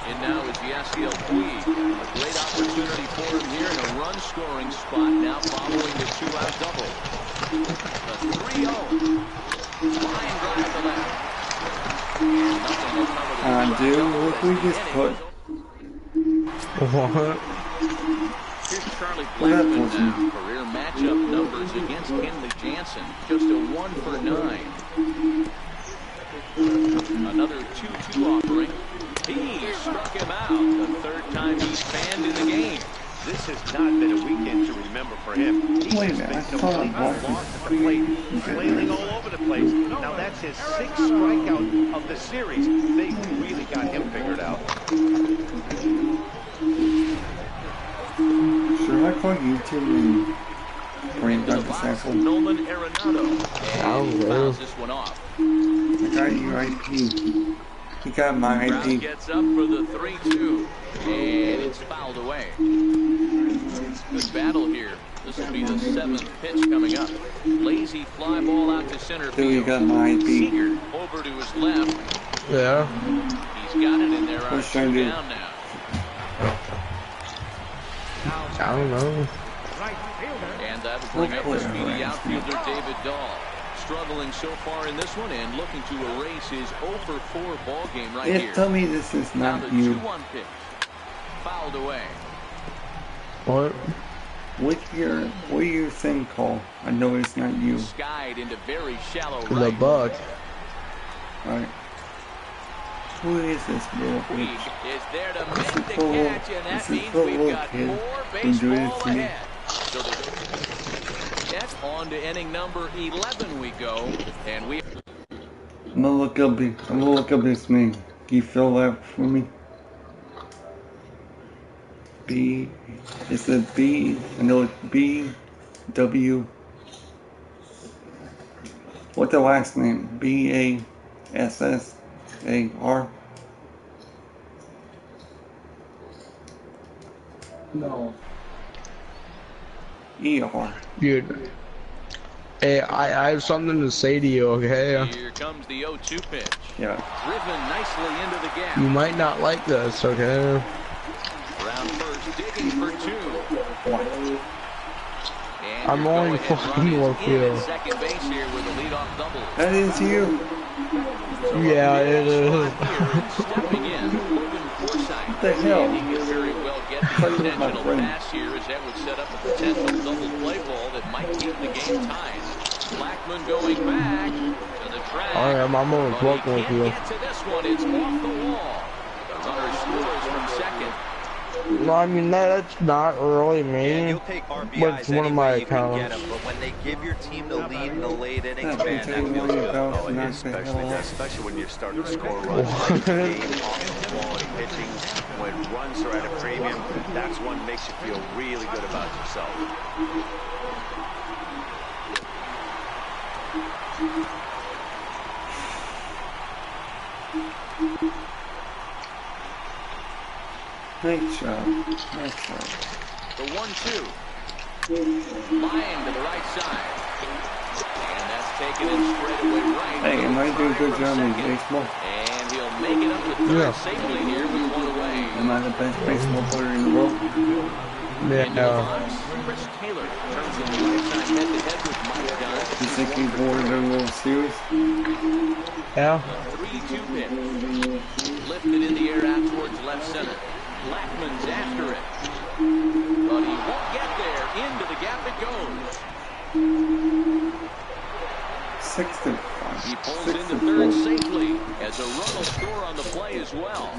And now is Yasiel Puig. A great opportunity for him here in a run-scoring spot now following the 2-out double. The 3-0. Line drive to left. And nothing will come of the Dude, look we just put. What? Here's Charlie Blackman now. Career matchup numbers against Kenley Jansen. Just a 1 for 9. Another 2-2 offering. He struck him out. The 3rd time he's fanned in the game. This has not been a weekend to remember for him. He has been completely lost at the plate, flailing all over the place. Now that's his 6th strikeout of the series. They really got him figured out. Should I call YouTube and bring back the cycle? Nolan Arenado. And he fouls this one off. I got your IP. He got my Brown IP. gets up for the 3-2. And it's fouled away. Good battle here. This will be the 7th pitch coming up. Lazy fly ball out to center field. You got my IP. Seager over to his left. Yeah. He's got it in there on 2 down now. I don't know. And that'll bring up the speedy outfielder David Dahl. Struggling so far in this one and looking to erase his 0 for 4 ball game right here. Tell me this is Now not the you. 2-1 pitch. Fouled away. What? What do your thing called? I know it's not you. Skied into very shallow The right. bug. Alright. Who is this little Week bitch? is there to This make is the for catch, and that this is means for we've little got kid more who do this baseball to me. ahead. So that's on to inning number 11 we go, and we. I'm gonna look up this name. Can you fill that for me? B. Is it B? I know it's B. W. What's the last name? B-A-S-S-A-R. No. E-R. Dude. Hey, I have something to say to you, okay? Here comes the 0-2 pitch. Yeah. Driven nicely into the gap. You might not like this, okay? Round first, digging for 2. And I'm your only go-ahead fucking run more is in at field. second base here with a leadoff double. That is you. Yeah, it is. Stepping in, Logan Forsythe. What the hell? And he could very well get the Cut it with my intentional friend. pass here, as that would set up a potential double play ball that might keep the game tied. Blackman going back to the track. Alright, I'm almost But working he with can't you. get to this one. It's off the wall. The runner scores from second. No, I mean, that's not really Yeah, me. you'll take But RBIs it's one of my anyway you can get accounts. them, but when they give your team the lead in the late innings, That's man, that between feels me good. and Oh, it Knock the especially hell does, off. especially when you're starting to score runs. Late game, off quality pitching, when runs are at a premium, that's one that makes you feel really good about yourself. Nice job. Nice job. The 1-2. Lying to the right side. And that's taken in straight away right. Hey, am I doing a good job in baseball? And he'll make it up to third safely here with one away. Am I the best baseball player in the world? Yeah, Into the box, Chris Taylor turns in the right side head-to-head with Mike Dunn. You think he's bored of the World Series? Yeah. 3-2 pitch. Lifted in the air out towards left center. Blackman's after it. But he won't get there. Into the gap it goes. 6-5. He pulls into third safely as a run will score on the play as well.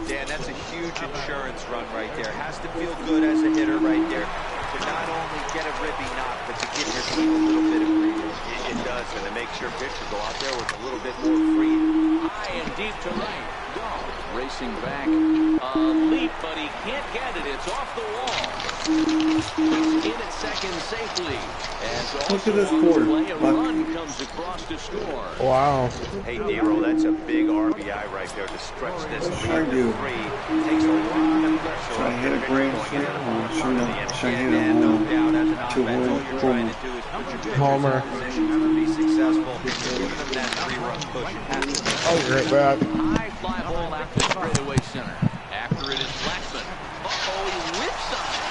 Dan, that's a huge insurance run right there. Has to feel good as a hitter right there to not only get a ribby knock, but to give your team a little bit of freedom. It does, and it makes your pitcher go out there with a little bit more freedom. High and deep to right. Gone. Racing back. A leap, but he can't get it. It's off the wall. He's in at second safely. As Look at this also on the board. play, a run comes across to score. Wow. Hey, Nero, that's a big RBI right there to stretch this I lead do. to 3. Takes a lot of pressure Should I off hit the a pitcher grand going slam into the or front should of the I inning. hit a Man, no home doubt, as an to offense, all win you're trying home? to do is put your pitchers Homer. in positions to be successful. Giving them that 3-run push. It has to be. Oh, great back. High fly ball out to straightaway center. After it is Blackman. Uh-oh, he whips on it.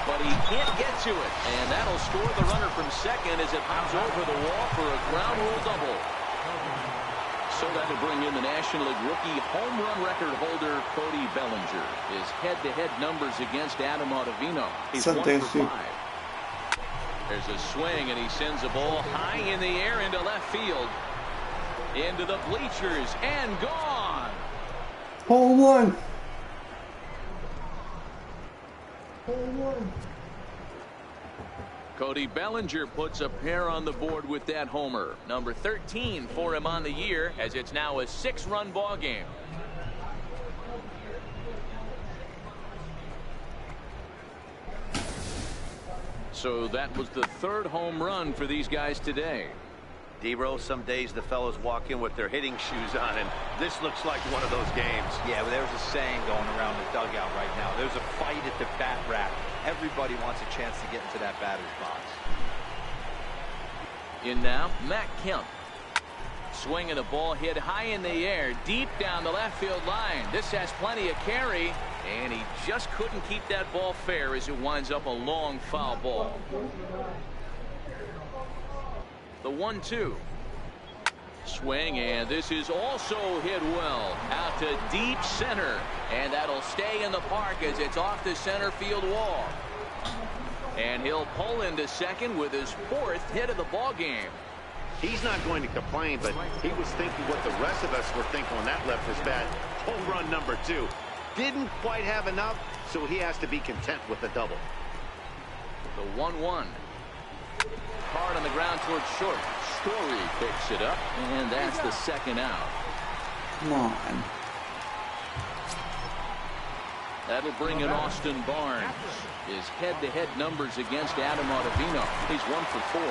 But he can't get to it. And that'll score the runner from second as it hops over the wall for a ground rule double. So that'll bring in the National League rookie home run record holder, Cody Bellinger. His head-to-head numbers against Adam Ottavino. He's 1 for 5. There's a swing, and he sends a ball high in the air into left field. Into the bleachers, and gone. Hole one. Cody Bellinger puts a pair on the board with that homer. Number 13 for him on the year, as it's now a 6-run ball game. So that was the 3rd home run for these guys today. D-Rose, some days the fellows walk in with their hitting shoes on, and this looks like one of those games. Yeah, well, there's a saying going around the dugout right now. There's a fight at the bat rack. Everybody wants a chance to get into that batter's box. In now, Matt Kemp. Swinging a ball hit high in the air, deep down the left field line. This has plenty of carry, and he just couldn't keep that ball fair as it winds up a long foul ball. The 1-2. Swing, and this is also hit well. Out to deep center. And that'll stay in the park as it's off the center field wall. And he'll pull into second with his 4th hit of the ball game. He's not going to complain, but he was thinking what the rest of us were thinking when that left his bat. Home run number 2. Didn't quite have enough, so he has to be content with the double. The 1-1. Hard on the ground towards short. Story picks it up, and that's the 2nd out. Come on. That'll bring in Austin Barnes. His head-to-head numbers against Adam Ottavino. He's 1 for 4.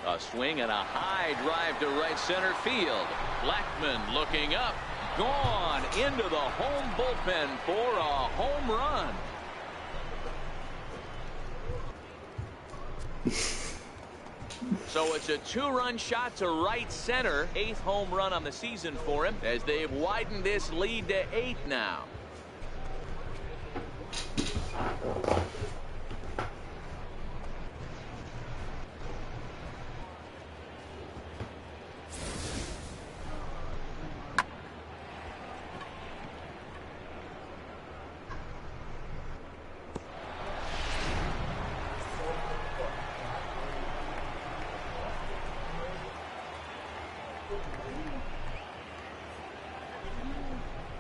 A swing and a high drive to right center field. Blackman looking up. Gone into the home bullpen for a home run. So it's a 2-run shot to right center. 8th home run on the season for him as they've widened this lead to 8 now.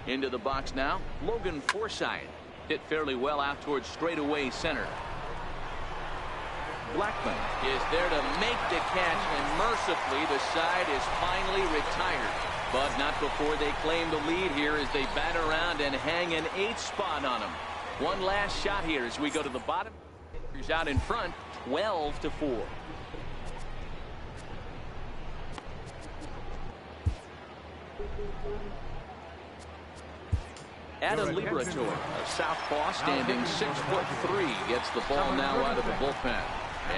Into the box now, Logan Forsythe. Hit fairly well out towards straightaway center. Blackman is there to make the catch, and mercifully the side is finally retired. But not before they claim the lead here as they bat around and hang an 8th spot on them. One last shot here as we go to the bottom. He's out in front, 12-4. Adam Liberatore, a southpaw standing 6'3", gets the ball now out of the bullpen.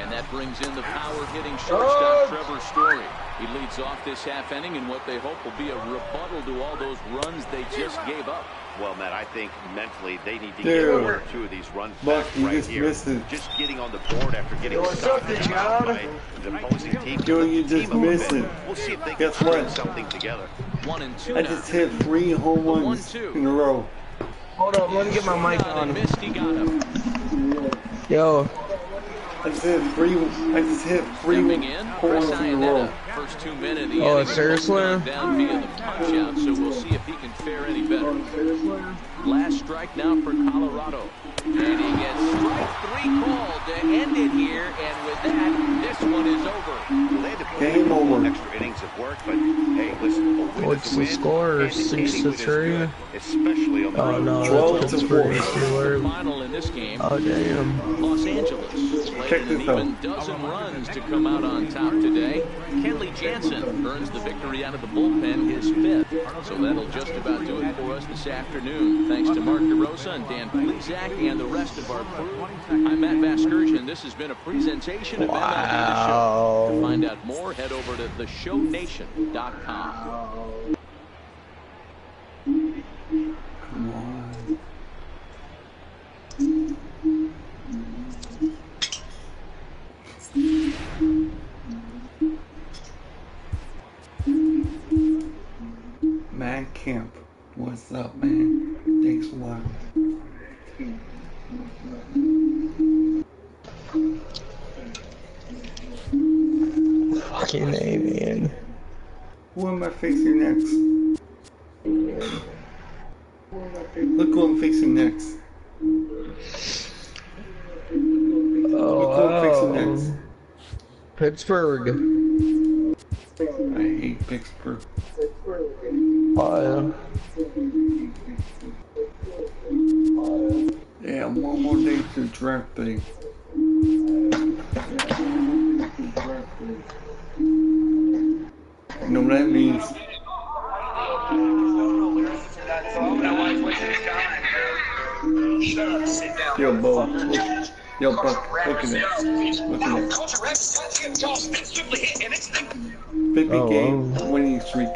And that brings in the power-hitting shortstop Trevor Story. He leads off this half inning in what they hope will be a rebuttal to all those runs they just gave up. Well, Matt, I think mentally they need to get 1 or 2 of these runs back right here. Just getting on the board after getting stopped by the opposing team. You just missed it. We'll see if they can Guess put what? something together. 1 and 2 I now. just hit 3 home runs in a row. Hold on, let me get my mic on. Missed, he got him. Yo. I just hit 3 Stepping in, home Chris runs in a row. Iannetta. First 2 men of the Oh, inning. seriously? Down via the punch out, so we'll see if he can fare any better. Last strike now for Colorado. And he gets strike 3 called to end it here, and with that, this one is over. Well, they had to put in a couple extra innings of work, but hey, listen, a win What's is a the win, score? and any win is 6-3? good, especially on the road. No, 12-4. The final in this game. Oh, damn. Los Angeles played an even dozen runs to come out on top today. Kenley Jansen earns the victory out of the bullpen, his 5th. So that'll just about do it for us this afternoon. Thanks to Mark DeRosa and Dan Plezak and the rest of our crew. I'm Matt Vasgersian. This has been a presentation of MLB The Show. To find out more, head over to theshownation.com. Come on. Matt Kemp, what's up, man? Thanks a lot. Fucking A, man. Who am I facing next? Look who I'm facing next. Look who I'm facing next. Pittsburgh. I hate Pittsburgh. Oh, Yeah, one more day to draft day. You know what that means? Yo, Bo. Yo, Buck, look at that. Look at that. 50 game winning streak.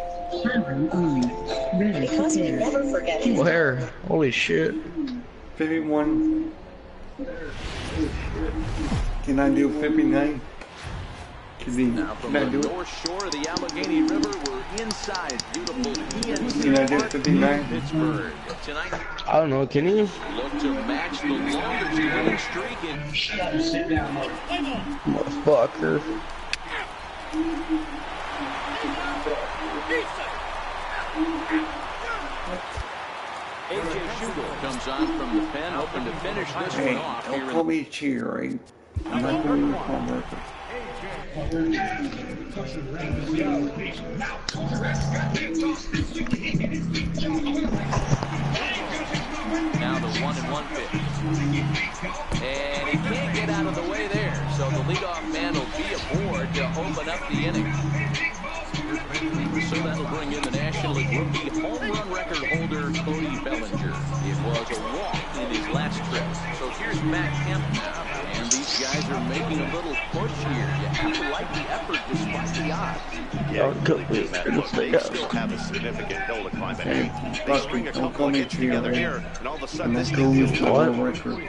where? Holy shit. 51. Can I do 59? Now from the north shore of the Allegheny River, we're inside beautiful PNC Park in Pittsburgh. Tonight, I don't know, can you? look to match the longest winning streak in... Shut up, sit down, Motherfucker. A.J. Schugel comes on from the pen, hoping to finish this one off here. Don't call me a cheater, right? I'm not going to use my record. Now the 1-1 pitch. And he can't get out of the way there. So the leadoff man will be aboard to open up the inning. So that'll bring in the National League rookie home run record holder, Cody Bellinger. It was a walk in his last trip. So here's Matt Kemp now. And these guys are making a little push here. You have to like the effort despite the odds. Yeah, really do, man. Look, they still have a significant hill to climb ahead. They string a couple of hits together here, and all of a sudden this team feels record.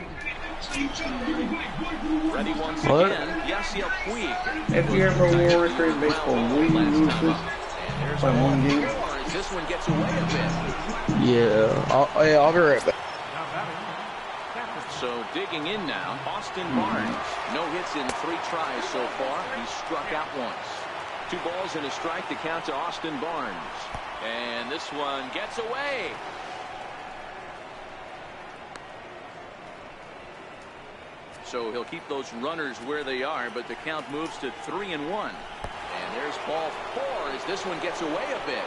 Ready once again, Yasiel Puig. If you ever won record in baseball, will you lose this by one game? This one gets away a bit. Yeah, I'll be right back. So digging in now, Austin Barnes. No hits in 3 tries so far. He struck out once. 2 balls and a strike to count to Austin Barnes. And this one gets away. So he'll keep those runners where they are, but the count moves to 3-1. And there's ball 4 as this one gets away a bit.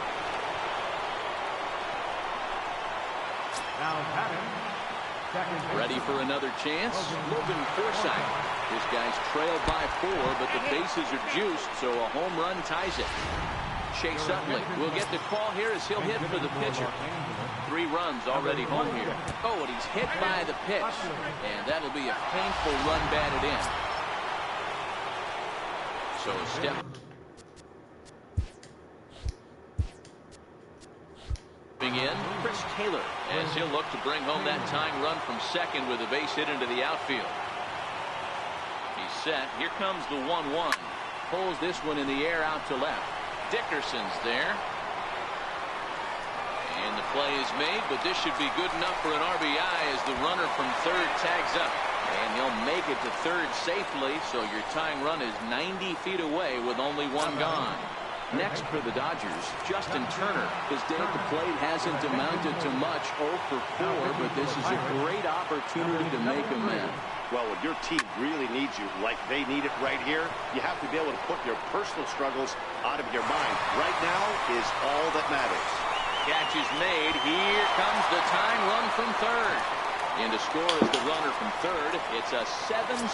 Now batting, second. Ready for another chance. Logan Forsythe. His guys trail by 4, but the bases are juiced, so a home run ties it. Chase Utley will get the call here as he'll hit for the pitcher. 3 runs already home here. Oh, and he's hit by the pitch. And that'll be a painful run batted in. So step. In Chris Taylor as he'll look to bring home that tying run from second with a base hit into the outfield. He's set. Here comes the 1-1. Pulls this one in the air out to left. Dickerson's there. And the play is made, but this should be good enough for an RBI as the runner from third tags up. And he'll make it to third safely, so your tying run is 90 feet away with only 1 gone. Next for the Dodgers, Justin Turner. His day at the plate hasn't amounted to much, 0 for 4, but this is a great opportunity to make amends. Well, when your team really needs you, like they need it right here, you have to be able to put your personal struggles out of your mind. Right now is all that matters. Catch is made. Here comes the tying run from third. And to score is the runner from third. It's a 7-7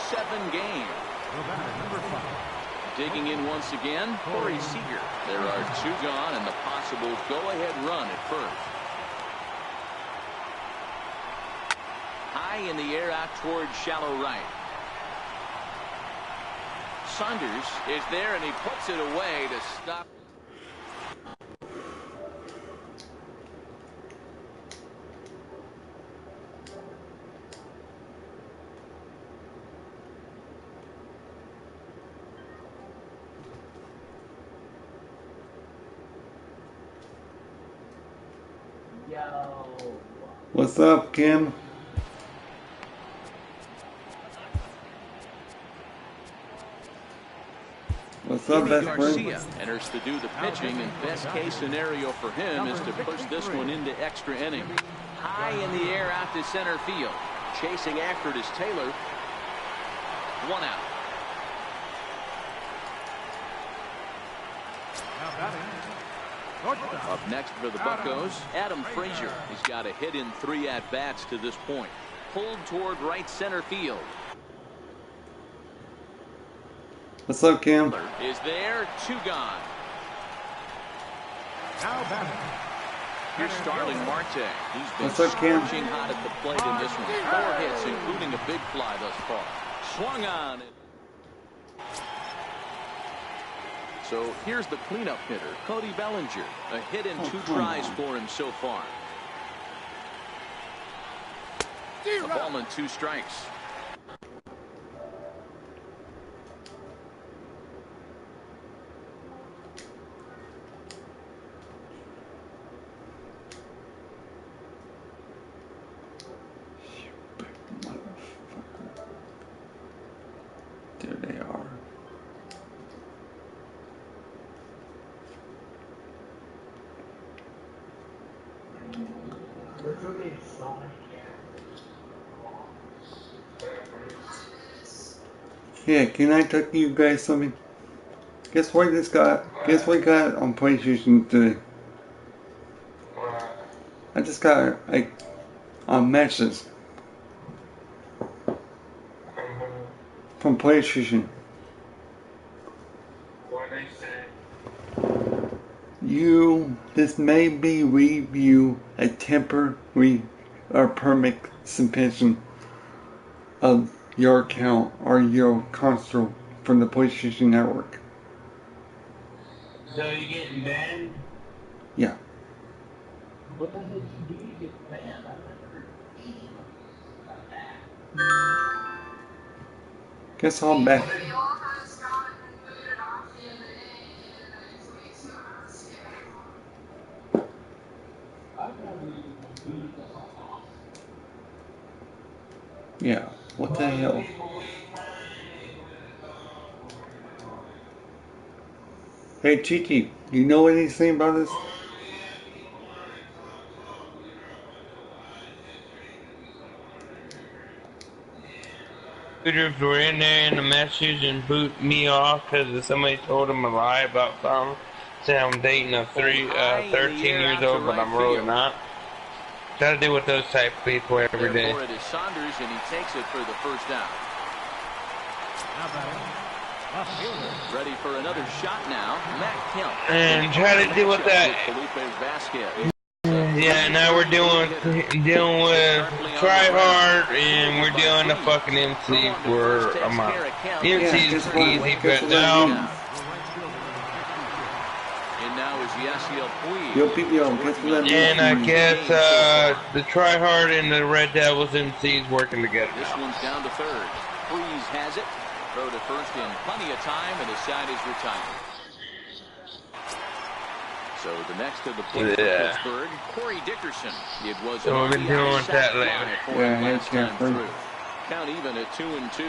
game. Number 5. Digging in once again, Corey Seager. There are 2 gone and the possible go-ahead run at first. High in the air out towards shallow right. Saunders is there and he puts it away to stop. What's up, Kim? What's up, best Garcia friend? enters to do the pitching, and best case scenario for him is to push this one into extra inning. High in the air out to center field. Chasing after it is Taylor. 1 out. Now batting, Up next for the Buccos, Adam Frazier. He's got a hit in 3 at-bats to this point. Pulled toward right center field. What's up, Kim? Is there, 2 gone. now batting. Here's Starling Marte. He's been What's up, Kim? scorching hot at the plate in this one. 4 hits, including a big fly thus far. Swung on. So here's the cleanup hitter, Cody Bellinger. A hit in 2 tries for him so far. A ball and 2 strikes. There they are. Yeah, can I tell you guys something? Guess what I got on PlayStation today? I just got a message from PlayStation. This may be review a temporary or permanent suspension of your account or your console from the PlayStation Network. So you getting banned? Yeah. What the hell did you do to get banned? Guess I'm back. Yeah. What the hell? Hey, Chichi, you know anything about this? Computers were in there in the message and boot me off because somebody told him a lie about something. Say I'm dating a 13 years old, but I'm really not. Gotta deal with those type of people every day. For it is Saunders, and he takes it for the first down. Ready for another shot now, Matt Kemp. And try to deal with that. Yeah, now we're dealing with try hard, and we're dealing the fucking MC for a month. MC is easy, but now. And now is Yasiel And I guess the try hard and the Red Devils MCs working together. This one's down to third. Freeze has it. Throw to first in plenty of time, and the side is retired. So the next to the play for Pittsburgh, Corey Dickerson. It was so we've been doing with that later. Last time through. Count even at 2-2.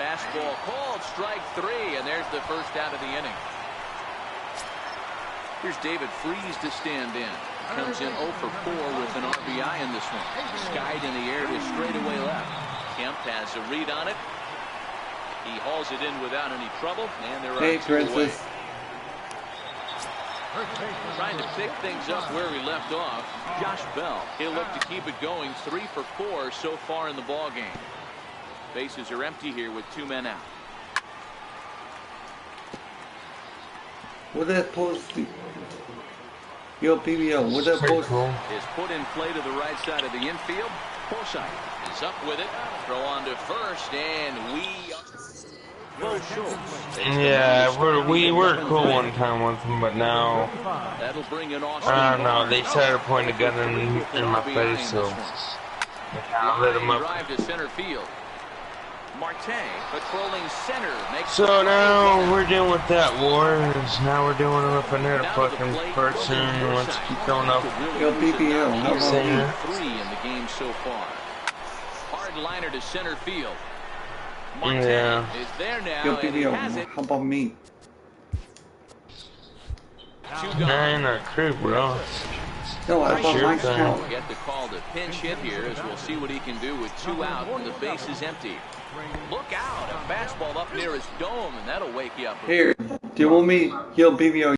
Fastball called, strike three, and there's the first out of the inning. Here's David Freeze to stand in. Comes in 0 for 4 with an RBI in this one. Skied in the air to straightaway left. Kemp has a read on it. He hauls it in without any trouble, and they're hey, Princess. Trying to pick things up where he left off. Josh Bell. He'll look to keep it going. 3 for 4 so far in the ball game. Bases are empty here with 2 men out. What that post? Yo, PBL, what that post? Is put in play to the right side of the infield. Forsythe is up with it. Throw on to first, and yeah, we were cool one time with them, but now I don't know. They started pointing a gun in my face, so I let them up. So now we're dealing with that war. Now we're dealing with another fucking person who wants to keep going up. Yo, PPL, how about you? 3 in the game so far. Hard liner to center field. Yeah. Is there now, yo, PPL, how about me? I ain't a crew, bro. No, I thought my count. Get the call to pinch hit here as we'll see what he can do with 2 out and the base is empty. Look out, a fastball up near his dome, and that'll wake you up. Here, do you want me? Yo, PPL.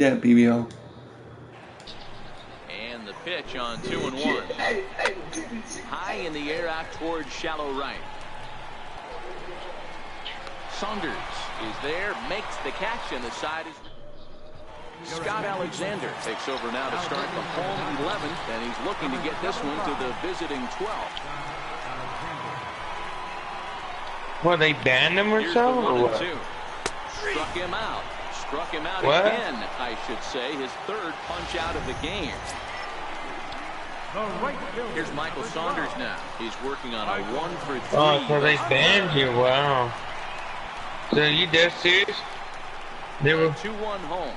that, BBO. And the pitch on 2-1. High in the air out towards shallow right. Saunders is there, makes the catch, and the side is... Scott Alexander takes over now to start the home 11th, and he's looking to get this one to the visiting 12th. What, they banned him or something? Or what? Struck him out. Struck him out what? Again, I should say. His third punch out of the game. Here's Michael Saunders now. He's working on a 1-for-3. Oh, so they banned you. Wow. So you dead serious? They were 2-1 home.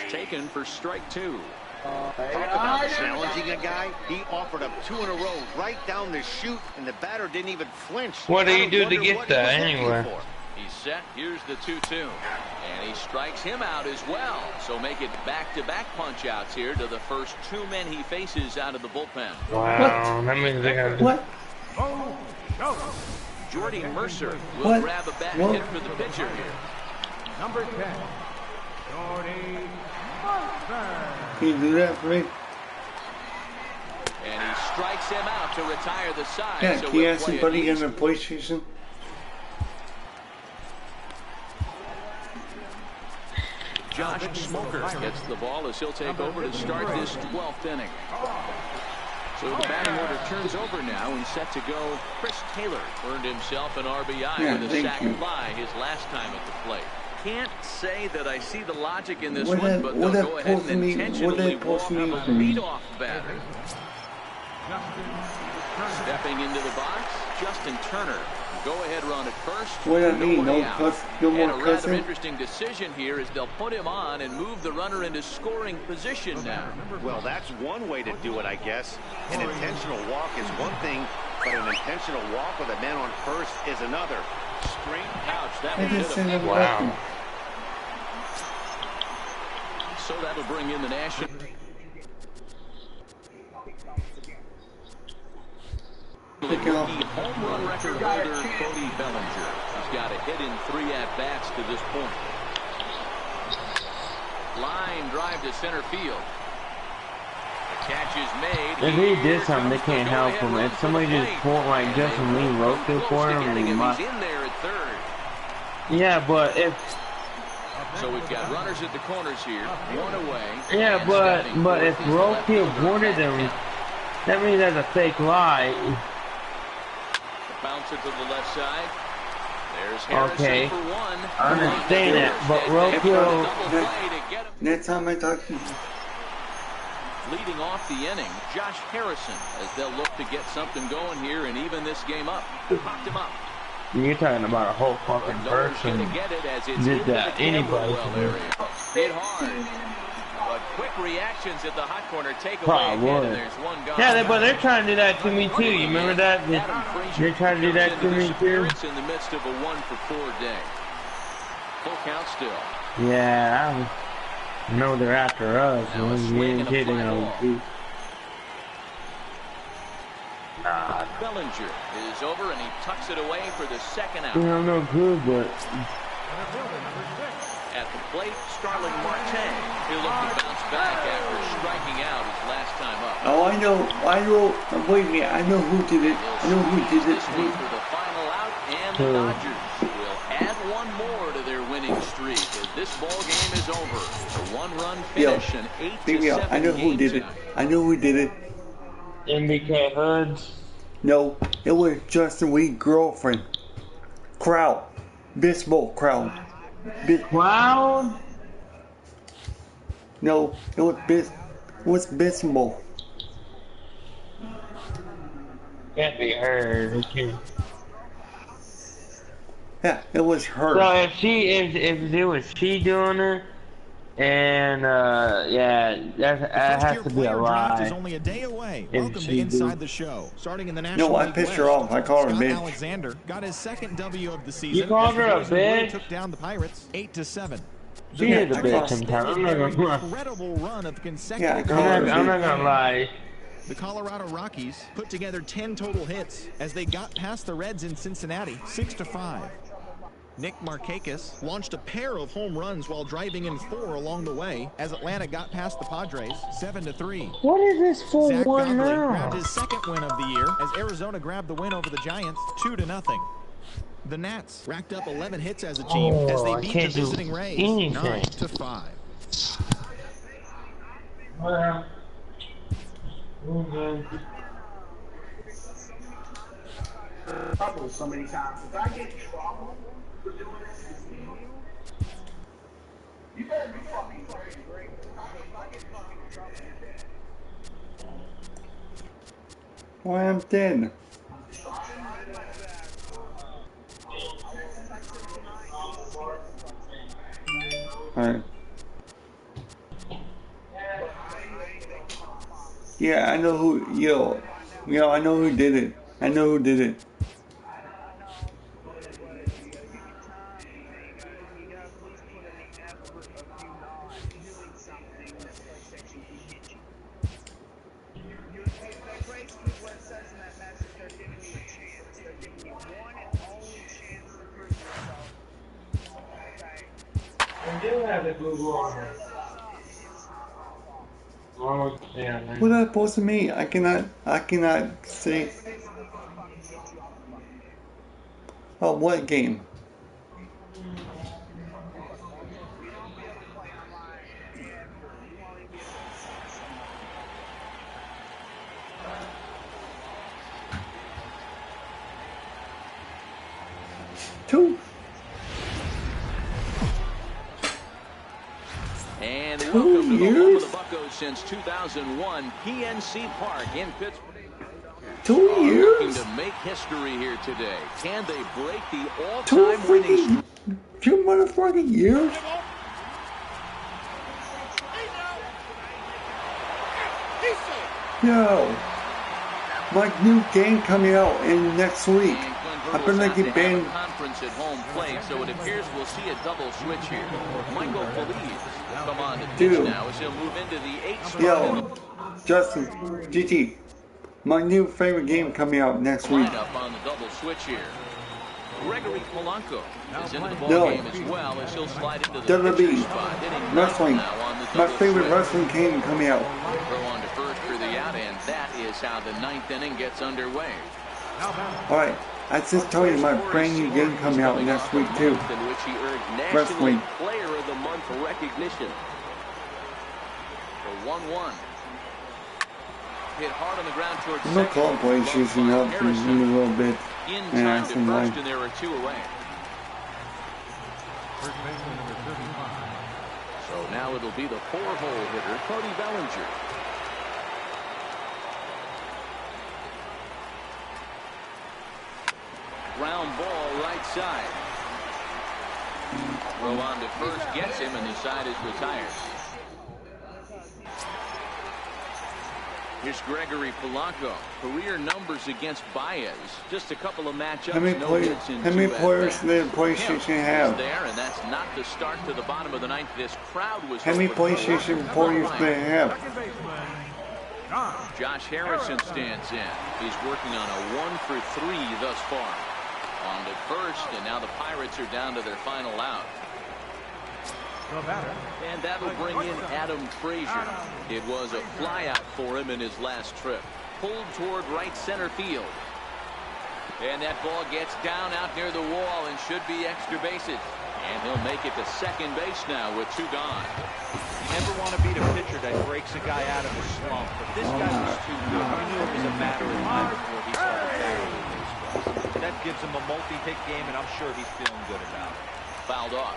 It's taken for strike 2. Talk about challenging a guy. He offered up 2 in a row right down the chute, and the batter didn't even flinch. What do you do to get that anyway? He's set. Here's the 2-2. And he strikes him out as well. So make it back-to-back punch-outs here to the first 2 men he faces out of the bullpen. Wow, that means they got what? Jordy Mercer will grab a bat hit for the pitcher here. Number 10, Jordy Mercer. Can you do that for me? And he strikes him out to retire the side. Yeah, so can you ask somebody on the PlayStation? Josh Smoker gets the ball as he'll take over to start this 12th inning. So the batting order turns over now and set to go. Chris Taylor earned himself an RBI with a sac fly his last time at the plate. Can't say that I see the logic in this one, but they'll go ahead and intentionally walk up a leadoff batter. Stepping into the box, Justin Turner. Go-ahead run at first. What do I mean? No more and a rather cussing? interesting decision here is they'll put him on and move the runner into scoring position now. Well, that's one way to do it, I guess. An intentional walk is one thing, but an intentional walk with a man on first is another. Straight ouch. That I just said was wow. So that'll bring in the national. Home run record holder Cody Bellinger. He's got a hit in 3 at-bats to this point. Line drive to center field. The catch is made. If he did something, they can't help him. If somebody just pulled like Justin Lee wrote it for him, he might. He's in there at third. Yeah, but if. So we've got runners at the corners here, 1 away. Yeah, but if Rofield wanted him, that means that's a fake lie. Bounce it to the left side. There's Harrison okay. for 1. I understand that, but Rofield. Next time I talk to you. Leading off the inning, Josh Harrison, as they'll look to get something going here and even this game up. Popped him up. You're talking about a whole fucking person. Did that anybody? Hit hard. But quick reactions at the hot corner take away Probably again, would. and there's one gone. Yeah, but they're trying to do that to me too. You remember that? They're trying to do that to me too. In the midst of a 1-for-4 day. Full count still. Yeah, I know they're after us. We ain't getting no beat. Nah. Bellinger is over and he tucks it away for the second out. I'm no good, but. At the plate, Starling Marte. He'll look to bounce back after striking out his last time up. Oh, I know. Wait a minute. I know who did it. I know who did it. For the final out, and the Dodgers will add 1 more to their winning streak as this ball game is over. A 1-run finish, an 8-7 I know who did it. I know who did it. MBK Hoods. No, it was Justin Lee's girlfriend. Crowd. Baseball crowd. Crowd? No, it was baseball. Can't be her. Yeah, it was her. So if it was she doing it, and yeah, that has to be a lie. Is only a day away. Welcome to Inside the Show. Starting in the National No, I League pissed West, her off. I called her a Scott bitch. Alexander got his second W of the season. You called her a as the Rays bitch? took down the Pirates 8-7. She is a bitch sometimes. I'm not gonna lie. Incredible run of consecutive. I'm not gonna lie. The Colorado Rockies put together 10 total hits as they got past the Reds in Cincinnati 6-5. Nick Markakis launched a pair of home runs while driving in 4 along the way as Atlanta got past the Padres 7-3. What is this for Zach one Godley now? grabbed his second win of the year as Arizona grabbed the win over the Giants 2-0. The Nats racked up 11 hits as a team as they beat the visiting Rays 9-5. So many times. If I get in trouble for doing this, you better be fucking crazy. If I get fucking in trouble, you're dead. Why I'm dead? Alright. Yeah, I know who. Yo, I know who did it. I know who did it. I do have the Google on it. Oh, yeah, man. What am I supposed to mean? I cannot say. Oh, what game? Two. And welcome to the home of the Buccos since 2001, PNC Park in Pittsburgh. 2 years? Looking to make history here today. Can they break the all-time winning streak? 2 motherfucking years? Yo, my new game coming out in next week. I better get banned. Conference at home plate, so it appears we'll see a double switch here. Michael believes will come on to pitch now as he'll move into the 8th spot. Yo, Justin, GT, my new favorite game coming out next week. Lineup on the double switch here. Gregory Polanco is into the ball game as well as he'll slide into the pitcher's spot. Wrestling. My favorite wrestling game coming out. Throw on to first for the out, and that is how the 9th inning gets underway. Alright, I just told you my brand new game coming out next week too. In which he earned Wrestling. National Player of the Month recognition. The 1-1. Hit hard on the ground towards I'm gonna call boys using up in a little bit. in And time ask to him why. first, and there are 2 away. First baseman number 35. So now it'll be the 4-hole hitter, Cody Bellinger. Ground ball right side. Throw on to first, gets him, and the side is retired. Here's Gregory Polanco. Career numbers against Baez. Just a couple of matchups. How many players did PlayStation have? There, and that's not the start to the bottom of the 9th. This crowd was. How many PlayStation players did they have? Josh Harrison stands in. He's working on a 1 for 3 thus far. On to first, and now the Pirates are down to their final out. And that'll bring in Adam Frazier. It was a flyout for him in his last trip. Pulled toward right center field. And that ball gets down out near the wall and should be extra bases. And he'll make it to second base now with 2 gone. You never want to beat a pitcher that breaks a guy out of a slump. But this guy was too good. You knew it was a matter of time before he saw the barrel of his. That gives him a multi-hit game, and I'm sure he's feeling good about it. Fouled off.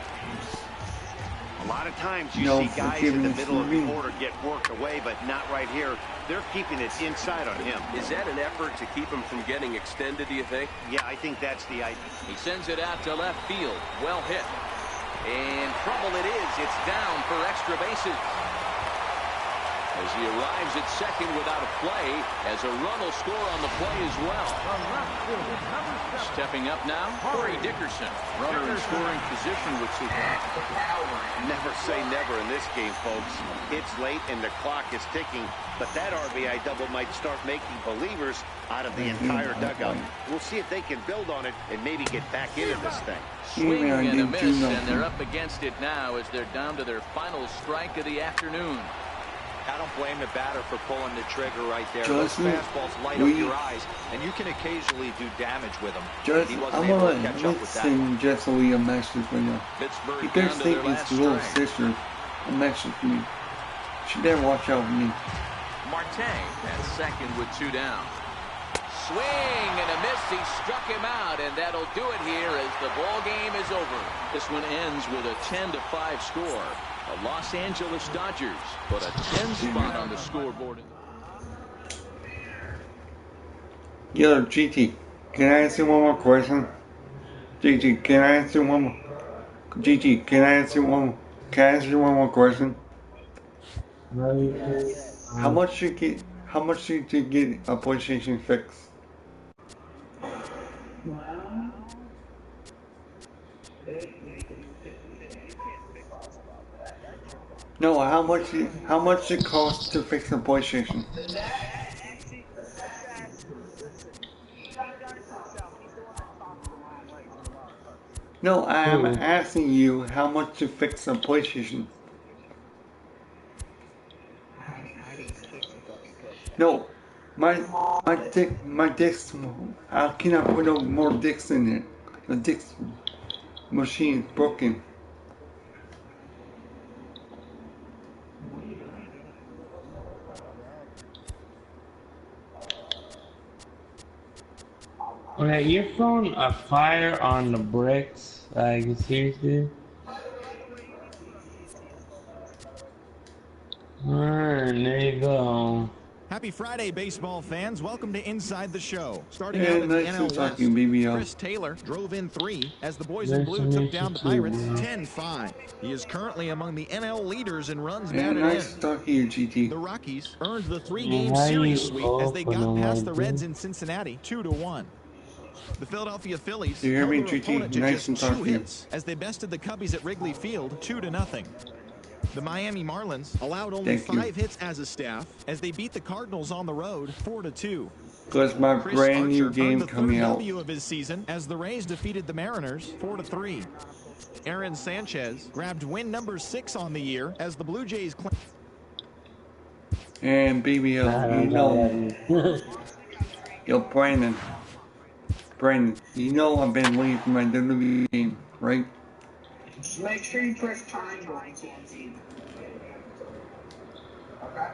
A lot of times you see guys in the middle of the order get worked away, but not right here. They're keeping it inside on him. Is that an effort to keep him from getting extended, do you think? Yeah, I think that's the idea. He sends it out to left field. Well hit. And trouble it is. It's down for extra bases. as he arrives at second without a play, as a run will score on the play as well. Stepping up now, Corey Dickerson, runner in scoring position with Super. Never say never in this game, folks. It's late and the clock is ticking, but that RBI double might start making believers out of the entire dugout. We'll see if they can build on it and maybe get back into this thing. Swing and a miss, and they're up against it now as they're down to their final strike of the afternoon. I don't blame the batter for pulling the trigger right there. Those fastballs light up your eyes, and you can occasionally do damage with them. He wasn't able to catch up with that. Send Jesse a message right now. He better take his little sister a message for me. She better watch out for me. Marte at second with 2 down. Swing and a miss. He struck him out, and that'll do it here as the ball game is over. This one ends with a 10-5 score. The Los Angeles Dodgers put a 10 spot on the scoreboard. Yo, GT, can I ask you one more question? GT, can I ask you one more? GT, can I ask you one more question? How much did you get a PlayStation 6? No, how much it cost to fix a PlayStation? No, I'm asking you how much to fix a PlayStation. No, my disc. I cannot put no more discs in it. The disc machine is broken. Okay, you're throwing a fire on the bricks. Like, seriously? Alright, there you go. Happy Friday, baseball fans. Welcome to Inside the Show. Starting Yeah, out in the nice NL to West, talk to you, BBL. Chris Taylor drove in 3 as the boys in blue took down the Pirates 10-5. He is currently among the NL leaders in runs batted nice in. to talk to you, GT. The Rockies earned the 3-game series sweep as they got past the Reds in Cincinnati 2-1. The Philadelphia Phillies Do you hear me, held their GT? opponent to Nice just to talk 2 to you. hits as they bested the Cubbies at Wrigley Field 2-0. The Miami Marlins allowed only 5 hits as a staff as they beat the Cardinals on the road 4-2. Because my brand new game coming out. W of his season as the Rays defeated the Mariners 4-3. Aaron Sanchez grabbed win number 6 on the year as the Blue Jays. And BBL, you know, yo, Brandon, you know I've been waiting for my WWE game, right? Just make sure you press triangle on TNT. Okay.